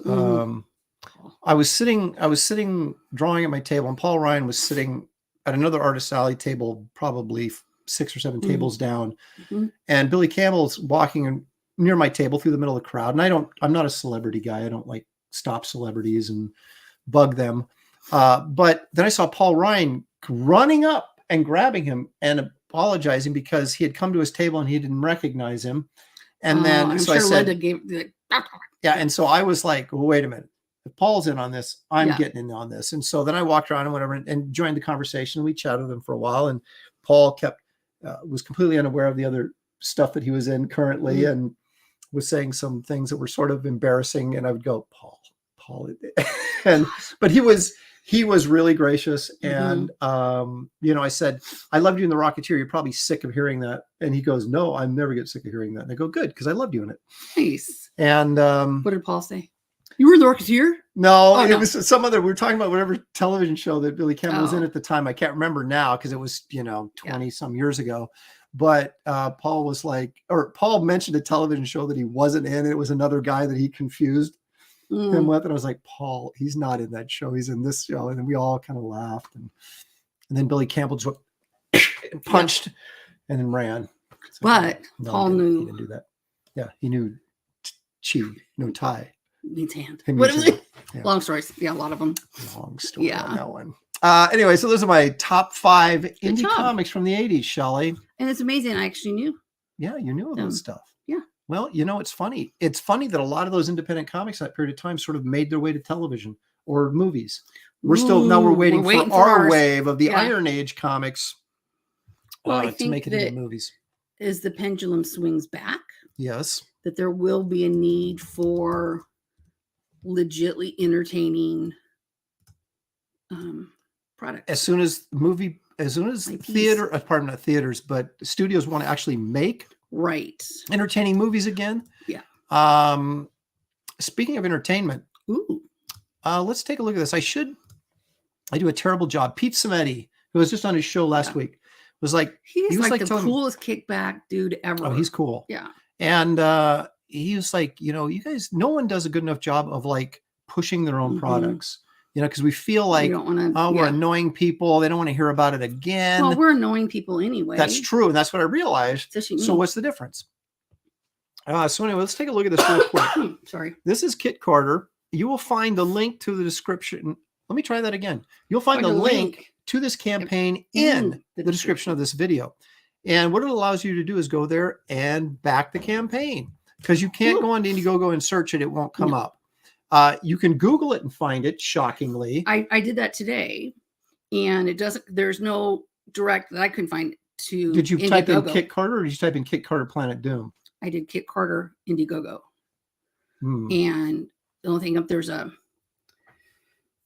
Speaker 2: I was sitting drawing at my table, and Paul Ryan was sitting at another artist alley table, probably 6 or 7 tables down. And Billy Campbell's walking near my table through the middle of the crowd. And I'm not a celebrity guy. I don't like stop celebrities and bug them. But then I saw Paul Ryan running up and grabbing him and apologizing because he had come to his table and he didn't recognize him. And then
Speaker 3: I'm
Speaker 2: so
Speaker 3: sure
Speaker 2: I said,
Speaker 3: Linda gave
Speaker 2: yeah. And so I was like, well, wait a minute. If Paul's in on this, I'm getting in on this. And so then I walked around and whatever and joined the conversation. We chatted with him for a while, and Paul was completely unaware of the other stuff that he was in currently and was saying some things that were sort of embarrassing. And I would go, Paul, but he was really gracious. And, I said, I loved you in The Rocketeer. You're probably sick of hearing that. And he goes, no, I never get sick of hearing that. And I go, good. Cause I loved you in it.
Speaker 3: Nice.
Speaker 2: And,
Speaker 3: what did Paul say? You were the Rocketeer?
Speaker 2: No,
Speaker 3: Oh,
Speaker 2: it
Speaker 3: no.
Speaker 2: was some other. We were talking about whatever television show that Billy Campbell was in
Speaker 3: Oh.
Speaker 2: at the time. I can't remember now because it was 20
Speaker 3: Yeah.
Speaker 2: some years ago. But Paul was like, or Paul mentioned a television show that he wasn't in. It was another guy that he confused him with, and I was like, Paul, he's not in that show. He's in this show, and then we all kind of laughed, and then Billy Campbell just went and punched, and then ran. So,
Speaker 3: But
Speaker 2: no,
Speaker 3: Paul
Speaker 2: he
Speaker 3: knew.
Speaker 2: didn't do that. Yeah, he knew chi, no tie.
Speaker 3: Means hand.
Speaker 2: It
Speaker 3: What
Speaker 2: means
Speaker 3: is it?
Speaker 2: hand. Yeah.
Speaker 3: Long stories. Yeah, a lot of them.
Speaker 2: Long story
Speaker 3: Yeah.
Speaker 2: on that one. Anyway, so those are my top 5 indie
Speaker 3: job.
Speaker 2: comics from the 80s, Shelley.
Speaker 3: And it's amazing. I actually knew.
Speaker 2: Yeah, you knew of those stuff.
Speaker 3: Yeah.
Speaker 2: Well, it's funny. It's funny that a lot of those independent comics that period of time sort of made their way to television or movies. We're waiting for our
Speaker 3: ours.
Speaker 2: wave of the
Speaker 3: Yeah.
Speaker 2: Iron Age comics
Speaker 3: Well, I
Speaker 2: to
Speaker 3: think
Speaker 2: make it into
Speaker 3: that
Speaker 2: movies.
Speaker 3: as the pendulum swings back,
Speaker 2: Yes.
Speaker 3: that there will be a need for legitly entertaining products.
Speaker 2: As soon as
Speaker 3: IPs.
Speaker 2: theater, pardon, not theaters, but studios want to actually make
Speaker 3: Right.
Speaker 2: entertaining movies again.
Speaker 3: Yeah.
Speaker 2: Speaking of entertainment,
Speaker 3: Ooh.
Speaker 2: let's take a look at this. I do a terrible job. Pete Cimetti, who was just on his show last week, was like,
Speaker 3: He's
Speaker 2: he was
Speaker 3: like the
Speaker 2: telling-
Speaker 3: coolest kickback dude ever.
Speaker 2: oh, he's cool.
Speaker 3: Yeah.
Speaker 2: And he was like, you guys, no one does a good enough job of like pushing their own
Speaker 3: Mhm.
Speaker 2: products, because we feel
Speaker 3: We
Speaker 2: like,
Speaker 3: don't want to.
Speaker 2: oh, we're annoying people. They don't want to hear about it again.
Speaker 3: Well, we're annoying people anyway.
Speaker 2: That's true. And that's what I realized.
Speaker 3: Especially
Speaker 2: So
Speaker 3: me.
Speaker 2: what's the difference? So anyway, let's take a look at this real quick.
Speaker 3: Sorry.
Speaker 2: This is Kit Carter. You will find the link to the description. Let me try that again. You'll find the link to this campaign in the description of this video. And what it allows you to do is go there and back the campaign, because you can't go on to Indiegogo and search it. It won't come up. You can Google it and find it, shockingly.
Speaker 3: I did that today, and it doesn't. There's no direct that I couldn't find to.
Speaker 2: Did you type in
Speaker 3: Indiegogo.
Speaker 2: Kit Carter, or did you type in Kit Carter Planet Doom?
Speaker 3: I did Kit Carter Indiegogo,
Speaker 2: Hmm.
Speaker 3: and the only thing up there's a.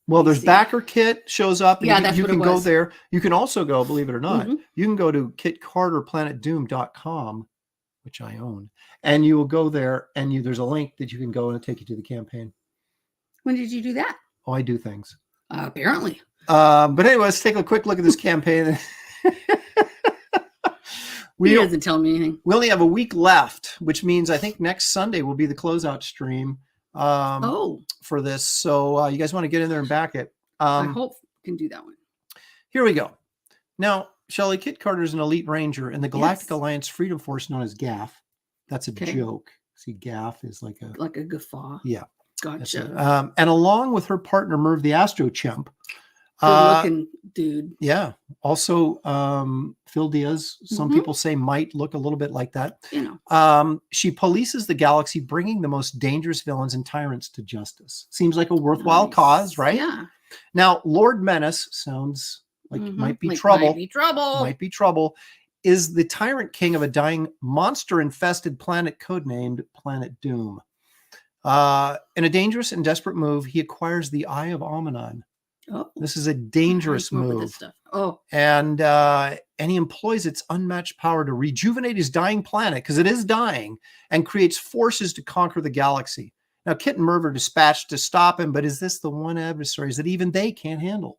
Speaker 2: Well, there's
Speaker 3: see.
Speaker 2: Backer Kit shows up. And
Speaker 3: Yeah,
Speaker 2: you,
Speaker 3: that's
Speaker 2: you
Speaker 3: what
Speaker 2: can
Speaker 3: it
Speaker 2: go
Speaker 3: was.
Speaker 2: there. You can also go, believe it or not,
Speaker 3: Mhm.
Speaker 2: you can go to kitcarterplanetdoom.com, which I own, and you will go there, and there's a link that you can go and it'll take you to the campaign.
Speaker 3: When did you do that?
Speaker 2: Oh, I do things.
Speaker 3: Apparently.
Speaker 2: But anyway, let's take a quick look at this campaign.
Speaker 3: He doesn't tell me anything.
Speaker 2: We only have a week left, which means I think next Sunday will be the closeout stream for this. So you guys want to get in there and back it.
Speaker 3: I hope we can do that one.
Speaker 2: Here we go. Now, Shelley, Kit Carter is an elite ranger in the Galactic Alliance Freedom Force known as GAF. That's a joke. See, GAF is like a
Speaker 3: guffaw.
Speaker 2: Yeah.
Speaker 3: Gotcha.
Speaker 2: And along with her partner, Merv the Astro Chimp.
Speaker 3: Good-looking dude.
Speaker 2: Yeah. Also, Phil Diaz, some people say might look a little bit like that. She polices the galaxy, bringing the most dangerous villains and tyrants to justice. Seems like a worthwhile cause, right?
Speaker 3: Yeah.
Speaker 2: Now, Lord Menace sounds like it might be trouble. Might be trouble. Is the tyrant king of a dying monster-infested planet codenamed Planet Doom. In a dangerous and desperate move, he acquires the Eye of Almanon.
Speaker 3: Oh,
Speaker 2: this is a dangerous move.
Speaker 3: Oh,
Speaker 2: and he employs its unmatched power to rejuvenate his dying planet, because it is dying, and creates forces to conquer the galaxy. Now, Kit and Merv are dispatched to stop him, but is this the one adversary that even they can't handle?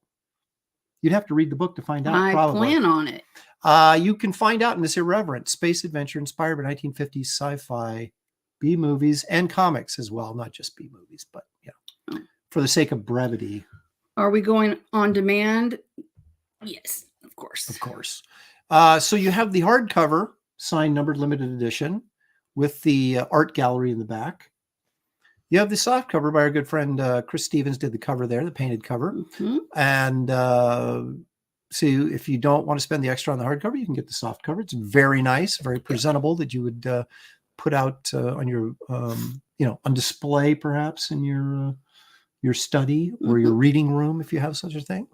Speaker 2: You'd have to read the book to find out.
Speaker 3: I plan on it.
Speaker 2: You can find out in this irreverent space adventure inspired by 1950s sci-fi B movies and comics as well, not just B movies, but for the sake of brevity.
Speaker 3: Are we going on demand? Yes, of course.
Speaker 2: Of course. So you have the hardcover, signed, numbered, limited edition, with the art gallery in the back. You have the soft cover by our good friend Chris Stevens, did the cover there, the painted cover. And so if you don't want to spend the extra on the hardcover, you can get the soft cover. It's very nice, very presentable, that you would put out on your, on display perhaps in your study or your reading room, if you have such a thing.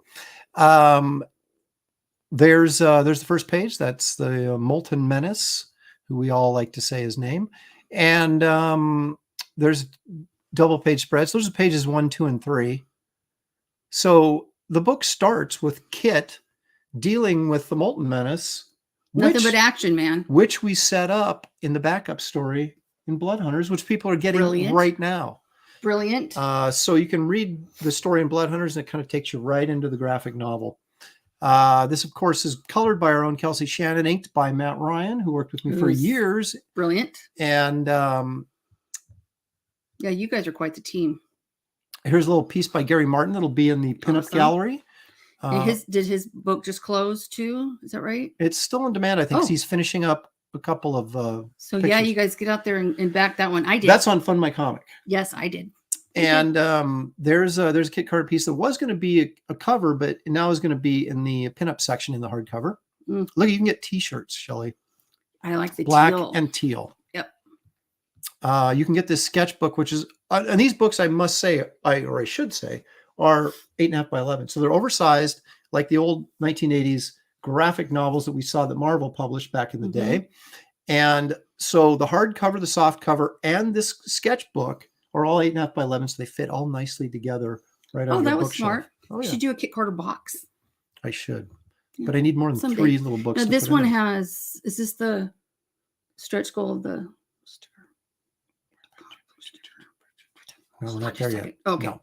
Speaker 2: There's the first page. That's the Molten Menace, who we all like to say his name. And there's double page spreads. Those are pages 1, 2, and 3. So the book starts with Kit dealing with the Molten Menace.
Speaker 3: Nothing but action, man.
Speaker 2: Which we set up in the backup story in Blood Hunters, which people are getting right now.
Speaker 3: Brilliant.
Speaker 2: So you can read the story in Blood Hunters, and it kind of takes you right into the graphic novel. This, of course, is colored by our own Kelsey Shannon, inked by Matt Ryan, who worked with me for years.
Speaker 3: Brilliant.
Speaker 2: And
Speaker 3: yeah, you guys are quite the team.
Speaker 2: here's a little piece by Gary Martin that'll be in the pinup gallery.
Speaker 3: And did his book just close too? Is that right?
Speaker 2: It's still on demand, I think. He's finishing up a couple of
Speaker 3: so
Speaker 2: pictures.
Speaker 3: Yeah, you guys get out there and back that one. I did.
Speaker 2: That's on Fund My Comic.
Speaker 3: Yes, I did.
Speaker 2: And there's a Kit Carter piece that was going to be a cover, but now is going to be in the pinup section in the hardcover. Look, you can get T-shirts, Shelley.
Speaker 3: I like the
Speaker 2: black
Speaker 3: teal.
Speaker 2: and teal.
Speaker 3: Yep.
Speaker 2: You can get this sketchbook, which is and these books, I must say, I should say, are 8.5 by 11, so they're oversized, like the old 1980s graphic novels that we saw that Marvel published back in the day. And so the hardcover, the soft cover, and this sketchbook are all 8.5 by 11, so they fit all nicely together. Right on.
Speaker 3: Oh,
Speaker 2: your
Speaker 3: that was
Speaker 2: bookshelf.
Speaker 3: smart.
Speaker 2: Oh,
Speaker 3: You
Speaker 2: yeah.
Speaker 3: should do a Kit Carter box.
Speaker 2: I should,
Speaker 3: Yeah.
Speaker 2: but I need more than
Speaker 3: Someday.
Speaker 2: 3 little books.
Speaker 3: Now,
Speaker 2: to
Speaker 3: this
Speaker 2: put
Speaker 3: one
Speaker 2: in.
Speaker 3: has. Is this the stretch goal of the?
Speaker 2: No, we're not there yet.
Speaker 3: Okay.
Speaker 2: No.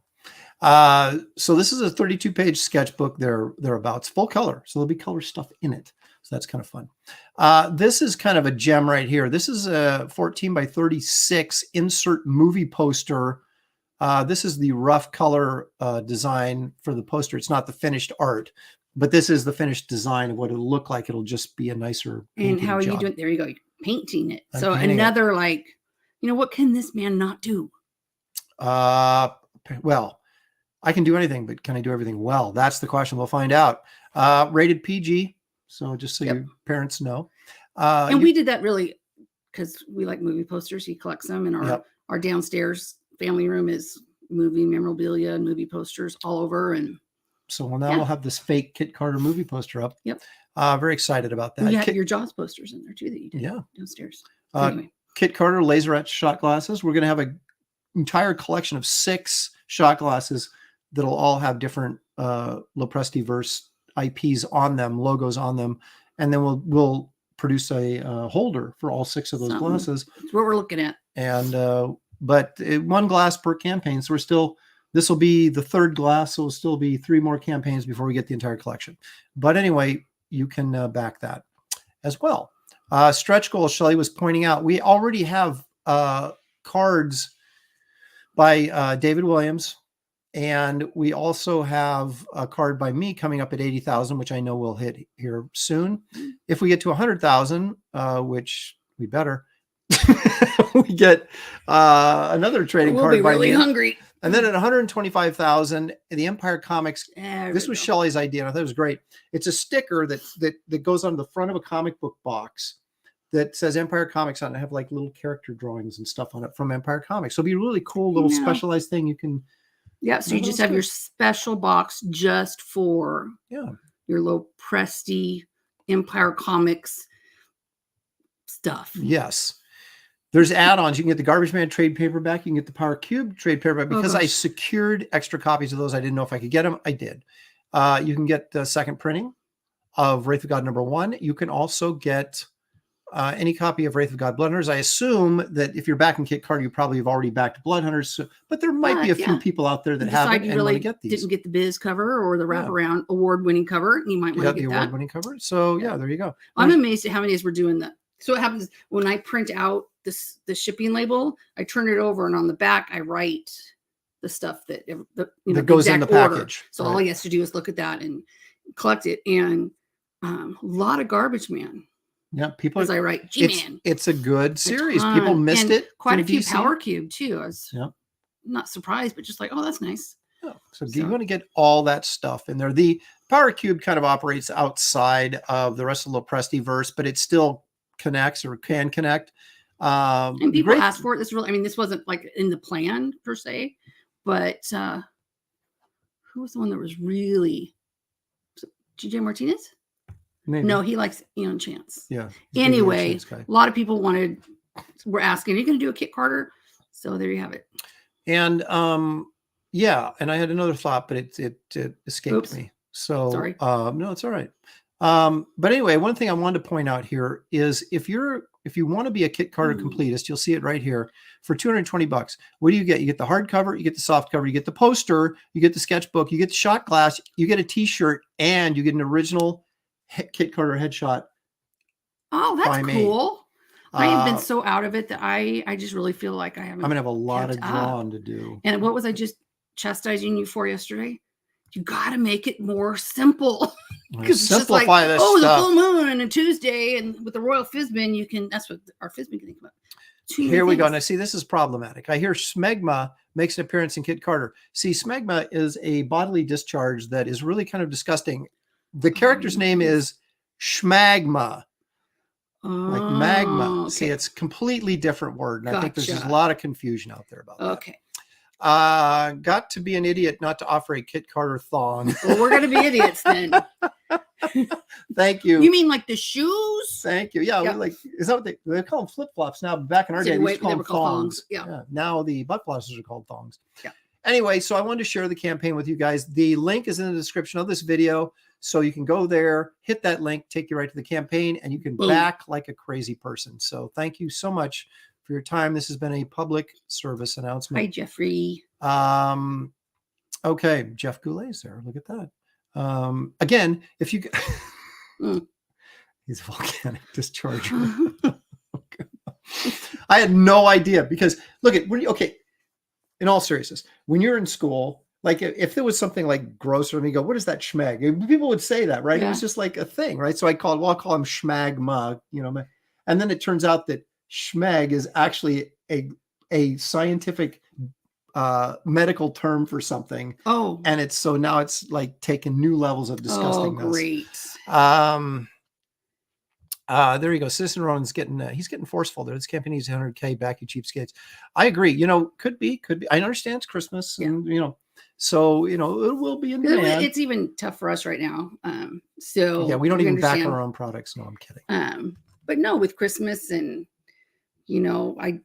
Speaker 2: So this is a 32-page sketchbook. Thereabouts, full color. So there'll be color stuff in it. So that's kind of fun. This is kind of a gem right here. This is a 14 by 36 insert movie poster. This is the rough color design for the poster. It's not the finished art, but this is the finished design of what it'll look like. It'll just be a nicer.
Speaker 3: And how are
Speaker 2: job.
Speaker 3: you doing? There you go. You're painting it.
Speaker 2: I'm
Speaker 3: So
Speaker 2: painting
Speaker 3: another like, what can this man not do?
Speaker 2: Well, I can do anything, but can I do everything well? That's the question. We'll find out. Rated PG. So just so your parents know.
Speaker 3: And we did that really because we like movie posters. He collects them, and our downstairs family room is movie memorabilia and movie posters all over. And
Speaker 2: so now we'll have this fake Kit Carter movie poster up.
Speaker 3: Yep.
Speaker 2: Very excited about that.
Speaker 3: You have your Jaws posters in there too that you did downstairs. So anyway.
Speaker 2: Kit Carter laser etched shot glasses. We're going to have an entire collection of 6 shot glasses that'll all have different Loprestiverse IPs on them, logos on them, and then we'll produce a holder for all 6 of those glasses.
Speaker 3: That's what we're looking at.
Speaker 2: And but 1 glass per campaign. So this will be the 3rd glass. So it'll still be 3 more campaigns before we get the entire collection. But anyway, you can back that as well. Stretch goals, Shelley was pointing out, we already have cards by David Williams, and we also have a card by me coming up at 80,000, which I know we'll hit here soon. If we get to 100,000, which we better, we get another trading card.
Speaker 3: We'll be really hungry.
Speaker 2: And then at 125,000, the Empire Comics. This was Shelley's idea, and I thought it was great. It's a sticker that goes on the front of a comic book box that says Empire Comics on it, and have like little character drawings and stuff on it from Empire Comics. So it'll be a really cool little specialized thing you can.
Speaker 3: Yeah, so you just have your special box just for your low prestige Empire Comics stuff.
Speaker 2: Yes. There's add-ons. You can get the Garbage Man trade paperback. You can get the Power Cube trade paperback. Because I secured extra copies of those, I didn't know if I could get them. I did. You can get the second printing of Wraith of God #1. You can also get any copy of Wraith of God Blood Hunters. I assume that if you're backing Kit Carter, you probably have already backed Blood Hunters. So, but there might be a few people out there that haven't and want to get these.
Speaker 3: Didn't get the Biz cover or the wraparound award-winning cover. You might want to get
Speaker 2: the
Speaker 3: that.
Speaker 2: award-winning cover. So there you go.
Speaker 3: I'm amazed at how many days we're doing that. So what happens when I print out the shipping label, I turn it over, and on the back I write the stuff that
Speaker 2: that goes in the package.
Speaker 3: So all he has to do is look at that and collect it. And a lot of Garbage Man.
Speaker 2: Yeah, people.
Speaker 3: As I write, G-Man.
Speaker 2: It's a good series. People missed it.
Speaker 3: Quite a few Power Cube too. I was not surprised, but just like, oh, that's nice.
Speaker 2: Yeah. So you want to get all that stuff in there. The Power Cube kind of operates outside of the rest of the Loprestiverse, but it still connects or can connect.
Speaker 3: And people ask for it. This wasn't like in the plan per se, but who was the one that was really GJ Martinez? Maybe. No, he likes Eon Chance.
Speaker 2: Yeah.
Speaker 3: Anyway, a lot of people were asking, are you going to do a Kit Carter? So there you have it.
Speaker 2: And and I had another thought, but it escaped me. So
Speaker 3: sorry.
Speaker 2: No, it's all right. But anyway, one thing I wanted to point out here is if you're if you want to be a Kit Carter completist, you'll see it right here for $220. What do you get? You get the hardcover, you get the soft cover, you get the poster, you get the sketchbook, you get the shot glass, you get a t-shirt, and you get an original Kit Carter headshot.
Speaker 3: Oh, that's cool. I have been so out of it that I just really feel like I haven't.
Speaker 2: I'm gonna have a lot of drawing to do.
Speaker 3: And what was I just chastising you for yesterday? You got to make it more simple. Because
Speaker 2: simplify this
Speaker 3: stuff.
Speaker 2: stuff.
Speaker 3: The full moon and a Tuesday, and with the Royal Fizbin, you can. That's what our Fizbin can think about.
Speaker 2: Here we go. Now, see, this is problematic. I hear smegma makes an appearance in Kit Carter. See, smegma is a bodily discharge that is really kind of disgusting. The character's name is Schmagma, like magma.
Speaker 3: Okay.
Speaker 2: See, it's a completely different word. And I think there's just a
Speaker 3: Gotcha.
Speaker 2: lot of confusion out there about that.
Speaker 3: Okay.
Speaker 2: Got to be an idiot not to offer a Kit Carter thong.
Speaker 3: Well, we're gonna be idiots then.
Speaker 2: Thank you.
Speaker 3: You mean like the shoes?
Speaker 2: Thanthey Yeah. Like, is that what they call them? Flip flops now. Back in our day, they used to call them thongs.
Speaker 3: Yeah.
Speaker 2: Now the butt flossers are called thongs.
Speaker 3: Yeah.
Speaker 2: Anyway, so I wanted to share the campaign with you guys. The link is in the description of this video, so you can go there, hit that link, take you right to the campaign, and you can back like a crazy person. So thank you so much for your time. This has been a public service announcement.
Speaker 3: Hi, Jeffrey.
Speaker 2: Okay, Jeff Goulet's there. Look at that. Again, if you he's a volcanic discharger. I had no idea, because look at okay. In all seriousness, when you're in school, like if there was something like gross, or me go, what is that schmag? People would say that, right? Yeah. It was just like a thing, right? So I'll call him schmagma, and then it turns out that schmag is actually a scientific medical term for something. Oh, and now it's like taken new levels of disgustingness.
Speaker 3: Oh, great.
Speaker 2: There you go. Citizen Ron's he's getting forceful there. This campaign needs 100K, back you cheapskates. I agree. Could be. I understand it's Christmas, and so it will be in demand.
Speaker 3: It's even tough for us right now. So
Speaker 2: yeah, we don't even back our own products. No, I'm kidding.
Speaker 3: But no, with Christmas, and I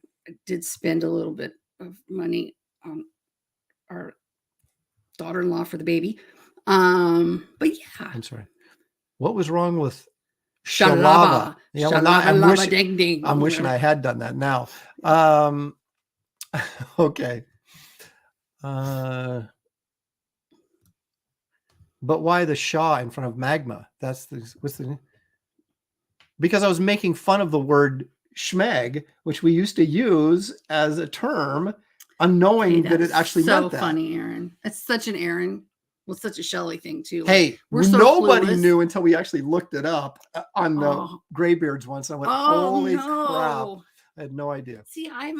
Speaker 3: did spend a little bit of money on our daughter-in-law for the baby. But yeah,
Speaker 2: I'm sorry. What was wrong with
Speaker 3: Shalava?
Speaker 2: Yeah, I'm wishing I had done that now. Okay. But why the Shah in front of magma? Because I was making fun of the word schmeg, which we used to use as a term, unknowing that it actually meant that.
Speaker 3: So funny, Aaron. It's such an Aaron. Well, such a Shelley thing too.
Speaker 2: Hey, nobody knew until we actually looked it up on the Graybeards once. And I went, holy crap. I had no idea.
Speaker 3: See, I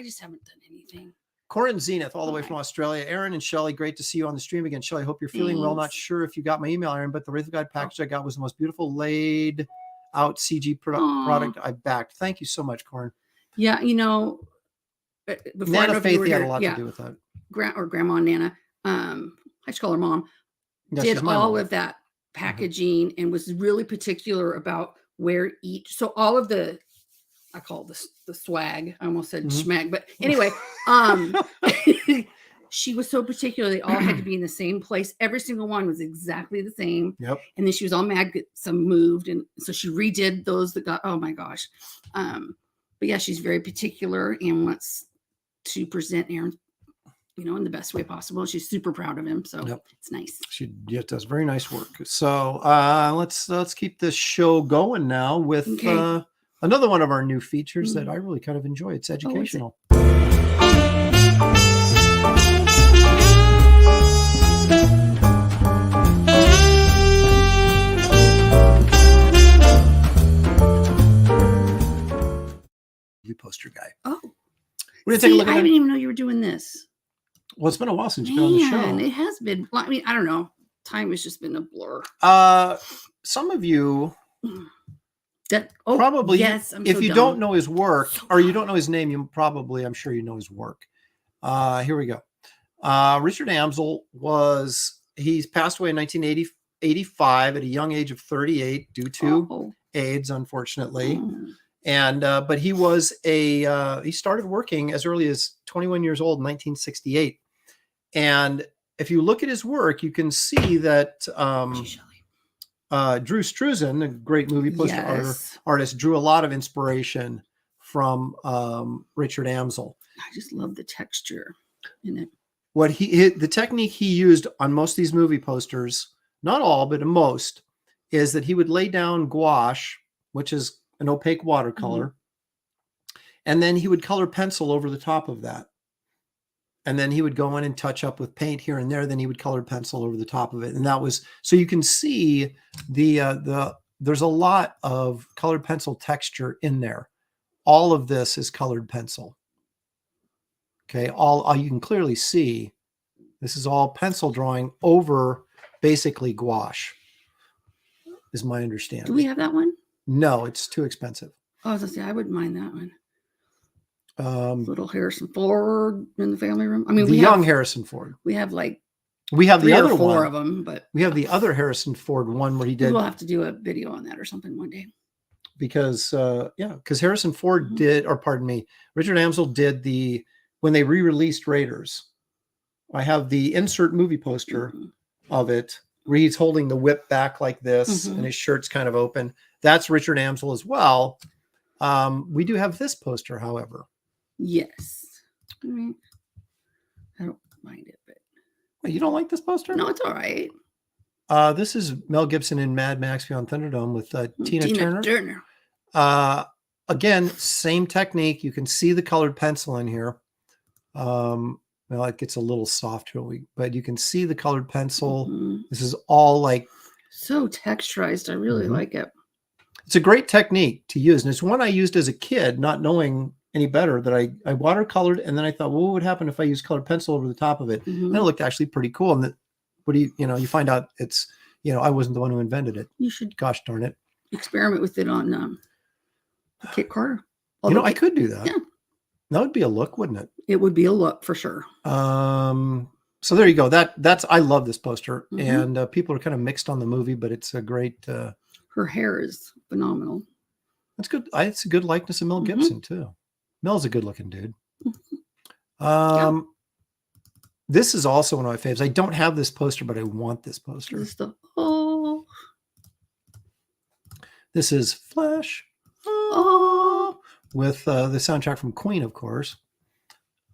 Speaker 3: just haven't done anything.
Speaker 2: Corin Zenith, all the way from Australia. Aaron and Shelley, great to see you on the stream again. Shelley, hope you're feeling well. Not sure if you got my email, Aaron, but the Wraith of God package I got was the most beautiful laid out CG product I backed. Thank you so much, Corin.
Speaker 3: Yeah,
Speaker 2: Nana Faith had a lot to do with that.
Speaker 3: Grandma Nana. I just call her mom. Did all of that packaging and was really particular about where each. So all of I call this the swag. I almost said schmag, but anyway, she was so particular. They all had to be in the same place. Every single one was exactly the same.
Speaker 2: Yep.
Speaker 3: And then she was all mad that some moved, and so she redid those that got. Oh my gosh. But yeah, she's very particular and wants to present Aaron, in the best way possible. She's super proud of him, so it's nice.
Speaker 2: She does very nice work. So let's keep this show going now with another one of our new features that I really kind of enjoy. It's educational. Poster guy.
Speaker 3: Oh,
Speaker 2: we're gonna take a look at
Speaker 3: I didn't even know you were doing this.
Speaker 2: Well, it's been a while since you've been on the show.
Speaker 3: It has been. I mean, I don't know. Time has just been a blur.
Speaker 2: Some of you
Speaker 3: probably, yes.
Speaker 2: If you don't know his work or you don't know his name, I'm sure you know his work. Here we go. Richard Amsel he's passed away in 1985 at a young age of 38 due to AIDS, unfortunately. And but he was he started working as early as 21 years old in 1968. And if you look at his work, you can see that Drew Struzan, a great movie poster
Speaker 3: Yes.
Speaker 2: artist, drew a lot of inspiration from Richard Amsel.
Speaker 3: I just love the texture in it.
Speaker 2: The technique he used on most of these movie posters, not all, but most, is that he would lay down gouache, which is an opaque watercolor, and then he would color pencil over the top of that. And then he would go in and touch up with paint here and there. Then he would color pencil over the top of it. And that was, so you can see there's a lot of colored pencil texture in there. All of this is colored pencil. Okay. All you can clearly see, this is all pencil drawing over basically gouache, is my understanding.
Speaker 3: Do we have that one?
Speaker 2: No, it's too expensive.
Speaker 3: Oh, I was gonna say I wouldn't mind that one. Little Harrison Ford in the family room. I mean,
Speaker 2: the young Harrison Ford.
Speaker 3: We have like
Speaker 2: we have the
Speaker 3: 3 or
Speaker 2: other
Speaker 3: 4
Speaker 2: one
Speaker 3: of them, but
Speaker 2: we have the other Harrison Ford one where he did.
Speaker 3: We'll have to do a video on that or something one day.
Speaker 2: Because Harrison Ford did, or pardon me, Richard Amsel did when they re-released Raiders. I have the insert movie poster of it where he's holding the whip back like this and his shirt's kind of open. That's Richard Amsel as well. We do have this poster, however.
Speaker 3: Yes. I mean, I don't mind it, but
Speaker 2: You don't like this poster?
Speaker 3: no, it's all right.
Speaker 2: This is Mel Gibson in Mad Max Beyond Thunderdome with Tina Turner. Again, same technique. You can see the colored pencil in here. Well, it gets a little softer, but you can see the colored pencil. This is all like
Speaker 3: so texturized. I really like it.
Speaker 2: It's a great technique to use. And it's one I used as a kid, not knowing any better, that I watercolored. And then I thought, well, what would happen if I used colored pencil over the top of it? And it looked actually pretty cool. And you find out it's, I wasn't the one who invented it.
Speaker 3: You should,
Speaker 2: gosh darn it,
Speaker 3: experiment with it on Kit Carter.
Speaker 2: I could do that.
Speaker 3: Yeah.
Speaker 2: That would be a look, wouldn't it?
Speaker 3: It would be a look for sure.
Speaker 2: So there you go. I love this poster, and people are kind of mixed on the movie, but it's a great.
Speaker 3: Her hair is phenomenal.
Speaker 2: That's good. It's a good likeness of Mel Gibson too. Mel's a good-looking dude. This is also one of my faves. I don't have this poster, but I want this poster. This is Flash. With the soundtrack from Queen, of course.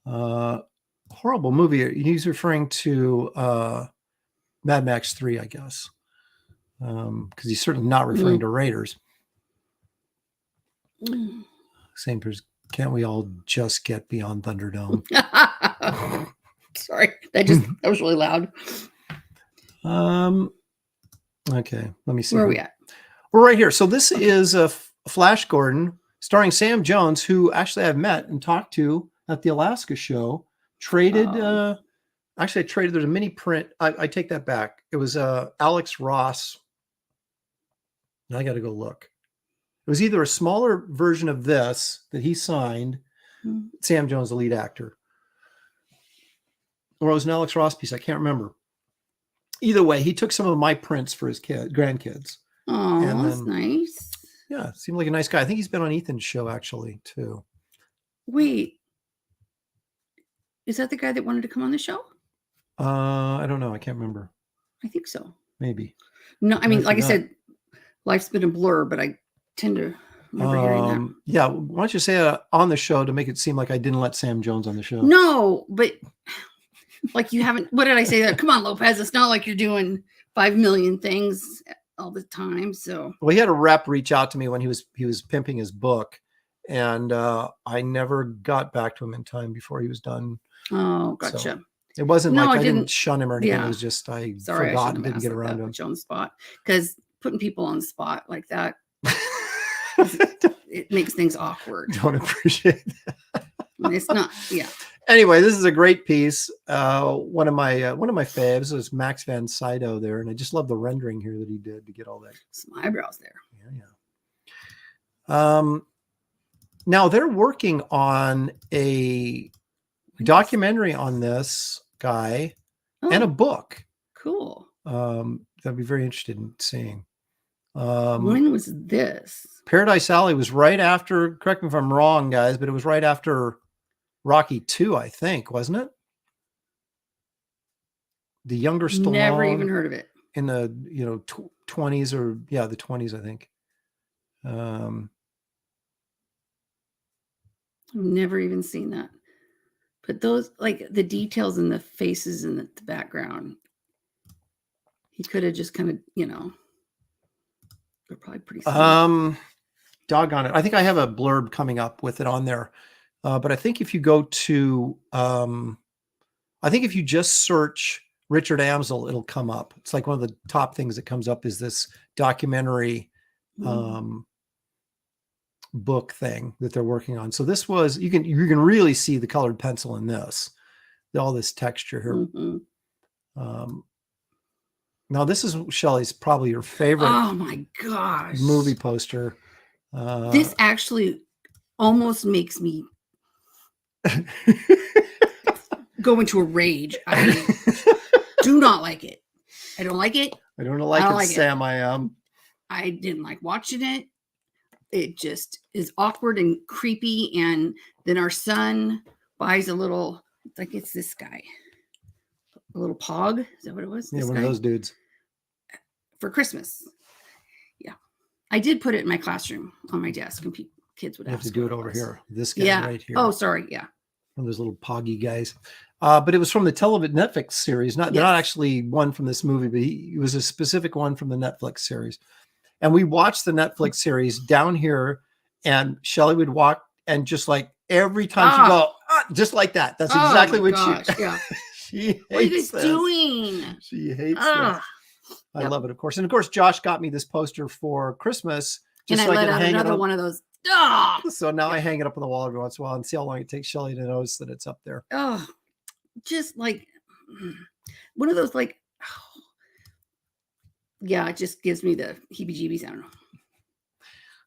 Speaker 2: Horrible movie. He's referring to Mad Max 3, I guess. Because he's certainly not referring to Raiders. Same person. Can't we all just get beyond Thunderdome?
Speaker 3: Sorry, that was really loud.
Speaker 2: Okay, let me see.
Speaker 3: Where are we at?
Speaker 2: We're right here. So this is Flash Gordon, starring Sam Jones, who actually I've met and talked to at the Alaska show. Traded. Actually, I traded. There's a mini print. I take that back. It was Alex Ross. I got to go look. It was either a smaller version of this that he signed, Sam Jones, the lead actor, or it was an Alex Ross piece. I can't remember. Either way, he took some of my prints for his grandkids.
Speaker 3: Oh, that's nice.
Speaker 2: Yeah, seemed like a nice guy. I think he's been on Ethan's show actually too.
Speaker 3: Wait, is that the guy that wanted to come on the show?
Speaker 2: I don't know. I can't remember.
Speaker 3: I think so.
Speaker 2: Maybe.
Speaker 3: No, I mean, like I said, life's been a blur, but I tend to remember hearing that.
Speaker 2: Yeah, why don't you say it on the show to make it seem like I didn't let Sam Jones on the show?
Speaker 3: No, but like you haven't. What did I say? Come on, Lopez. It's not like you're doing 5 million things all the time. So
Speaker 2: well, he had a rep reach out to me when he was pimping his book, and I never got back to him in time before he was done.
Speaker 3: Oh, gotcha.
Speaker 2: So it wasn't like I didn't shun him or anything. Yeah. It was just I forgot and didn't get around to him.
Speaker 3: Put you on the spot, because putting people on the spot like that, it makes things awkward.
Speaker 2: Don't appreciate that.
Speaker 3: It's not. Yeah.
Speaker 2: Anyway, this is a great piece. One of my faves is Max van Sydow there, and I just love the rendering here that he did to get all that.
Speaker 3: Some eyebrows there.
Speaker 2: Yeah. Now they're working on a documentary on this guy and a book.
Speaker 3: Cool.
Speaker 2: I'd be very interested in seeing.
Speaker 3: When was this?
Speaker 2: Paradise Alley was right after, correct me if I'm wrong, guys, but it was right after Rocky 2, I think, wasn't it? The younger Stallone.
Speaker 3: Never even heard of it.
Speaker 2: in the 20s or the 20s, I think.
Speaker 3: I've never even seen that. But those, like the details in the faces in the background, he could have just kind of, they're probably pretty similar.
Speaker 2: Doggone it. I think I have a blurb coming up with it on there. But I think if you go to, I think if you just search Richard Amsel, it'll come up. It's like one of the top things that comes up is this documentary book thing that they're working on. So this was, you can really see the colored pencil in this, all this texture here. Now this is Shelley's probably your favorite.
Speaker 3: Oh my gosh.
Speaker 2: Movie poster.
Speaker 3: This actually almost makes me go into a rage. I do not like it. I don't like it.
Speaker 2: I don't like it, Sam.
Speaker 3: I didn't like watching it. It just is awkward and creepy. And then our son buys a little, like it's this guy, a little pog. Is that what it was?
Speaker 2: Yeah, one of those dudes.
Speaker 3: For Christmas. Yeah. I did put it in my classroom on my desk and kids would
Speaker 2: have to do it over here. This guy right here.
Speaker 3: Oh, sorry. Yeah.
Speaker 2: One of those little poggy guys. But it was from the Netflix series. Not actually one from this movie, but it was a specific one from the Netflix series. And we watched the Netflix series down here, and Shelley would walk and just like every time she go, just like that. That's exactly what she hates.
Speaker 3: What are you guys doing?
Speaker 2: She hates this. I love it, of course. And of course, Josh got me this poster for Christmas.
Speaker 3: Just and I let out another one of those.
Speaker 2: So now I hang it up on the wall every once in a while and see how long it takes Shelley to notice that it's up there.
Speaker 3: Oh, just like one of those, like, it just gives me the heebie-jeebies. I don't know.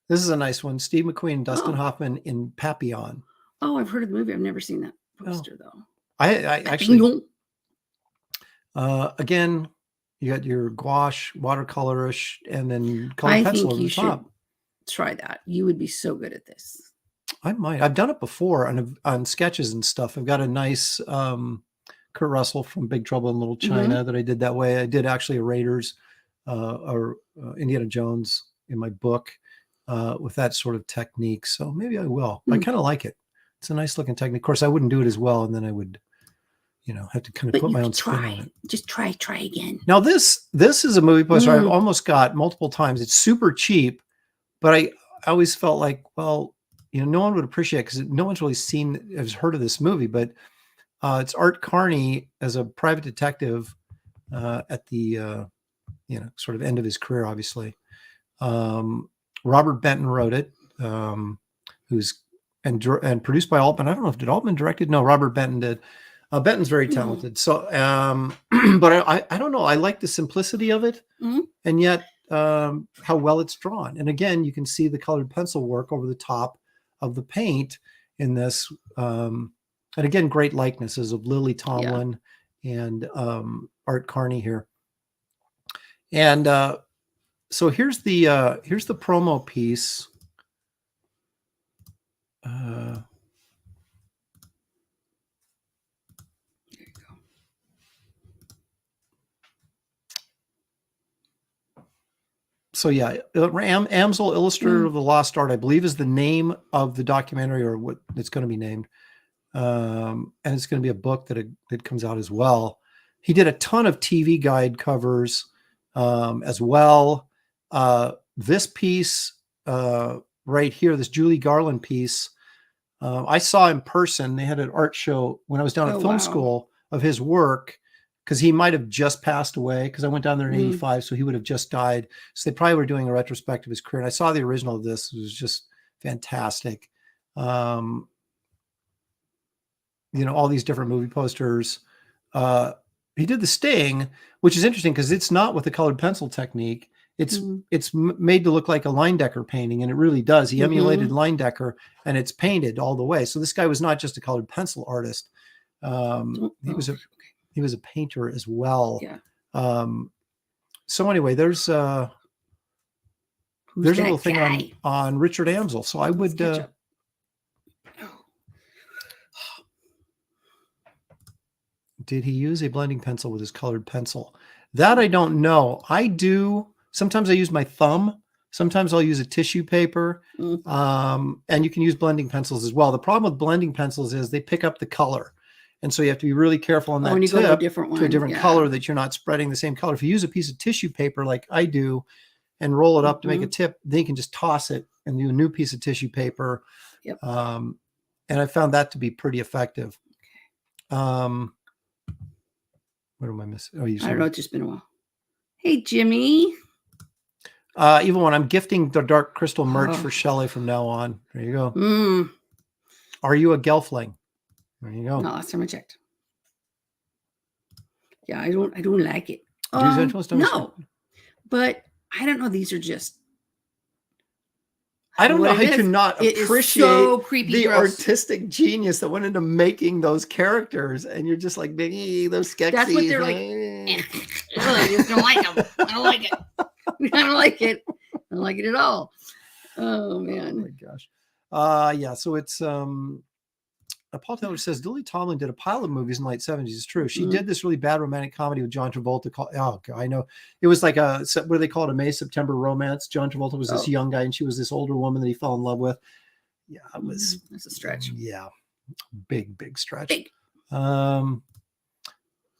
Speaker 2: This is a nice one. Steve McQueen and Dustin Hoffman in Papillon.
Speaker 3: Oh, I've heard of the movie. I've never seen that poster, though.
Speaker 2: I actually, again, you got your gouache, watercolorish, and then colored pencil over the top.
Speaker 3: Try that. You would be so good at this.
Speaker 2: I might. I've done it before on sketches and stuff. I've got a nice Kurt Russell from Big Trouble in Little China that I did that way. I did actually a Raiders or Indiana Jones in my book with that sort of technique. So maybe I will. I kind of like it. It's a nice looking technique. Of course, I wouldn't do it as well, and then I would, have to kind of put my own spin on it.
Speaker 3: Just try again.
Speaker 2: Now this is a movie poster I've almost got multiple times. It's super cheap, but I always felt like, well, no one would appreciate it because no one's really has heard of this movie. But it's Art Carney as a private detective at the sort of end of his career, obviously. Robert Benton wrote it, and produced by Altman. I don't know if did Altman directed. No, Robert Benton did. Benton's very talented. So, but I don't know. I like the simplicity of it, and yet how well it's drawn. And again, you can see the colored pencil work over the top of the paint in this. And again, great likenesses of Lily Tomlin and Art Carney here. And so here's the promo piece.
Speaker 3: There you go.
Speaker 2: So Amsel, Illustrator of the Lost Art, I believe is the name of the documentary, or what it's going to be named. And it's going to be a book that comes out as well. He did a ton of TV guide covers as well. This piece right here, this Julie Garland piece, I saw in person. They had an art show when I was down at film school of his work, because he might have just passed away, because I went down there in 85, so he would have just died. So they probably were doing a retrospective of his career. And I saw the original of this. It was just fantastic. All these different movie posters. He did The Sting, which is interesting because it's not with the colored pencil technique. It's made to look like a Leyendecker painting, and it really does. He emulated Leyendecker, and it's painted all the way. So this guy was not just a colored pencil artist. He was a painter as well.
Speaker 3: Yeah.
Speaker 2: So anyway, there's a little thing on Richard Amsel. So I would. Did he use a blending pencil with his colored pencil? That I don't know. I do. Sometimes I use my thumb. Sometimes I'll use a tissue paper. And you can use blending pencils as well. The problem with blending pencils is they pick up the color. And so you have to be really careful on that
Speaker 3: when you
Speaker 2: tip
Speaker 3: go to a different one.
Speaker 2: to a different color, that you're not spreading the same color. If you use a piece of tissue paper like I do and roll it up to make a tip, then you can just toss it and do a new piece of tissue paper.
Speaker 3: Yep.
Speaker 2: And I found that to be pretty effective. What am I missing? Oh,
Speaker 3: I don't know. It's just been a while. Hey, Jimmy.
Speaker 2: Evil One, I'm gifting the Dark Crystal merch for Shelley from now on. There you go. Are you a Gelfling? There you go.
Speaker 3: No, last time I checked. Yeah, I don't like it. No, but I don't know. These are just.
Speaker 2: I don't know how you cannot appreciate
Speaker 3: so creepy,
Speaker 2: the
Speaker 3: gross.
Speaker 2: artistic genius that went into making those characters, and you're just like, those sketchy.
Speaker 3: That's what they're like. I just don't like them. I don't like it. I don't like it. I don't like it at all. Oh man.
Speaker 2: Oh my gosh. Yeah. So it's Paul Taylor says Lily Tomlin did a pile of movies in the late 70s. It's true. She did this really bad romantic comedy with John Travolta called, I know. It was like what do they call it? A May September romance. John Travolta was this young guy and she was this older woman that he fell in love with. Yeah, it was.
Speaker 3: That's a stretch.
Speaker 2: Yeah. Big stretch.
Speaker 3: Big.
Speaker 2: The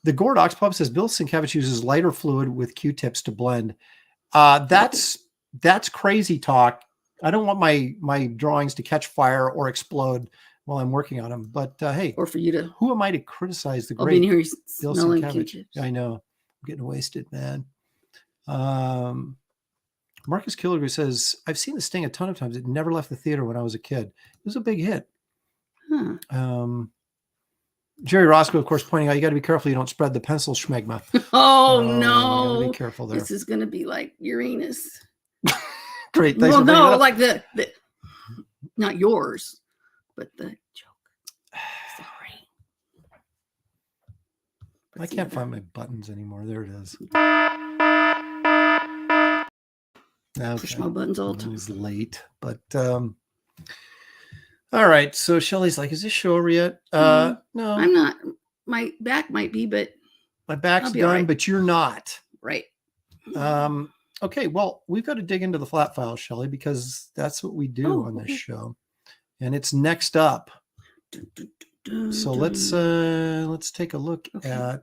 Speaker 2: Gordox Pub says Bill Sienkiewicz uses lighter fluid with Q-tips to blend. That's crazy talk. I don't want my drawings to catch fire or explode while I'm working on them. But hey,
Speaker 3: or for you to,
Speaker 2: who am I to criticize the
Speaker 3: I'll
Speaker 2: great
Speaker 3: be here
Speaker 2: Bill
Speaker 3: smelling
Speaker 2: Sienkiewicz?
Speaker 3: Q-tips.
Speaker 2: I know, I'm getting wasted, man. Marcus Killigrew says I've seen The Sting a ton of times. It never left the theater when I was a kid. It was a big hit. Jerry Roscoe, of course, pointing out you got to be careful you don't spread the pencil schmegma.
Speaker 3: Oh no!
Speaker 2: Be careful there.
Speaker 3: This is going to be like Uranus.
Speaker 2: Great.
Speaker 3: Well, no, like the not yours, but the joke. Sorry.
Speaker 2: I can't find my buttons anymore. There it is. Okay.
Speaker 3: Push my buttons all the time.
Speaker 2: It was late, but all right. So Shelley's like, "Is this show over yet?" No,
Speaker 3: I'm not. My back might be, but
Speaker 2: my back's done.
Speaker 3: Right.
Speaker 2: But you're not.
Speaker 3: Right.
Speaker 2: Okay. Well, we've got to dig into the flat file, Shelley, because that's what we do on this show, and it's next up. So let's take a look at.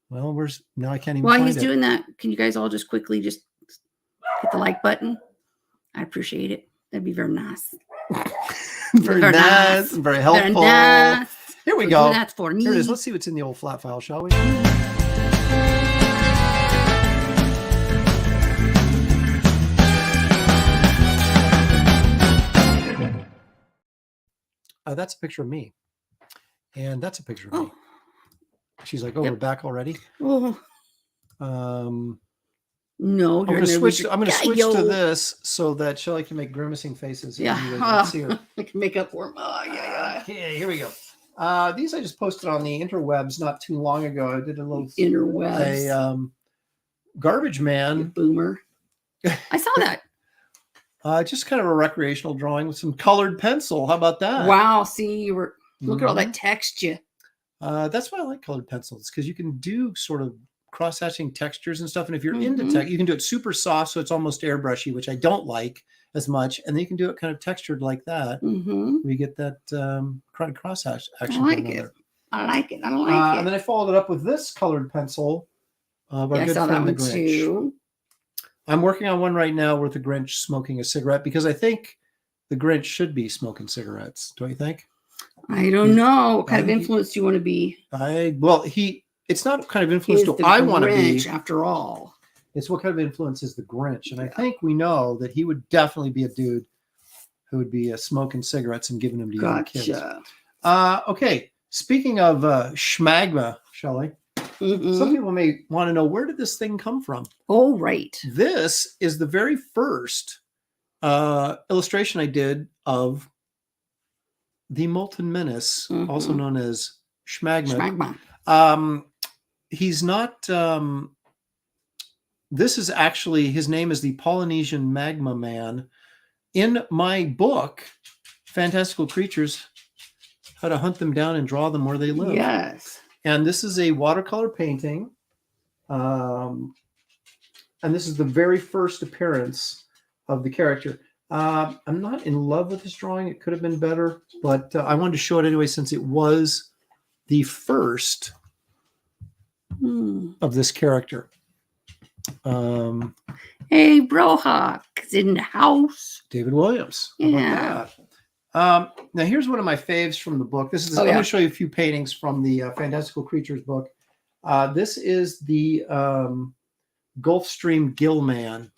Speaker 2: Well, now I can't even.
Speaker 3: While
Speaker 2: find
Speaker 3: he's doing that, can you guys all just quickly just hit the like button? I appreciate it. That'd be very nice.
Speaker 2: very nice. Very helpful.
Speaker 3: Very nice.
Speaker 2: Here we go.
Speaker 3: That's for me.
Speaker 2: Here it is. Let's see what's in the old flat file, shall we? That's a picture of me. And that's a picture of me. She's like, we're back already.
Speaker 3: Oh. No,
Speaker 2: I'm going to switch to this so that Shelley can make grimacing faces.
Speaker 3: Yeah.
Speaker 2: Let's see her.
Speaker 3: I can make up for him. Oh, yeah.
Speaker 2: Okay, here we go. These I just posted on the interwebs not too long ago. I did a little
Speaker 3: interwebs.
Speaker 2: Garbage Man.
Speaker 3: You boomer. I saw that.
Speaker 2: Just kind of a recreational drawing with some colored pencil. How about that?
Speaker 3: Wow. See, you were look at all that texture.
Speaker 2: That's why I like colored pencils, because you can do sort of cross-hatching textures and stuff. And if you're into tech, you can do it super soft, so it's almost airbrushy, which I don't like as much. And then you can do it kind of textured like that. We get that kind of cross-hatch action.
Speaker 3: I like it. I like it.
Speaker 2: And then I followed it up with this colored pencil.
Speaker 3: I saw that one too.
Speaker 2: I'm working on one right now with the Grinch smoking a cigarette, because I think the Grinch should be smoking cigarettes. Don't you think?
Speaker 3: I don't know. What kind of influence do you want to be?
Speaker 2: It's not what kind of influence do I want to be.
Speaker 3: After all,
Speaker 2: it's what kind of influence is the Grinch. And I think we know that he would definitely be a dude who would be smoking cigarettes and giving them to young kids. Okay. Speaking of schmagma, Shelley, some people may want to know, where did this thing come from?
Speaker 3: Oh, right.
Speaker 2: This is the very first illustration I did of the Molten Menace, also known as Schmagma. He's not, this is actually, his name is the Polynesian Magma Man. In my book, Fantastical Creatures, How to Hunt Them Down and Draw Them Where They Live.
Speaker 3: Yes.
Speaker 2: And this is a watercolor painting And this is the very first appearance of the character. I'm not in love with this drawing. It could have been better, but I wanted to show it anyway since it was the first of this character.
Speaker 3: Hey, Brohawk's in the house.
Speaker 2: David Williams. How about that? Now here's one of my faves from the book. This is I'm going to show you a few paintings from the Fantastical Creatures book. This is the Gulfstream Gill Man.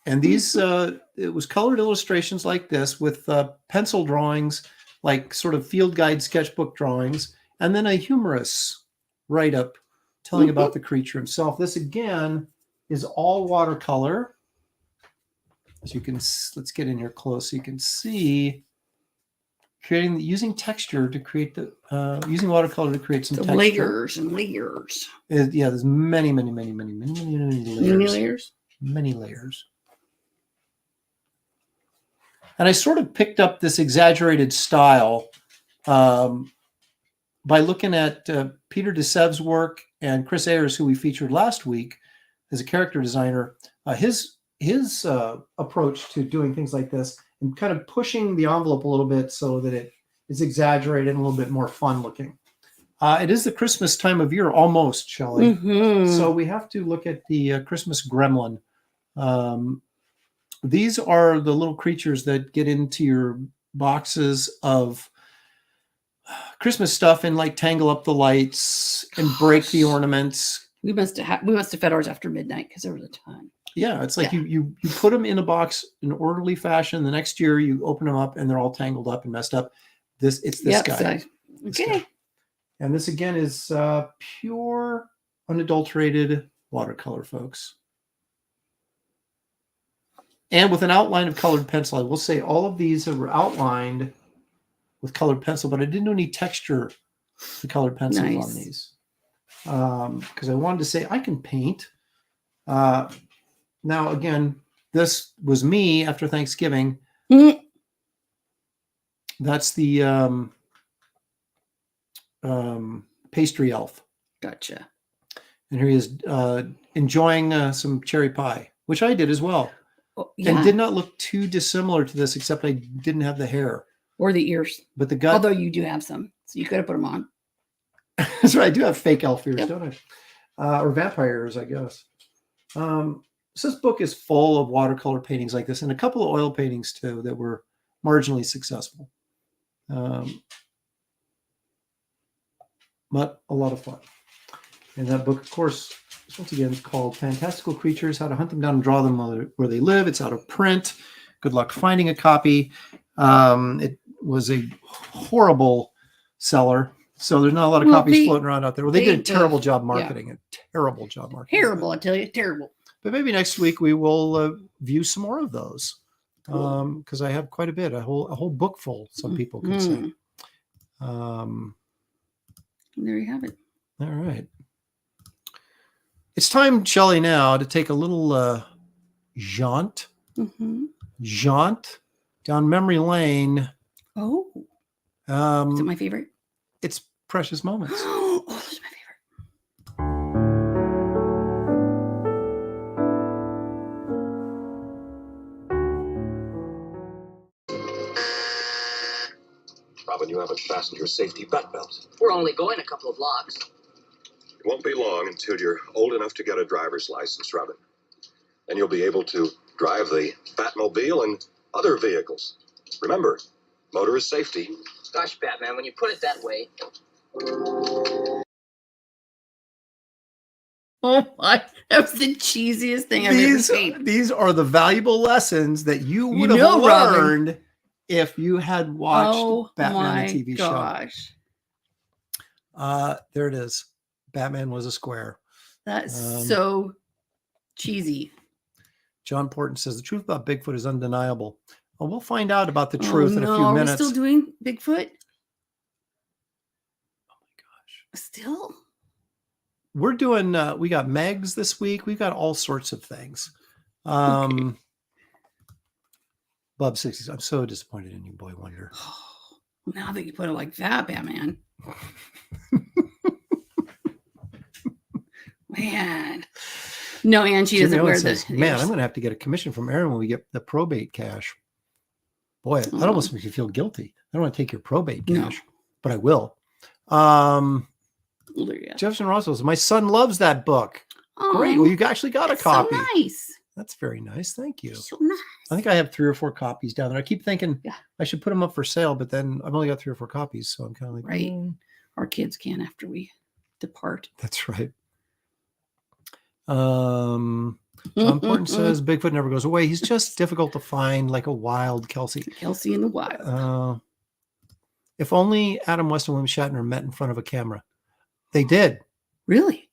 Speaker 2: And these, it was colored illustrations like this with pencil drawings, like sort of field guide sketchbook drawings, and then a humorous write-up telling about the creature himself. This, again, is all watercolor. As you can, let's get in here close so you can see, using texture to create the, using watercolor to create some texture.
Speaker 3: Layers and layers.
Speaker 2: Yeah, there's many layers.
Speaker 3: Many layers?
Speaker 2: Many layers. And I sort of picked up this exaggerated style by looking at Peter DeSev's work and Chris Ayers, who we featured last week as a character designer. His approach to doing things like this and kind of pushing the envelope a little bit so that it is exaggerated and a little bit more fun looking. It is the Christmas time of year, almost, Shelley. So we have to look at the Christmas gremlin. These are the little creatures that get into your boxes of Christmas stuff and like tangle up the lights and break the ornaments.
Speaker 3: We must have fed ours after midnight because there was a ton.
Speaker 2: Yeah, it's like you put them in a box in orderly fashion. The next year you open them up and they're all tangled up and messed up. It's this guy.
Speaker 3: Okay.
Speaker 2: Guy. And this again is pure, unadulterated watercolor, folks. And with an outline of colored pencil. I will say all of these were outlined with colored pencil, but I didn't do any texture to colored pencils on these. Because I wanted to say I can paint. Now, again, this was me after Thanksgiving. That's the pastry elf.
Speaker 3: Gotcha.
Speaker 2: And here he is enjoying some cherry pie, which I did as well.
Speaker 3: Oh, yeah.
Speaker 2: And did not look too dissimilar to this, except I didn't have the hair.
Speaker 3: Or the ears.
Speaker 2: But the gut.
Speaker 3: Although you do have some. So you could have put them on.
Speaker 2: That's right. I do have fake elf ears, don't I? Or vampire ears, I guess. So this book is full of watercolor paintings like this and a couple of oil paintings, too, that were marginally successful. But a lot of fun. And that book, of course, once again, is called Fantastical Creatures, How to Hunt Them Down and Draw Them Where They Live. It's out of print. Good luck finding a copy. It was a horrible seller, so there's not a lot of copies floating around out there. Well, they did a terrible job marketing it. Terrible job marketing.
Speaker 3: Terrible, I tell you, terrible.
Speaker 2: But maybe next week we will view some more of those because I have quite a bit, a whole book full, some people could say.
Speaker 3: There you have it.
Speaker 2: All right. It's time, Shelley, now to take a little jaunt down memory lane.
Speaker 3: Oh. Is it my favorite?
Speaker 2: It's Precious Moments.
Speaker 3: Oh, that's my favorite.
Speaker 8: Robin, you haven't fastened your safety butt belt.
Speaker 9: We're only going a couple of blocks.
Speaker 8: It won't be long until you're old enough to get a driver's license, Robin. And you'll be able to drive the Batmobile and other vehicles. Remember, motorist safety.
Speaker 9: Gosh, Batman, when you put it that way.
Speaker 3: Oh my, that was the cheesiest thing I've ever seen.
Speaker 2: These are the valuable lessons that you would have learned if you had watched Batman, the TV show. There it is. Batman was a square.
Speaker 3: That's so cheesy.
Speaker 2: John Porton says the truth about Bigfoot is undeniable. Well, we'll find out about the truth in a few minutes.
Speaker 3: Are we still doing Bigfoot?
Speaker 2: Oh my gosh.
Speaker 3: Still?
Speaker 2: We're doing, we got Megs this week. We've got all sorts of things.
Speaker 3: Okay.
Speaker 2: Bub 60s. I'm so disappointed in you, Boy Wonder.
Speaker 3: Now that you put it like that, Batman. man. No, and she
Speaker 2: Jimmy
Speaker 3: doesn't
Speaker 2: Owen
Speaker 3: wear
Speaker 2: says,
Speaker 3: the
Speaker 2: man,
Speaker 3: ears.
Speaker 2: I'm going to have to get a commission from Aaron when we get the probate cash. Boy, that
Speaker 3: Oh.
Speaker 2: almost makes you feel guilty. I don't want to take your probate
Speaker 3: No.
Speaker 2: cash, but I will.
Speaker 3: Yeah.
Speaker 2: Jefferson Ross says, my son loves that book. Great.
Speaker 3: Aw,
Speaker 2: Well, you actually got a
Speaker 3: that's
Speaker 2: copy.
Speaker 3: So nice.
Speaker 2: That's very nice. Thank you.
Speaker 3: So nice.
Speaker 2: I think I have 3 or 4 copies down there. I keep thinking
Speaker 3: Yeah.
Speaker 2: I should put them up for sale, but then I've only got 3 or 4 copies. So I'm kind of like,
Speaker 3: Right. Our kids can after we depart.
Speaker 2: That's right. John Porton says Bigfoot never goes away. He's just difficult to find, like a wild Kelsey.
Speaker 3: Kelsey in the wild.
Speaker 2: If only Adam West and William Shatner met in front of a camera. They did.
Speaker 3: Really?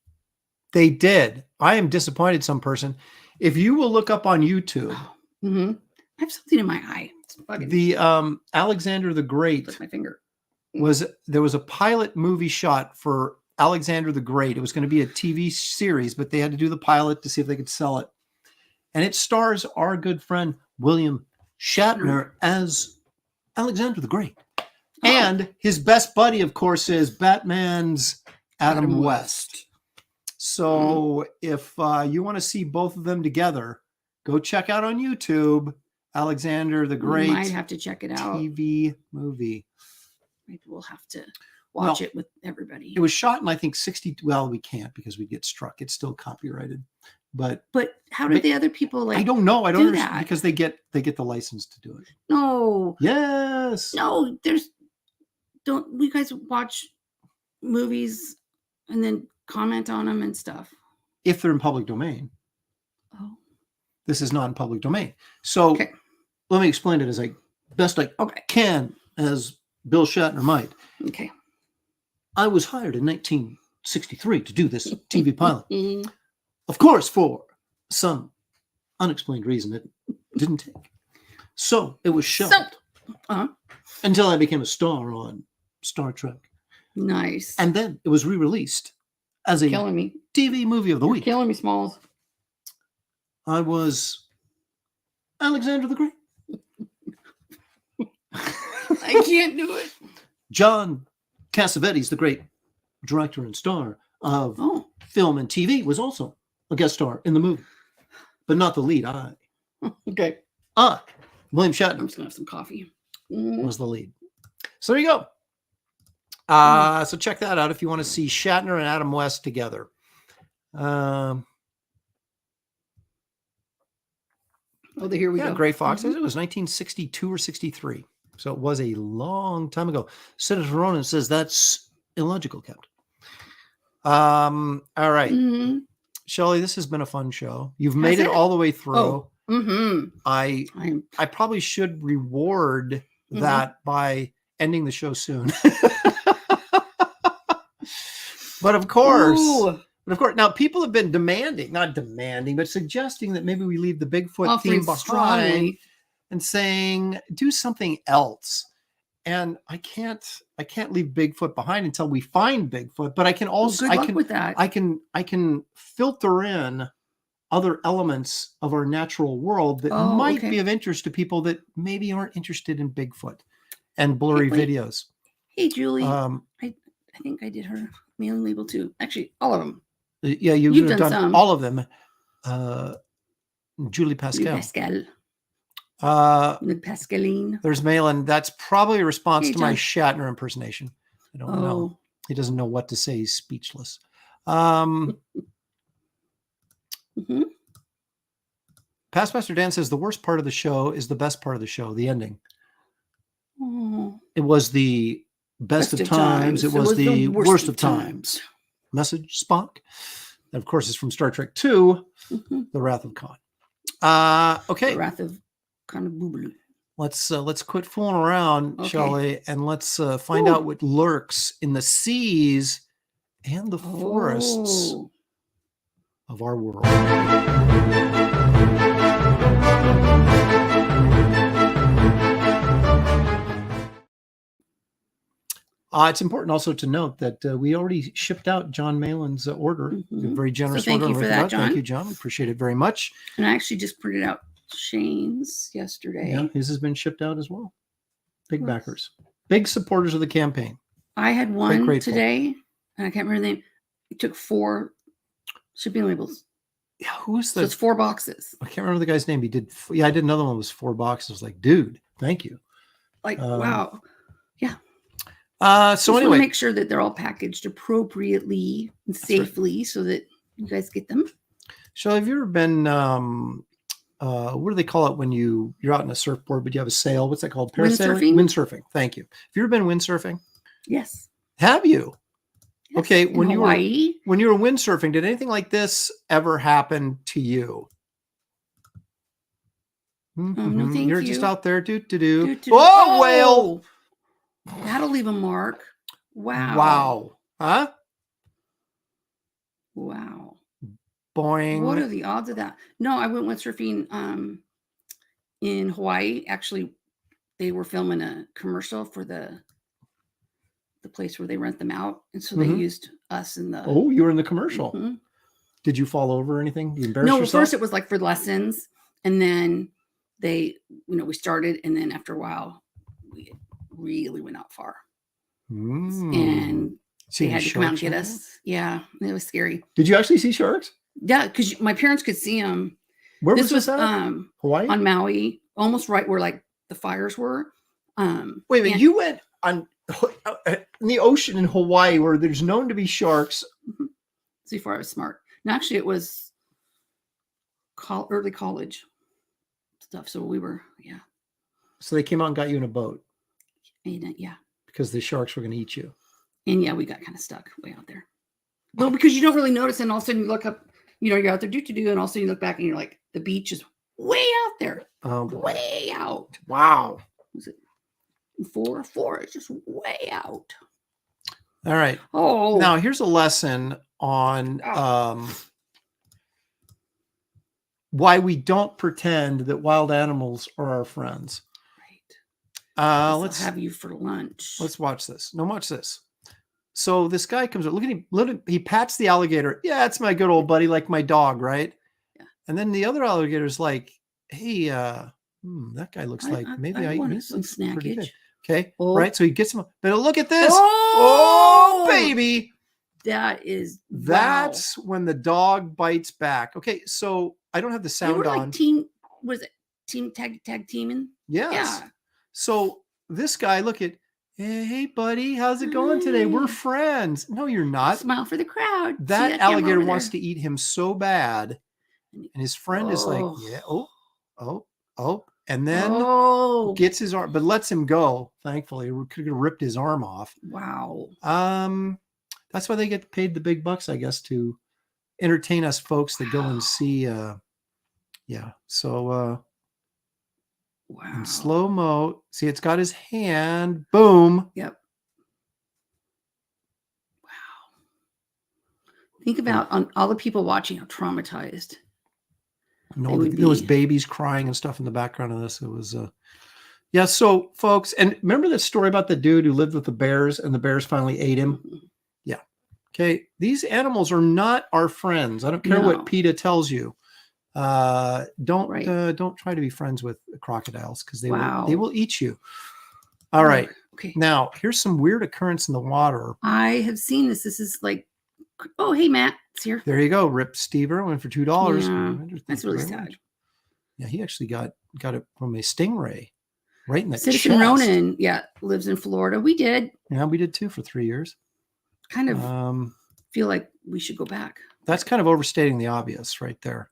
Speaker 2: They did. I am disappointed, some person. If you will look up on YouTube,
Speaker 3: Mm-hmm. I have something in my eye. It's bugging me.
Speaker 2: the Alexander the Great
Speaker 3: With my finger.
Speaker 2: there was a pilot movie shot for Alexander the Great. It was going to be a TV series, but they had to do the pilot to see if they could sell it. And it stars our good friend William Shatner as Alexander the Great. And his best buddy, of course, is Batman's Adam West. So if you want to see both of them together, go check out on YouTube Alexander the Great.
Speaker 3: We might have to check it out.
Speaker 2: TV movie.
Speaker 3: Maybe we'll have to watch it with everybody.
Speaker 2: It was shot in, I think, 60. Well, we can't because we'd get struck. It's still copyrighted. But
Speaker 3: how did the other people
Speaker 2: I don't know. I don't
Speaker 3: do
Speaker 2: understand
Speaker 3: that?
Speaker 2: because they get the license to do it.
Speaker 3: No.
Speaker 2: Yes.
Speaker 3: No, don't you guys watch movies and then comment on them and stuff?
Speaker 2: If they're in public domain.
Speaker 3: Oh.
Speaker 2: This is not in public domain. So let me explain it as best I can, as Bill Shatner might.
Speaker 3: Okay.
Speaker 2: I was hired in 1963 to do this TV pilot. Of course, for some unexplained reason, it didn't take. So it was shelved until I became a star on Star Trek.
Speaker 3: Nice.
Speaker 2: And then it was re-released as a
Speaker 3: killing me.
Speaker 2: TV movie of the week.
Speaker 3: Killing me, Smalls.
Speaker 2: I was Alexander the Great.
Speaker 3: I can't do it.
Speaker 2: John Cassavetes, the great director and star of film and TV, was also a guest star in the movie, but not the lead.
Speaker 3: Okay.
Speaker 2: William Shatner.
Speaker 3: I'm just gonna have some coffee.
Speaker 2: Was the lead. So there you go. So check that out if you want to see Shatner and Adam West together.
Speaker 3: Here we go.
Speaker 2: Gray Fox says it was 1962 or 63. So it was a long time ago. Senator Ronan says that's illogical, Captain. All right. Shelley, this has been a fun show. You've made it all the way through. I probably should reward that by ending the show soon. But of course, now people have been not demanding, but suggesting that maybe we leave the Bigfoot theme behind and saying do something else. And I can't leave Bigfoot behind until we find Bigfoot, but I can also
Speaker 3: good luck with that.
Speaker 2: I can filter in other elements of our natural world that might be of interest to people that maybe aren't interested in Bigfoot and blurry videos.
Speaker 3: Hey, Julie, I think I did her mailing label too. Actually, all of them.
Speaker 2: Yeah, you've done some. All of them. Julie Pascal.
Speaker 3: Pascaline.
Speaker 2: There's Malin. That's probably a response to my Shatner impersonation. I don't know. He doesn't know what to say. He's speechless. Pastmaster Dan says the worst part of the show is the best part of the show, the ending. It was the best of times. It was the worst of times. Message, Spock. And of course, it's from Star Trek II, The Wrath of Khan. Okay.
Speaker 3: The Wrath of Khan of Boobaloo.
Speaker 2: Let's quit fooling around, Shelley, and let's find out what lurks in the seas and the forests of our world. It's important also to note that we already shipped out John Malin's order. Very generous order.
Speaker 3: Thank you for that, John.
Speaker 2: Thank you, John. We appreciate it very much.
Speaker 3: And I actually just printed out Shane's yesterday.
Speaker 2: Yeah, his has been shipped out as well. Big backers. Big supporters of the campaign.
Speaker 3: I had one today, and I can't remember the name. It took 4 Shipping labels.
Speaker 2: Yeah, who's
Speaker 3: So
Speaker 2: the?
Speaker 3: it's 4 boxes.
Speaker 2: I can't remember the guy's name. He did. Yeah, I did another one. It was 4 boxes. I was like, dude, thank you.
Speaker 3: Like, wow. Yeah.
Speaker 2: So
Speaker 3: Just want
Speaker 2: anyway,
Speaker 3: to make sure that they're all packaged appropriately and safely so that you guys get them.
Speaker 2: Shelley, have you ever been? What do they call it when you're out on a surfboard, but you have a sail? What's that called? Parasailing? Windsurfing. Thank you. Have you ever been windsurfing?
Speaker 3: Yes.
Speaker 2: Have you?
Speaker 3: Yes.
Speaker 2: Okay.
Speaker 3: In Hawaii.
Speaker 2: When you were windsurfing, did anything like this ever happen to you?
Speaker 3: No, thank
Speaker 2: You're
Speaker 3: you.
Speaker 2: just out there, do.
Speaker 3: Oh,
Speaker 2: whale!
Speaker 3: That'll leave a mark. Wow.
Speaker 2: Wow. Huh?
Speaker 3: Wow.
Speaker 2: Boing.
Speaker 3: What are the odds of that? No, I went windsurfing in Hawaii. Actually, they were filming a commercial for the place where they rent them out, and so they used us in the.
Speaker 2: Oh, you were in the commercial. Did you fall over or anything? You embarrassed yourself?
Speaker 3: First it was like for lessons, and then they, we started, and then after a while, we really went out far, and they had to come out and get us. Yeah, it was scary.
Speaker 2: Did you actually see sharks?
Speaker 3: Yeah, because my parents could see them.
Speaker 2: Where was this at? Hawaii?
Speaker 3: On Maui, almost right where like the fires were.
Speaker 2: Wait a minute, you went on in the ocean in Hawaii where there's known to be sharks.
Speaker 3: See, before I was smart. And actually, it was early college stuff. So we were, yeah.
Speaker 2: So they came out and got you in a boat.
Speaker 3: And, yeah.
Speaker 2: Because the sharks were going to eat you.
Speaker 3: And yeah, we got kind of stuck way out there. Well, because you don't really notice, and all of a sudden you look up, you're out there, and all of a sudden you look back and you're like, the beach is way out there.
Speaker 2: Oh,
Speaker 3: way out.
Speaker 2: Wow.
Speaker 3: Was it 4? It's just way out.
Speaker 2: All right.
Speaker 3: Oh.
Speaker 2: Now here's a lesson on why we don't pretend that wild animals are our friends. Right. Let's
Speaker 3: have you for lunch.
Speaker 2: Let's watch this. No, watch this. So this guy comes up. Look at him. He pats the alligator. Yeah, it's my good old buddy, like my dog, right? Yeah. And then the other alligator's like, "Hey, that guy looks like maybe I want some snackage." Okay, right. So he gets him. But look at this. Oh, baby. That's when the dog bites back. Okay, so I don't have the sound on.
Speaker 3: Was it team tag teaming?
Speaker 2: Yes. Yeah. So this guy, look at. Hey, buddy, how's it going today? We're friends. No, you're not.
Speaker 3: Smile for the crowd.
Speaker 2: That alligator wants to eat him so bad. And his friend is like, yeah, oh. And then gets his arm, but lets him go. Thankfully, we could have ripped his arm off.
Speaker 3: Wow.
Speaker 2: That's why they get paid the big bucks, I guess, to entertain us folks that go and see. Yeah. So,
Speaker 3: wow.
Speaker 2: In slow mo. See, it's got his hand. Boom.
Speaker 3: Yep. Wow. Think about on all the people watching how traumatized.
Speaker 2: No, there was babies crying and stuff in the background of this. It was, yeah. So, folks, and remember that story about the dude who lived with the bears and the bears finally ate him? Yeah. Okay. These animals are not our friends. I don't care what PETA tells you. Don't try to be friends with crocodiles because they will eat you. All right.
Speaker 3: Okay.
Speaker 2: Now here's some weird occurrence in the water.
Speaker 3: I have seen this. This is like, oh, hey, Matt, it's here.
Speaker 2: There you go. Rip Steve Irwin for $2.
Speaker 3: Yeah, that's really sad.
Speaker 2: Yeah, he actually got it from a stingray, right in the
Speaker 3: Citizen
Speaker 2: chest.
Speaker 3: Ronan, lives in Florida. We did.
Speaker 2: Yeah, we did too for 3 years.
Speaker 3: Kind of feel like we should go back.
Speaker 2: That's kind of overstating the obvious, right there.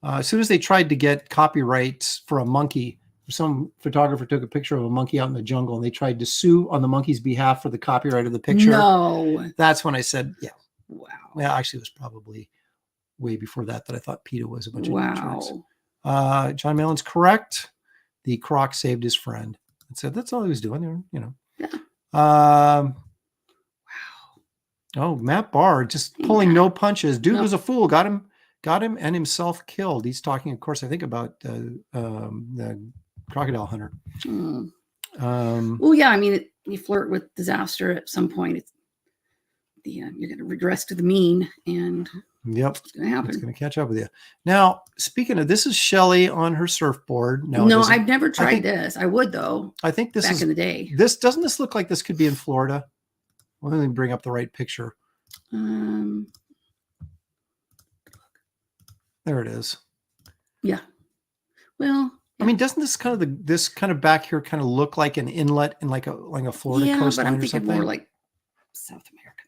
Speaker 2: As soon as they tried to get copyrights for a monkey, some photographer took a picture of a monkey out in the jungle and they tried to sue on the monkey's behalf for the copyright of the picture.
Speaker 3: No.
Speaker 2: That's when I said, yeah.
Speaker 3: Wow.
Speaker 2: Well, actually, it was probably way before that I thought PETA was a bunch of tricks. John Malin's correct. The croc saved his friend. And said that's all he was doing,
Speaker 3: Yeah.
Speaker 2: Wow. Oh, Matt Barr just pulling no punches. Dude was a fool. Got him and himself killed. He's talking, of course, I think about the crocodile hunter.
Speaker 3: Well, yeah, I mean, you flirt with disaster at some point. You're going to regress to the mean, and it's going to happen.
Speaker 2: It's going to catch up with you. Now, speaking of, this is Shelley on her surfboard.
Speaker 3: No, I've never tried this. I would though.
Speaker 2: I think this
Speaker 3: back in the day.
Speaker 2: Doesn't this look like this could be in Florida? Let me bring up the right picture. There it is.
Speaker 3: Yeah. Well,
Speaker 2: I mean, doesn't this kind of back here kind of look like an inlet in like a Florida
Speaker 3: yeah,
Speaker 2: coastline
Speaker 3: but I'm
Speaker 2: or
Speaker 3: thinking
Speaker 2: something?
Speaker 3: more like South America,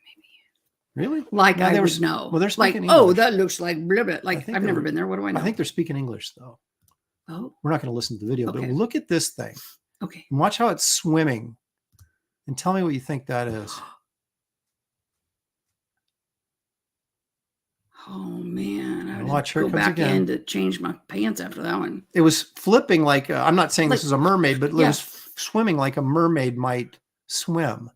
Speaker 3: maybe.
Speaker 2: Really?
Speaker 3: Like
Speaker 2: No,
Speaker 3: I would know.
Speaker 2: Well, they're
Speaker 3: like,
Speaker 2: speaking
Speaker 3: oh,
Speaker 2: English.
Speaker 3: that looks like blah, blah. Like
Speaker 2: think
Speaker 3: I've never
Speaker 2: they're-
Speaker 3: been there. What do I know?
Speaker 2: I think they're speaking English though.
Speaker 3: Oh,
Speaker 2: We're not going to listen to the video,
Speaker 3: Okay.
Speaker 2: but look at this thing
Speaker 3: okay.
Speaker 2: and watch how it's swimming, and tell me what you think that is.
Speaker 3: Oh man, I would
Speaker 2: Watch,
Speaker 3: have
Speaker 2: here
Speaker 3: to
Speaker 2: it
Speaker 3: go
Speaker 2: comes
Speaker 3: back
Speaker 2: again.
Speaker 3: in to change my pants after that one.
Speaker 2: It was flipping like I'm not saying this
Speaker 3: Like-
Speaker 2: is a mermaid, but it
Speaker 3: yeah.
Speaker 2: was swimming like a mermaid might swim.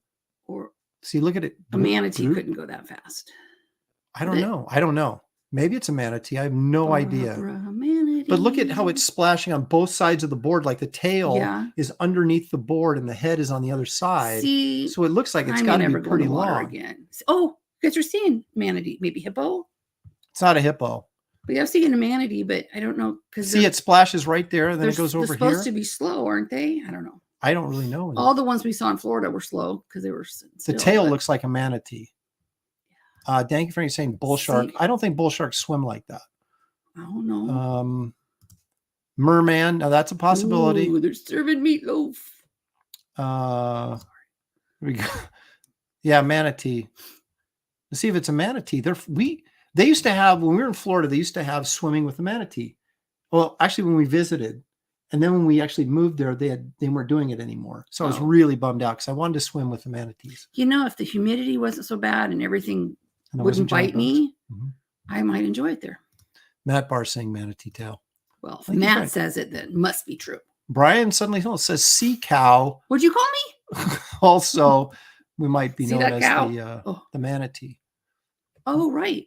Speaker 3: Or
Speaker 2: See, look at it.
Speaker 3: a manatee
Speaker 2: Bloop.
Speaker 3: couldn't go that fast.
Speaker 2: I don't know. I don't know. Maybe it's a manatee. I have no idea.
Speaker 3: Manatee.
Speaker 2: But look at how it's splashing on both sides of the board. Like the tail
Speaker 3: Yeah.
Speaker 2: is underneath the board and the head is on the other side.
Speaker 3: See,
Speaker 2: So it looks like it's
Speaker 3: I may
Speaker 2: got to
Speaker 3: never
Speaker 2: be
Speaker 3: go in
Speaker 2: pretty
Speaker 3: the water
Speaker 2: long.
Speaker 3: again. Oh, because you're seeing manatee, maybe hippo.
Speaker 2: It's not a hippo.
Speaker 3: But I'm seeing a manatee, but I don't know because
Speaker 2: See, it splashes right there, and then it goes over
Speaker 3: they're
Speaker 2: here.
Speaker 3: supposed to be slow, aren't they? I don't know.
Speaker 2: I don't really know.
Speaker 3: All the ones we saw in Florida were slow because they were
Speaker 2: The tail looks like a manatee. Thank you for saying bull shark.
Speaker 3: See-
Speaker 2: I don't think bull sharks swim like that.
Speaker 3: I don't know.
Speaker 2: Merman. Now that's a possibility.
Speaker 3: Ooh, they're serving meatloaf.
Speaker 2: Here we go. Yeah, manatee. Let's see if it's a manatee. They used to have, when we were in Florida, they used to have swimming with the manatee. Well, actually, when we visited, and then when we actually moved there, they weren't doing it anymore. So I was
Speaker 3: Oh.
Speaker 2: really bummed out because I wanted to swim with the manatees.
Speaker 3: You know, if the humidity wasn't so bad and everything
Speaker 2: And there wasn't
Speaker 3: wouldn't bite
Speaker 2: giant
Speaker 3: me,
Speaker 2: Mhm.
Speaker 3: I might enjoy it there.
Speaker 2: Matt Barr saying manatee tail.
Speaker 3: Well, if
Speaker 2: think he's
Speaker 3: Matt
Speaker 2: right.
Speaker 3: says it, then it must be true.
Speaker 2: Brian suddenly says sea cow.
Speaker 3: What'd you call me?
Speaker 2: Also, we might be
Speaker 3: See
Speaker 2: known
Speaker 3: that
Speaker 2: as
Speaker 3: cow? Oh.
Speaker 2: the manatee.
Speaker 3: Oh, right.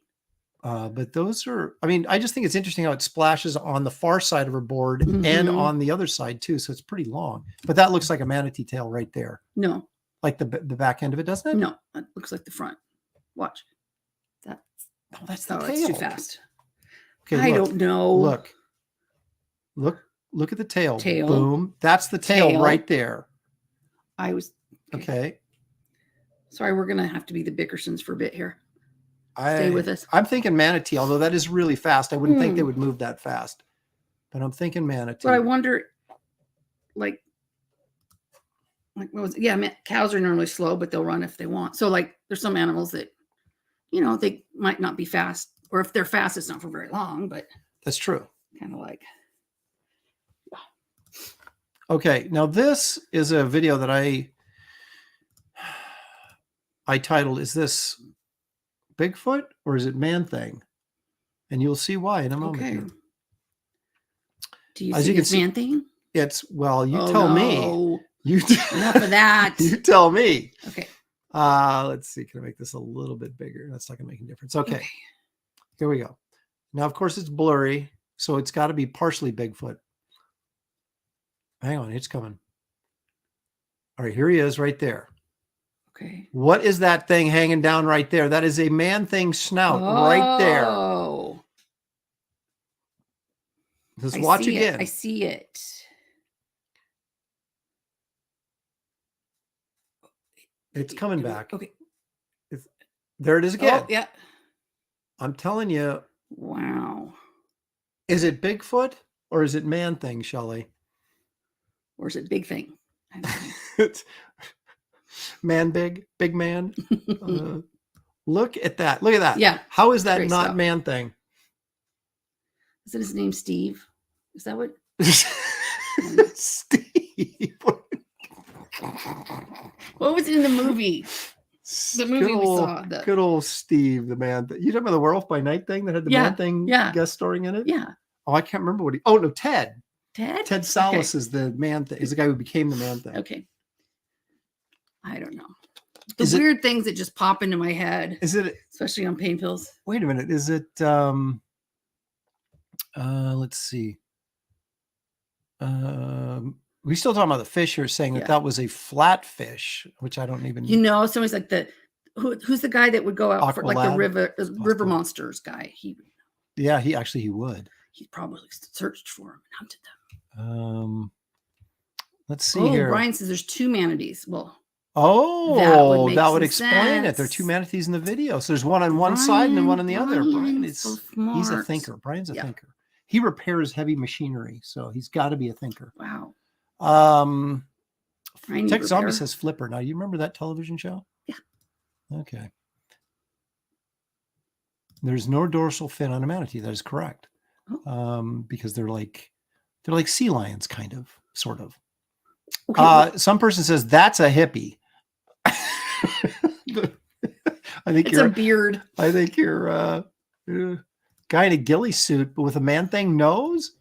Speaker 2: But those are, I mean, I just think it's interesting how it splashes on the far side of her board and
Speaker 3: Mhm.
Speaker 2: on the other side too. So it's pretty long, but that looks like a manatee tail right there.
Speaker 3: No,
Speaker 2: Like the back end of it, doesn't it?
Speaker 3: no, that looks like the front. Watch. That's
Speaker 2: No, that's the
Speaker 3: oh,
Speaker 2: tail.
Speaker 3: that's too fast.
Speaker 2: Okay,
Speaker 3: I
Speaker 2: look,
Speaker 3: don't know.
Speaker 2: look at the tail.
Speaker 3: Tail.
Speaker 2: Boom. That's the tail
Speaker 3: Tail.
Speaker 2: right there.
Speaker 3: I was
Speaker 2: Okay.
Speaker 3: sorry. We're gonna have to be the Bickersons for a bit here. Stay with us.
Speaker 2: I'm thinking manatee, although that is really fast. I wouldn't think they would move that fast, but I'm thinking manatee.
Speaker 3: But I wonder, like what was it? Yeah, cows are normally slow, but they'll run if they want. So like, there's some animals that, you know, they might not be fast, or if they're fast, it's not for very long. But
Speaker 2: That's true.
Speaker 3: kind of like,
Speaker 2: Okay, now this is a video that I titled, "Is this Bigfoot or is it Man Thing?" And you'll see why in a moment.
Speaker 3: okay.
Speaker 2: Here.
Speaker 3: Do you
Speaker 2: As
Speaker 3: see
Speaker 2: you can
Speaker 3: this
Speaker 2: see-
Speaker 3: man thing?
Speaker 2: It's, well, you
Speaker 3: Oh,
Speaker 2: tell me.
Speaker 3: no.
Speaker 2: You
Speaker 3: Enough of that.
Speaker 2: You tell me.
Speaker 3: Okay.
Speaker 2: Let's see. Can I make this a little bit bigger? That's not going to make any difference. Okay. Here we go. Now, of course, it's blurry, so it's got to be partially Bigfoot. Hang on, it's coming. All right, here he is right there.
Speaker 3: Okay.
Speaker 2: What is that thing hanging down right there? That is a man thing snout right there.
Speaker 3: Oh,
Speaker 2: Let's
Speaker 3: I
Speaker 2: watch
Speaker 3: see
Speaker 2: again.
Speaker 3: it. I see it.
Speaker 2: It's coming back.
Speaker 3: Okay.
Speaker 2: There it is again.
Speaker 3: Oh, yeah.
Speaker 2: I'm telling you,
Speaker 3: Wow.
Speaker 2: is it Bigfoot or is it man thing, Shelley?
Speaker 3: Or is it big thing? I don't know.
Speaker 2: It's man big man. Look at that. Look at that.
Speaker 3: Yeah.
Speaker 2: How is that
Speaker 3: Great
Speaker 2: not
Speaker 3: stuff.
Speaker 2: man thing?
Speaker 3: Isn't his name Steve? Is that what?
Speaker 2: Steve.
Speaker 3: What was it in the movie? The movie
Speaker 2: Good
Speaker 3: we
Speaker 2: old-
Speaker 3: saw.
Speaker 2: Good old Steve, the man. You talking about the Werewolf by Night thing that had the
Speaker 3: Yeah,
Speaker 2: man thing
Speaker 3: yeah.
Speaker 2: guest starring in it?
Speaker 3: Yeah.
Speaker 2: Oh, I can't remember what he. Oh no, Ted.
Speaker 3: Ted?
Speaker 2: Ted Salas is the man thing. Is the guy who became the man thing.
Speaker 3: Okay. I don't know. The
Speaker 2: Is it-
Speaker 3: weird things that just pop into my head,
Speaker 2: Is it?
Speaker 3: especially on pain pills.
Speaker 2: Wait a minute. Is it? Let's see. We still talking about the fish here, saying
Speaker 3: Yeah.
Speaker 2: that was a flat fish, which I don't even.
Speaker 3: You know, somebody's like who's the guy that would go out for like the
Speaker 2: Aqualad?
Speaker 3: river monsters guy?
Speaker 2: Yeah, he would.
Speaker 3: He probably searched for him and hunted them.
Speaker 2: Let's see
Speaker 3: Oh,
Speaker 2: here.
Speaker 3: Brian says there's two manatees. Well,
Speaker 2: Oh,
Speaker 3: make
Speaker 2: that would
Speaker 3: some
Speaker 2: explain it. There are two
Speaker 3: sense.
Speaker 2: manatees in the video. So there's one on one side and then one on the other. Brian
Speaker 3: Brian's so
Speaker 2: he's a
Speaker 3: smart.
Speaker 2: thinker. Brian's a
Speaker 3: Yeah.
Speaker 2: thinker. He repairs heavy machinery, so he's got to be a thinker.
Speaker 3: Wow.
Speaker 2: Tech Zombie says Flipper. Now, you remember that television show?
Speaker 3: Yeah.
Speaker 2: Okay. There's no dorsal fin on a manatee. That is correct. Because they're like sea lions, kind of, sort of. Okay, some person says that's a hippie. I think
Speaker 3: it's a beard.
Speaker 2: I think you're a guy in a ghillie suit, but with a man thing nose.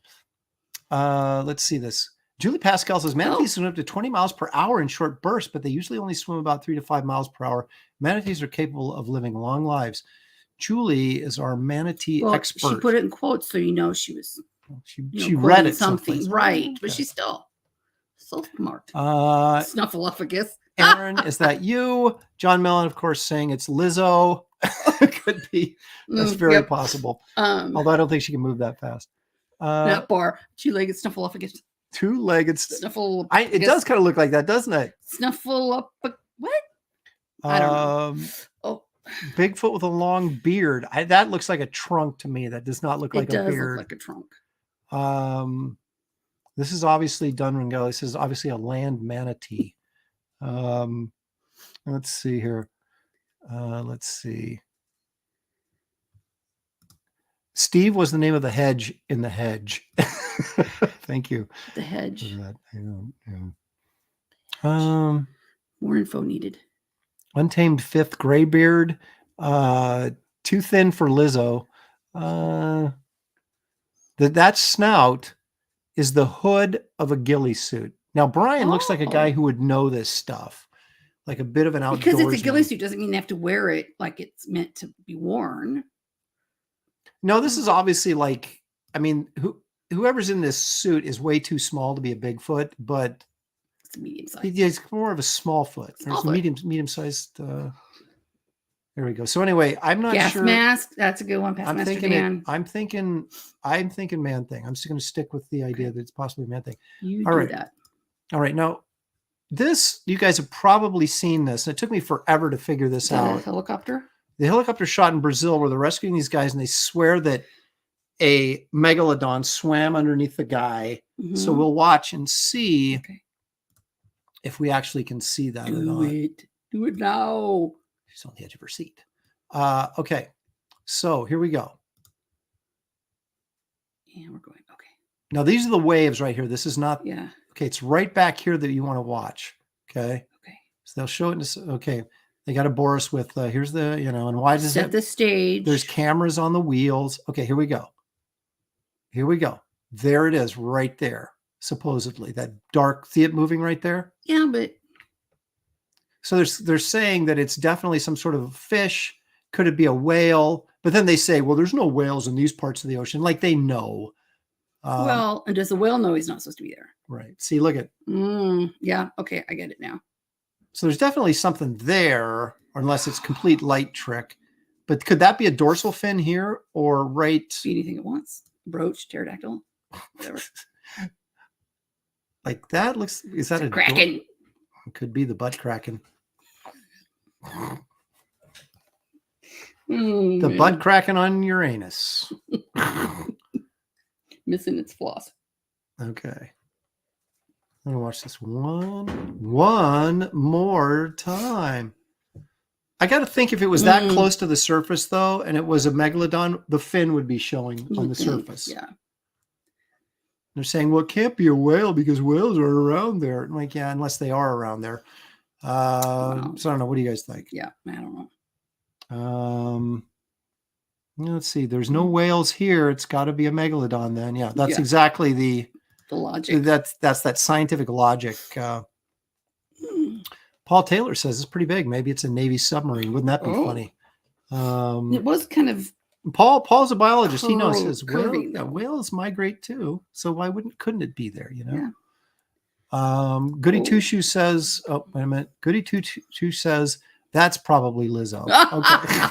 Speaker 2: Let's see this. Julie Pascal says manatees swim up to 20 miles per hour in short bursts, but they usually only swim about 3 to 5 miles per hour. Manatees are capable of living long lives. Julie is our manatee expert.
Speaker 3: She put it in quotes, so you know she was.
Speaker 2: She read it
Speaker 3: something,
Speaker 2: someplace.
Speaker 3: right?
Speaker 2: Okay.
Speaker 3: But she's still so smart. Snuffleupagus.
Speaker 2: Aaron, is that you? John Mellon, of course, saying it's Lizzo. Could be. That's very possible. Although I don't think she can move that fast.
Speaker 3: That bar, two-legged Snuffleupagus.
Speaker 2: Two-legged
Speaker 3: Snuffleupagus.
Speaker 2: It does kind of look like that, doesn't it?
Speaker 3: Snuffleupagus. What? I don't know.
Speaker 2: Bigfoot with a long beard. That looks like a trunk to me. That does not look like a beard. It does
Speaker 3: look like a trunk.
Speaker 2: This is obviously Dunringo. This is obviously a land manatee. Let's see here. Let's see. Steve was the name of the hedge in the hedge. Thank you.
Speaker 3: The hedge.
Speaker 2: More
Speaker 3: info needed.
Speaker 2: Untamed fifth graybeard. Too thin for Lizzo. That snout is the hood of a ghillie suit. Now, Brian looks like a guy who would know this stuff, like a bit of an outdoorsman.
Speaker 3: Because it's a ghillie suit doesn't mean they have to wear it like it's meant to be worn.
Speaker 2: No, this is obviously like, I mean, whoever's in this suit is way too small to be a Bigfoot, but
Speaker 3: it's a medium size.
Speaker 2: It's more of a small foot. There's medium sized. There we go. So anyway, I'm not sure.
Speaker 3: Gas mask. That's a good one. I'm thinking
Speaker 2: man thing. I'm just going to stick with the idea that it's possibly a man thing.
Speaker 3: You do that.
Speaker 2: All right. Now, this, you guys have probably seen this. And it took me forever to figure this out.
Speaker 3: Helicopter?
Speaker 2: The helicopter shot in Brazil where they're rescuing these guys and they swear that a megalodon swam underneath the guy. Mm-hmm. So we'll watch and see if we actually can see that or not.
Speaker 3: Do it now.
Speaker 2: She's on the edge of her seat. Okay. So here we go.
Speaker 3: Yeah, we're going. Okay.
Speaker 2: Now these are the waves right here. This is not.
Speaker 3: Yeah.
Speaker 2: Okay. It's right back here that you want to watch. Okay.
Speaker 3: Okay.
Speaker 2: So they'll show it. Okay. They got to bore us with, here's the, and why does
Speaker 3: set the stage?
Speaker 2: There's cameras on the wheels. Okay. Here we go. Here we go. There it is right there. Supposedly that dark, see it moving right there?
Speaker 3: Yeah, but.
Speaker 2: So they're saying that it's definitely some sort of fish. Could it be a whale? But then they say, well, there's no whales in these parts of the ocean. Like they know.
Speaker 3: Well, and does the whale know he's not supposed to be there?
Speaker 2: Right. See, look at.
Speaker 3: Yeah. Okay. I get it now.
Speaker 2: So there's definitely something there, unless it's complete light trick. But could that be a dorsal fin here or right?
Speaker 3: Be anything it wants. Brooch, pterodactyl, whatever.
Speaker 2: Like that looks. Is that a
Speaker 3: kraken?
Speaker 2: It could be the butt kraken. The butt kraken on Uranus.
Speaker 3: Missing its floss.
Speaker 2: Okay. I'm gonna watch this one more time. I got to think if it was that close to the surface though, and it was a megalodon, the fin would be showing on the surface.
Speaker 3: Yeah.
Speaker 2: They're saying, well, it can't be a whale because whales are around there. I'm like, yeah, unless they are around there. Wow. So I don't know. What do you guys think?
Speaker 3: Yeah, I don't know.
Speaker 2: Let's see. There's no whales here. It's got to be a megalodon then. Yeah, that's exactly the
Speaker 3: logic.
Speaker 2: That's that scientific logic. Paul Taylor says it's pretty big. Maybe it's a Navy submarine. Wouldn't that be funny?
Speaker 3: It was kind of.
Speaker 2: Paul's a biologist. He knows his whales migrate too. So why couldn't it be there?
Speaker 3: Yeah.
Speaker 2: Goody Two Shoe says, oh, wait a minute. Goody Two Shoe says that's probably Lizzo. Okay.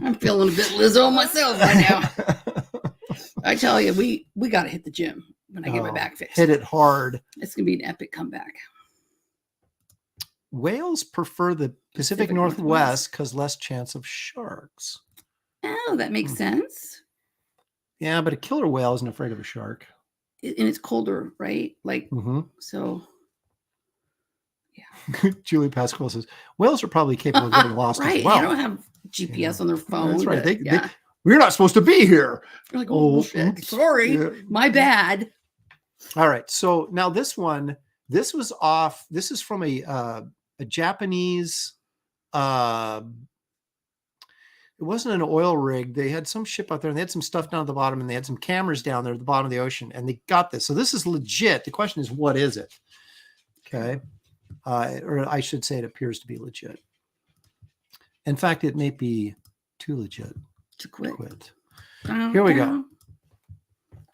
Speaker 3: I'm feeling a bit Lizzo myself right now. I tell you, we got to hit the gym when I get my back fixed.
Speaker 2: Hit it hard.
Speaker 3: It's gonna be an epic comeback.
Speaker 2: Whales prefer the Pacific Northwest because less chance of sharks.
Speaker 3: Oh, that makes sense.
Speaker 2: Yeah, but a killer whale isn't afraid of a shark.
Speaker 3: And it's colder, right? Like, so. Yeah.
Speaker 2: Julie Pascal says whales are probably capable of getting lost as well.
Speaker 3: They don't have GPS on their phone.
Speaker 2: That's right. We're not supposed to be here.
Speaker 3: You're like, oh, shit.
Speaker 2: Oops.
Speaker 3: Sorry, my bad.
Speaker 2: All right. So now this one, this was off. This is from a Japanese. It wasn't an oil rig. They had some ship out there and they had some stuff down at the bottom and they had some cameras down there at the bottom of the ocean and they got this. So this is legit. The question is, what is it? Okay. Or I should say it appears to be legit. In fact, it may be too legit
Speaker 3: to quit.
Speaker 2: Here we go.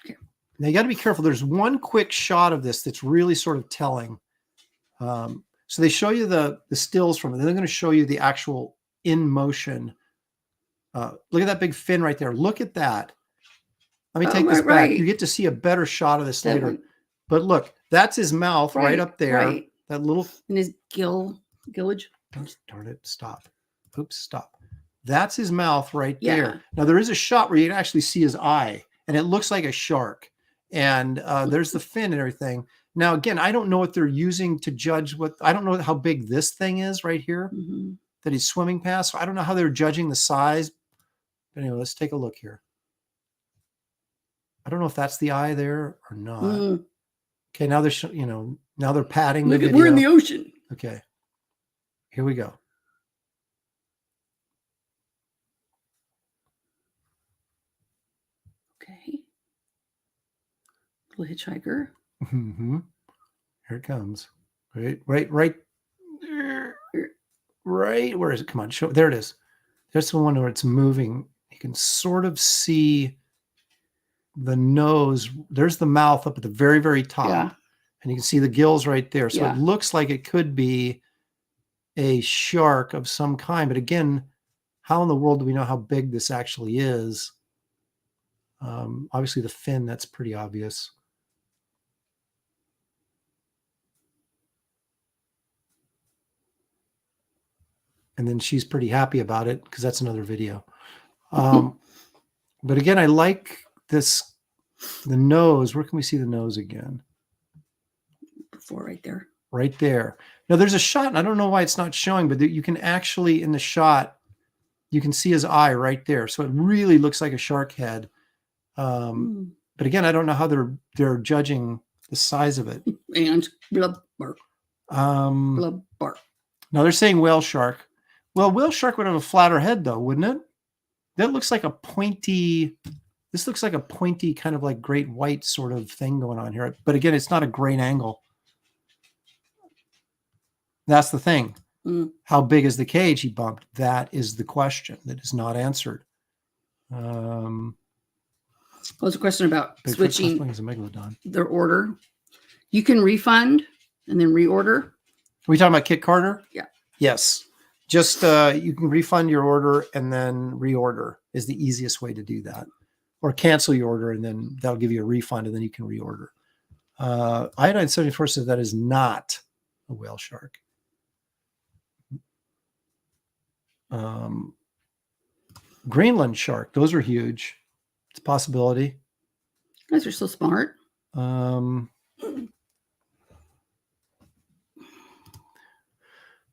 Speaker 2: Okay. Now you got to be careful. There's one quick shot of this that's really sort of telling. So they show you the stills from it. Then they're going to show you the actual in motion. Look at that big fin right there. Look at that. Let me take this back. You get to see a better shot of this later. But look, that's his mouth right up there.
Speaker 3: Right.
Speaker 2: That little.
Speaker 3: And his gillage.
Speaker 2: Darn it. Stop. Oops, stop. That's his mouth right there. Now there is a shot where you can actually see his eye and it looks like a shark. And there's the fin and everything. Now, again, I don't know what they're using to judge I don't know how big this thing is right here that he's swimming past. So I don't know how they're judging the size. But anyway, let's take a look here. I don't know if that's the eye there or not. Okay, now they're, now they're patting the video.
Speaker 3: We're in the ocean.
Speaker 2: Okay, here we go.
Speaker 3: Okay. Little hitchhiker.
Speaker 2: Here it comes. Right. Where is it? Come on, show. There it is. There's the one where it's moving. You can sort of see the nose. There's the mouth up at the very, very top.
Speaker 3: Yeah.
Speaker 2: And you can see the gills right there. So it looks like it could be a shark of some kind. But again, how in the world do we know how big this actually is? Obviously the fin, that's pretty obvious. And then she's pretty happy about it because that's another video. But again, I like the nose. Where can we see the nose again?
Speaker 3: Before right there.
Speaker 2: Right there. Now there's a shot, and I don't know why it's not showing, but you can actually, in the shot, you can see his eye right there. So it really looks like a shark head. But again, I don't know how they're judging the size of it.
Speaker 3: And blubber. Blubber.
Speaker 2: Now they're saying whale shark. Well, whale shark would have a flatter head though, wouldn't it? That looks like a pointy. This looks like a pointy kind of like great white sort of thing going on here. But again, it's not a great angle. That's the thing. How big is the cage he bumped? That is the question that is not answered.
Speaker 3: Well, there's a question about switching
Speaker 2: is a Megalodon.
Speaker 3: Their order. You can refund and then reorder.
Speaker 2: Are we talking about Kit Carter?
Speaker 3: Yeah.
Speaker 2: Yes. Just you can refund your order and then reorder is the easiest way to do that. Or cancel your order and then that'll give you a refund and then you can reorder. Iodine 74 says that is not a whale shark. Greenland shark. Those are huge. It's a possibility.
Speaker 3: You guys are so smart.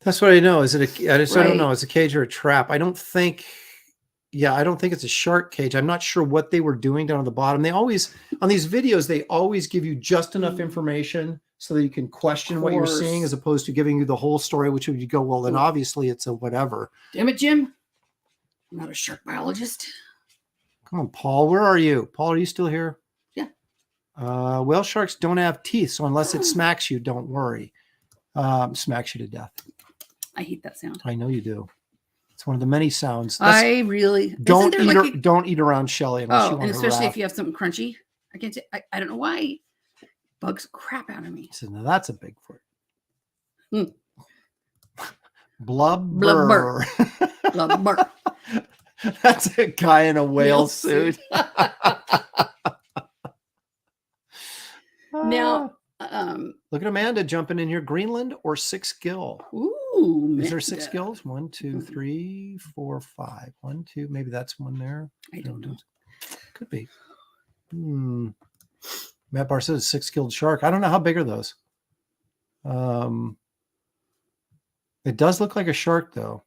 Speaker 2: That's what I know. Is it I don't know. Is it a cage or a trap? I don't think it's a shark cage. I'm not sure what they were doing down at the bottom. They always, on these videos, they always give you just enough information so that you can question what you're seeing as opposed to giving you the whole story, which would you go, well, then obviously it's a whatever.
Speaker 3: Damn it, Jim. I'm not a shark biologist.
Speaker 2: Come on, Paul. Where are you? Paul, are you still here?
Speaker 3: Yeah.
Speaker 2: Whale sharks don't have teeth, so unless it smacks you, don't worry. Smacks you to death.
Speaker 3: I hate that sound.
Speaker 2: I know you do. It's one of the many sounds.
Speaker 3: I really
Speaker 2: don't eat. Don't eat around Shelly.
Speaker 3: And especially if you have something crunchy. I can't. I don't know why. Bugs crap out of me.
Speaker 2: He says, "Now that's a Bigfoot."
Speaker 3: Blubber. Blubber.
Speaker 2: That's a guy in a whale suit.
Speaker 3: Now,
Speaker 2: Look at Amanda jumping in here. Greenland or 6 gill?
Speaker 3: Ooh,
Speaker 2: Is there 6
Speaker 3: Amanda.
Speaker 2: gills? 1, 2, 3, 4, 5. 1, 2. Maybe that's one there.
Speaker 3: I don't know.
Speaker 2: Could be. Matt Barr says 6-gilled shark. I don't know how big are those. It does look like a shark though,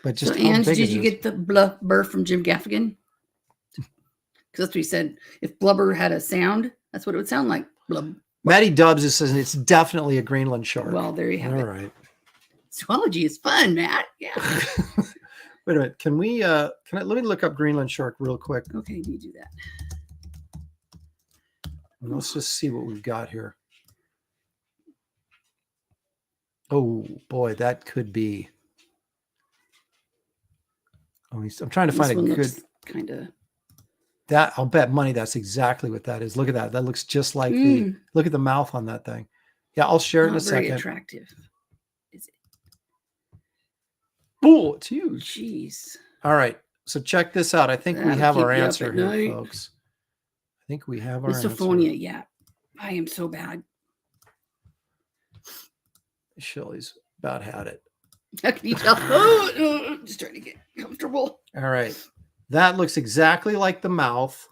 Speaker 2: but just
Speaker 3: So,
Speaker 2: how
Speaker 3: Ange,
Speaker 2: big
Speaker 3: did
Speaker 2: it
Speaker 3: you
Speaker 2: is.
Speaker 3: get the blubber from Jim Gaffigan? Because that's what he said. If blubber had a sound, that's what it would sound like. Blub.
Speaker 2: Maddie Dubs is saying it's definitely a Greenland shark.
Speaker 3: Well, there you have
Speaker 2: All
Speaker 3: it.
Speaker 2: right.
Speaker 3: Zoology is fun, Matt. Yeah.
Speaker 2: Wait a minute. Can we? Let me look up Greenland shark real quick.
Speaker 3: Okay, you do that.
Speaker 2: And let's just see what we've got here. Oh boy, that could be. Oh, I'm trying to
Speaker 3: This
Speaker 2: find a
Speaker 3: one
Speaker 2: good.
Speaker 3: looks kind of.
Speaker 2: That I'll bet money that's exactly what that is. Look at that. That looks just like the. Look at the mouth on that thing. Yeah, I'll share it in a
Speaker 3: very
Speaker 2: second.
Speaker 3: attractive. Is it?
Speaker 2: Oh, it's huge.
Speaker 3: Jeez.
Speaker 2: All right. So check this out. I think we
Speaker 3: That'll
Speaker 2: have our
Speaker 3: keep you up
Speaker 2: answer
Speaker 3: at
Speaker 2: here,
Speaker 3: night.
Speaker 2: folks. I think we have our answer.
Speaker 3: Misophonia, yeah. I am so bad.
Speaker 2: Shelley's about had it.
Speaker 3: How can you tell? Oh, just trying to get comfortable.
Speaker 2: All right. That looks exactly like the mouth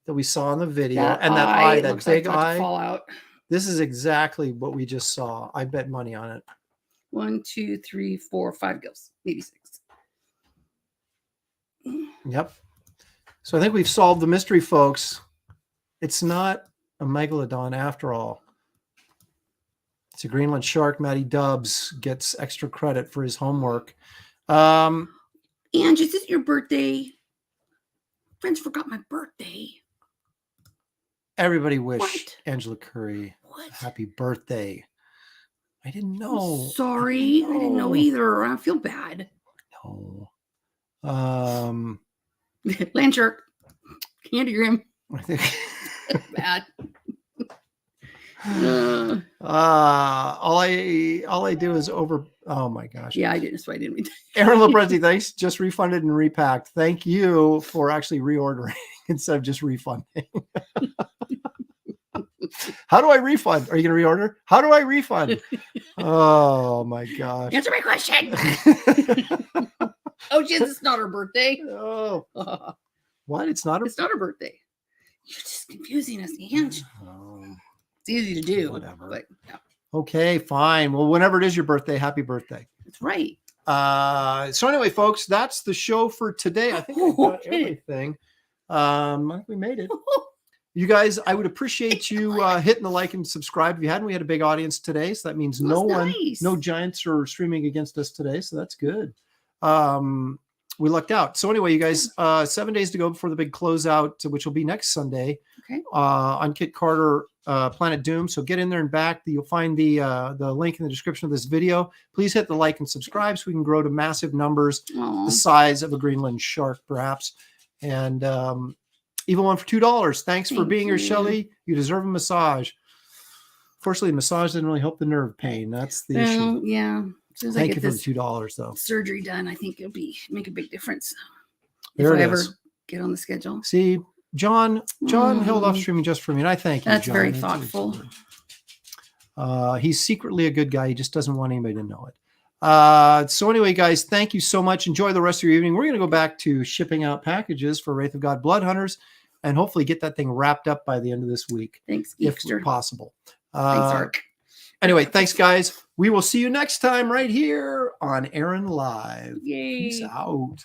Speaker 2: that we saw in the video.
Speaker 3: That
Speaker 2: and that
Speaker 3: eye,
Speaker 2: eye,
Speaker 3: it
Speaker 2: that
Speaker 3: looks like
Speaker 2: big
Speaker 3: it's about to
Speaker 2: eye.
Speaker 3: fall out.
Speaker 2: This is exactly what we just saw. I bet money on it.
Speaker 3: 1, 2, 3, 4, 5 gills, maybe 6.
Speaker 2: Yep. So I think we've solved the mystery, folks. It's not a megalodon after all. It's a Greenland shark. Matty Dubs gets extra credit for his homework.
Speaker 3: Ange, is it your birthday? Friends forgot my birthday.
Speaker 2: Everybody wish
Speaker 3: What?
Speaker 2: Angela Curry
Speaker 3: What?
Speaker 2: a happy birthday. I didn't know.
Speaker 3: I'm sorry. I didn't know either. I feel bad.
Speaker 2: No.
Speaker 3: Land shark. Candygram.
Speaker 2: I think
Speaker 3: Bad.
Speaker 2: all I do is over. Oh my gosh.
Speaker 3: Yeah, I didn't. That's why I didn't read that.
Speaker 2: Aaron Labrenti, thanks. Just refunded and repacked. Thank you for actually reordering instead of just refunding. How do I refund? Are you going to reorder? How do I refund? Oh my gosh.
Speaker 3: Answer my question. Oh, jeez, it's not her birthday.
Speaker 2: Oh, what? It's not.
Speaker 3: It's not her birthday. You're just confusing us, Ange. It's easy to do.
Speaker 2: Whatever.
Speaker 3: But yeah,
Speaker 2: Okay, fine. Well, whenever it is your birthday, happy birthday.
Speaker 3: that's right.
Speaker 2: So anyway, folks, that's the show for today. I think I got everything. I think we made it. You guys, I would appreciate you hitting the like and subscribe. If you hadn't, we had a big audience today, so that means no giants are streaming against us today, so that's good. We lucked out. So anyway, you guys, 7 days to go before the big closeout, which will be next Sunday.
Speaker 3: Okay.
Speaker 2: On Kit Carter, Planet Doom. So get in there and back. You'll find the link in the description of this video. Please hit the like and subscribe so we can grow to massive numbers, the size of a Greenland shark, perhaps. And even one for $2. Thanks for being here, Shelley. You deserve a massage. Fortunately, the massage didn't really help the nerve pain. That's the issue.
Speaker 3: Yeah. As soon as I
Speaker 2: Thank
Speaker 3: get
Speaker 2: you for
Speaker 3: this
Speaker 2: the $2, though.
Speaker 3: surgery done, I think it'll make a big difference.
Speaker 2: There
Speaker 3: if
Speaker 2: it
Speaker 3: I ever
Speaker 2: is.
Speaker 3: get on the schedule.
Speaker 2: See, John held off streaming just for me, and I thank you,
Speaker 3: That's
Speaker 2: John.
Speaker 3: very
Speaker 2: It's
Speaker 3: thoughtful.
Speaker 2: he's secretly a good guy. He just doesn't want anybody to know it. So anyway, guys, thank you so much. Enjoy the rest of your evening. We're going to go back to shipping out packages for Wraith of God Blood Hunters and hopefully get that thing wrapped up by the end of this week.
Speaker 3: Thanks,
Speaker 2: if
Speaker 3: Geekster.
Speaker 2: possible.
Speaker 3: Thanks, Ark.
Speaker 2: Anyway, thanks, guys. We will see you next time right here on Aaron Live.
Speaker 3: Yay.
Speaker 2: Peace out.